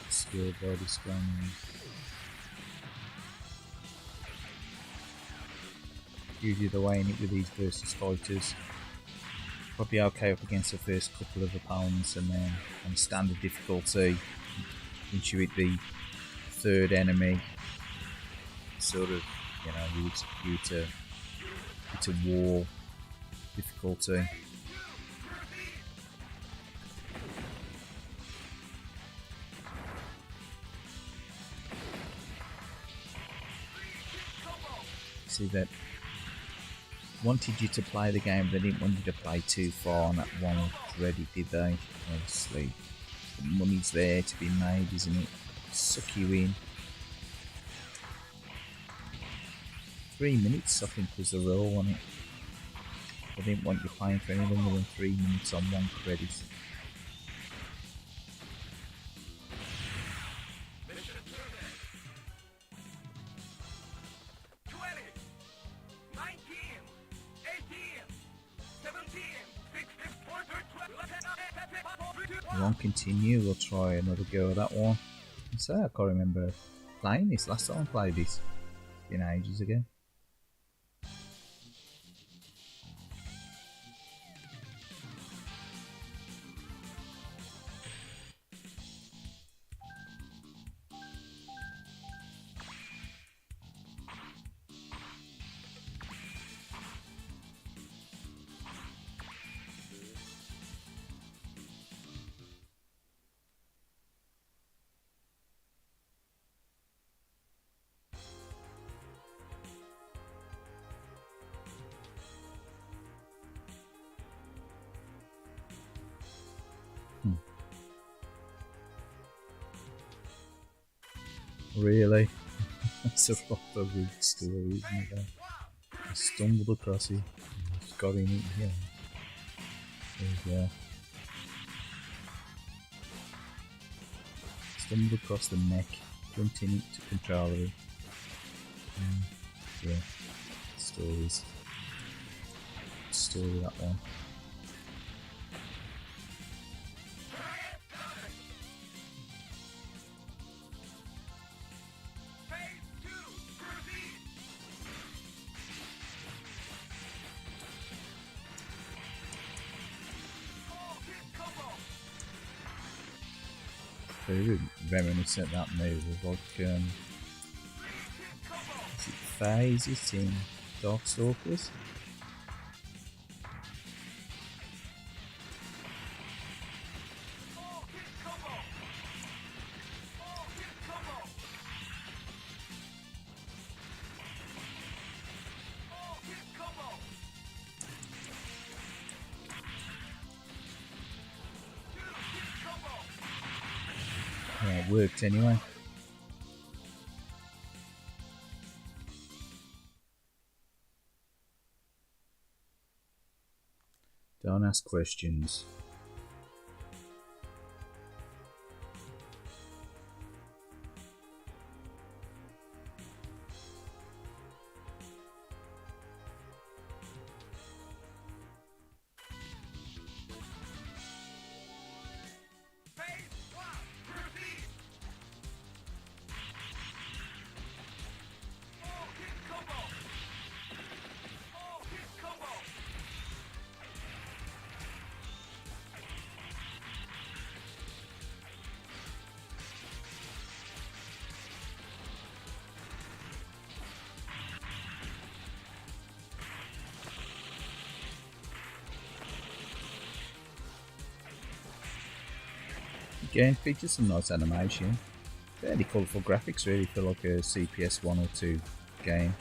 Skill body scanning. usually the way in it with these versus fighters. Probably okay up against the first couple of opponents, and then on standard difficulty, once you hit the third enemy, sort of, you know, you it's a war difficulty. See that wanted you to play the game, but they didn't want you to play too far on that one already, did they? Obviously, the money's there to be made, isn't it? Suck you in. 3 minutes, I think, was the rule on it. They didn't want you playing for any longer than 3 minutes on one credit. We won't continue, we'll try another go at that one. So I can't remember playing this. Last time I played this, been ages ago. Really? That's a proper weird story, isn't it? I stumbled across it, just got in it here. There you go. Stumbled across the neck, jumped in it to control it. Yeah, stories. Story, that one. Very reminiscent, that move of like, is it Phase? It's in Darkstalkers? Yeah, it worked anyway. Don't ask questions. Again, features some nice animation. Fairly colourful graphics really for like a CPS 1 or 2 game.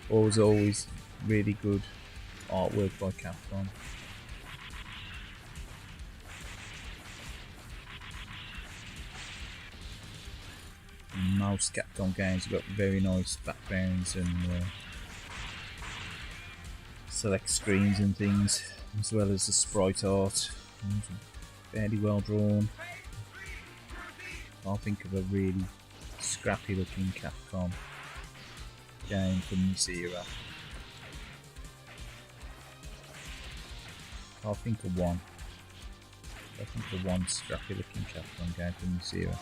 Always really good artwork by Capcom. Most Capcom games have got very nice backgrounds and select screens and things, as well as the sprite art. Fairly well drawn. I think of a really scrappy looking Capcom game from this era. I think of one. think the one scrappy looking chapter and gave them 0.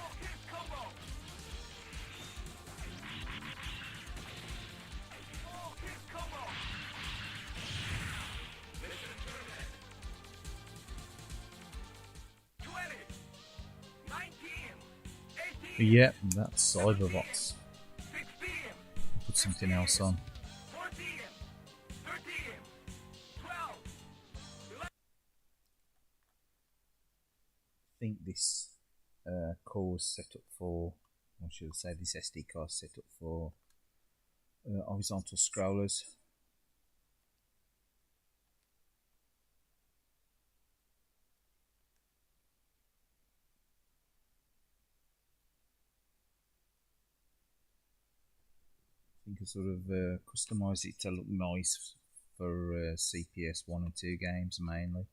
But yeah, that's Cyberbots. Put something else on. I think this core is set up for, or should I say this SD card is set up for horizontal scrollers. I think I sort of customised it to look nice for CPS 1 and 2 games mainly.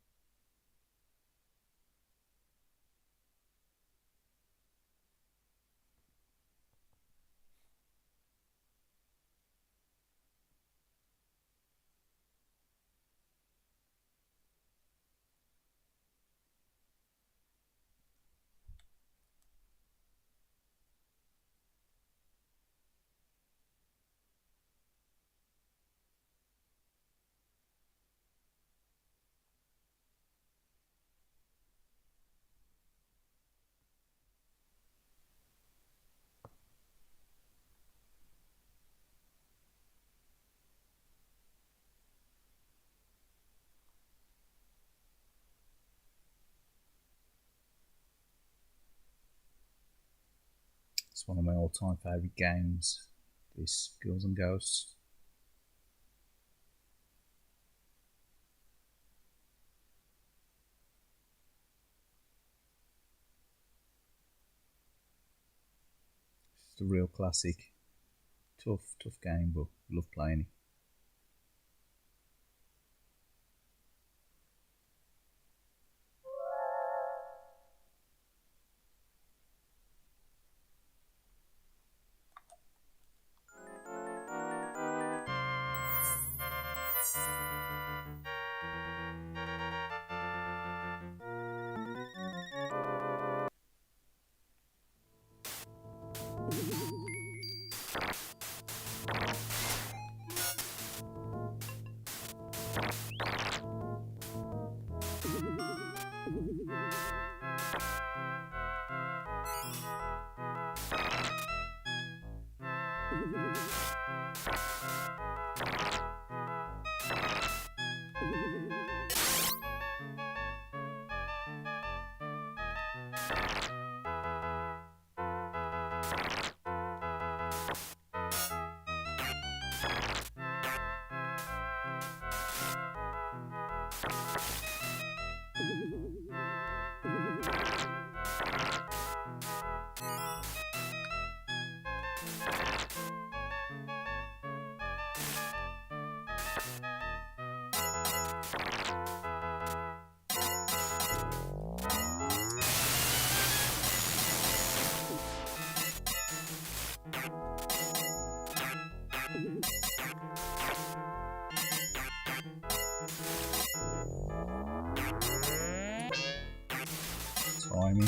It's one of my all-time favourite games, this Ghouls and Ghosts. It's a real classic. Tough game, but love playing it. Timing.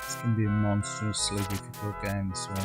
This can be a monstrously difficult game, this one.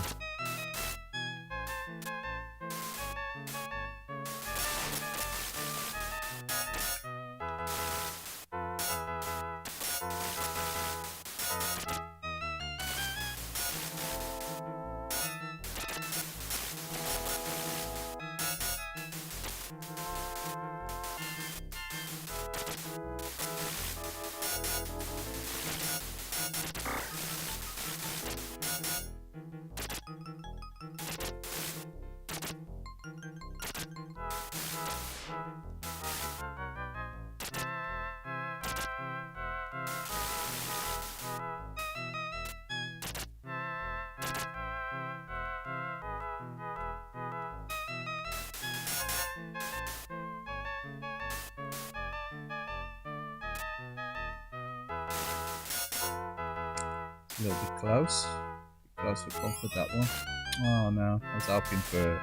A little bit close. Close for comfort, that one. Oh no, I was hoping for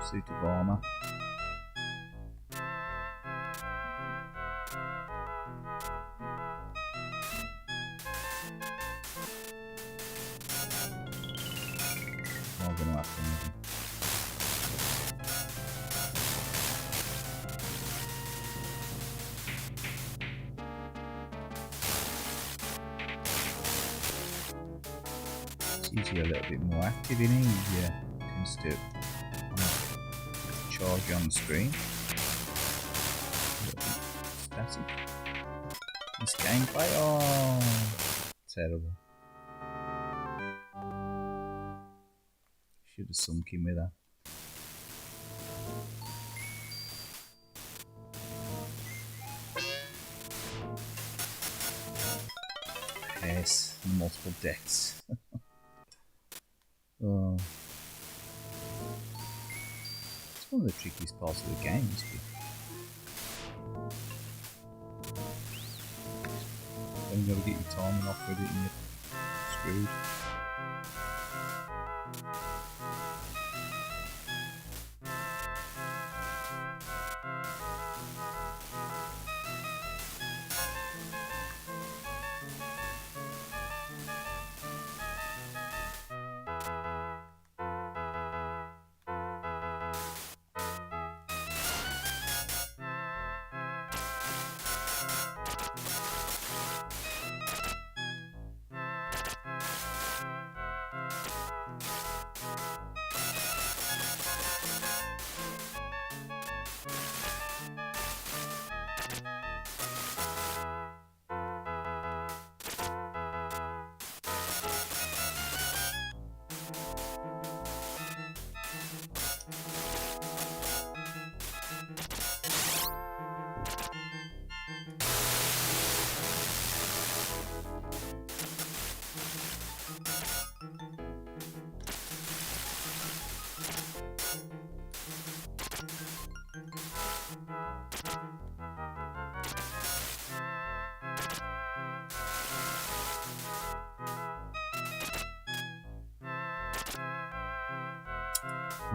a suit of armour. Not gonna happen with him. It's usually a little bit more active in here. Yeah, tends to charge on the screen. A little bit static. This gameplay, oh, terrible. Should have sunk him with that. Yes, multiple deaths. Oh. It's one of the trickiest parts of the game, isn't it? Then you gotta get your timing off with it and you're screwed.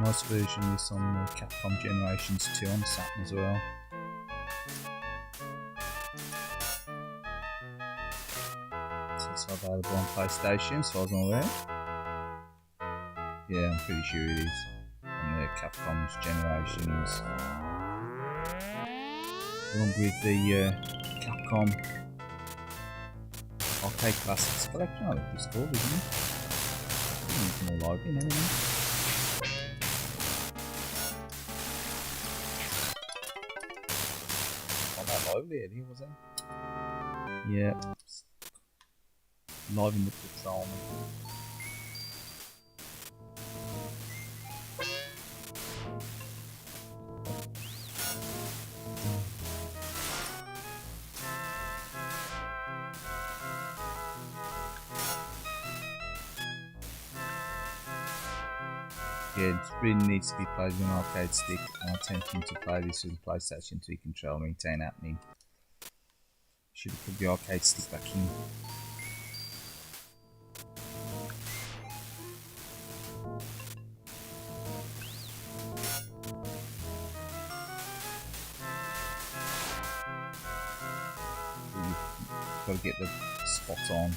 Nice version of this on the Capcom Generations 2 on Saturn as well. It's also available on PlayStation, as far as I'm aware. Yeah, I'm pretty sure it is. On the Capcom's Generations. Along with the Capcom Arcade Classics collection, I think it's called, isn't it? I think it's more library and everything. Really, was it? Yeah. Liven up the trauma. Yeah, it really needs to be played with an arcade stick. I'm attempting to play this with a PlayStation 3 controller, it ain't happening. Should have put the arcade stick back in. You've got to get the spot on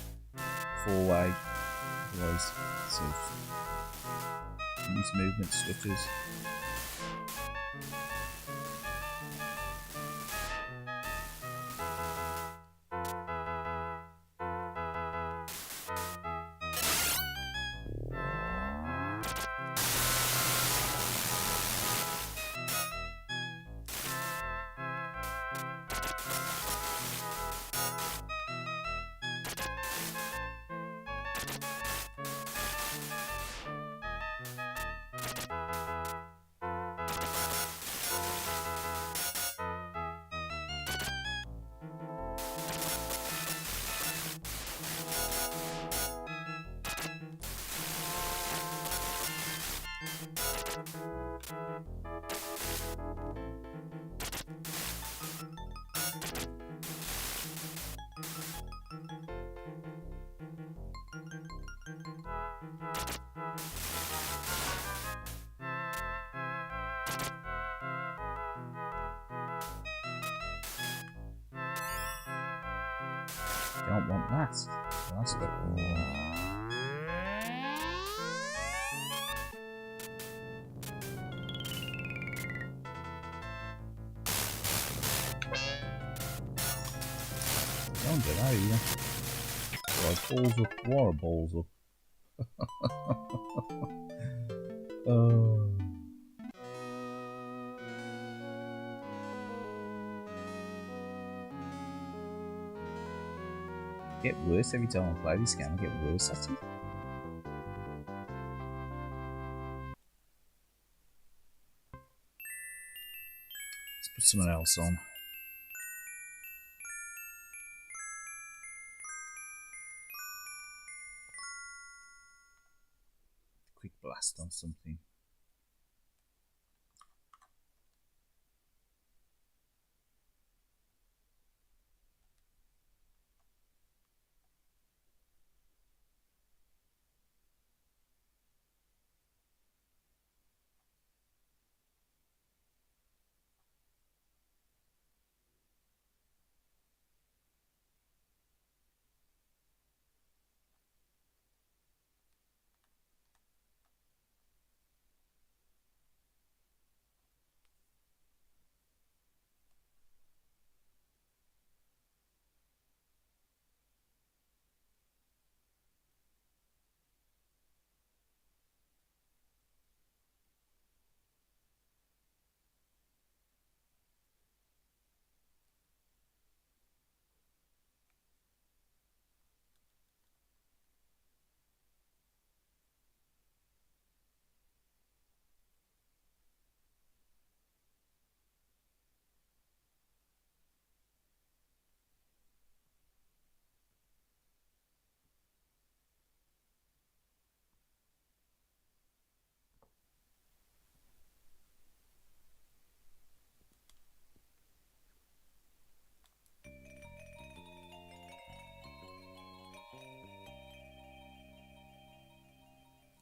4-way, otherwise sort of these movement stutters. Don't want that. So that's what we want. Don't get that either. Right, balls up. Water balls up. Oh. Get worse every time I play this game. I get worse at it. Let's put someone else on. Quick blast on something.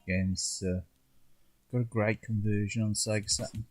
Again, it's got a great conversion on Sega Saturn.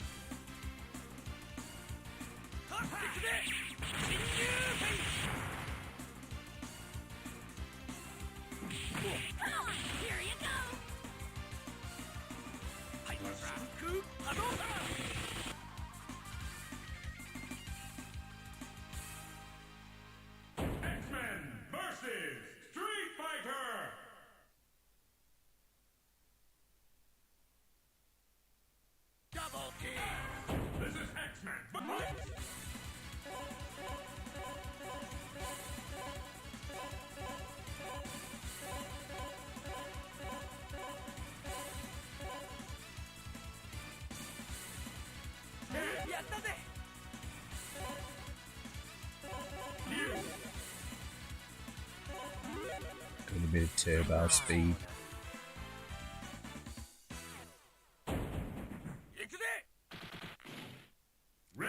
Got a bit of turbo speed.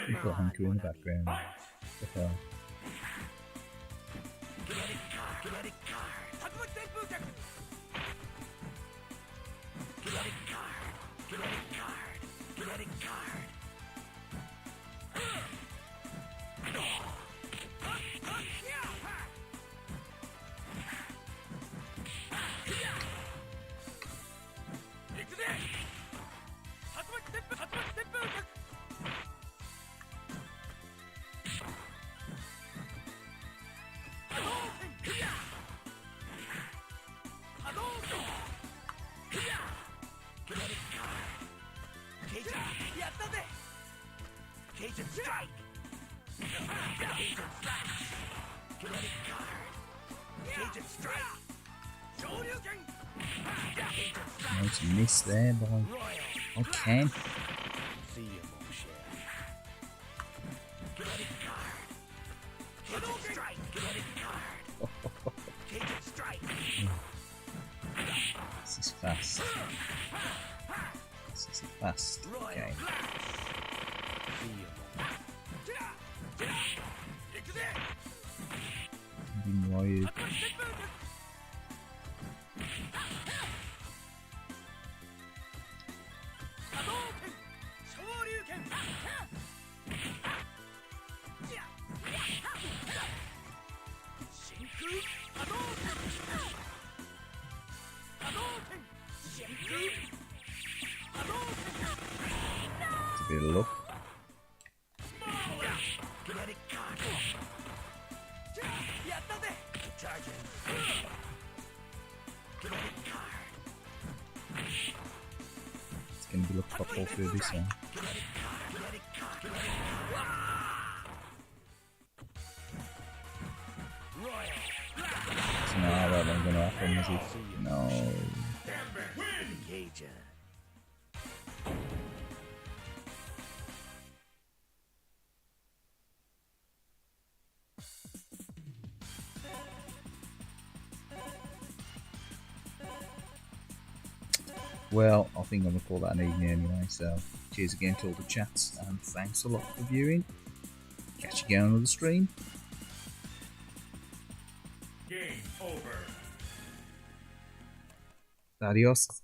We've got Hunker in the background. Okay. Nice miss there by Ken. This is fast. This is a fast game. Being wired. of luck. It's going to be luck top all through this one. No, that ain't going to happen, is it? No. Well, I think I'm going to call that an evening anyway, so cheers again to all the chats, and thanks a lot for viewing. Catch you again on another stream. Game over. Adios.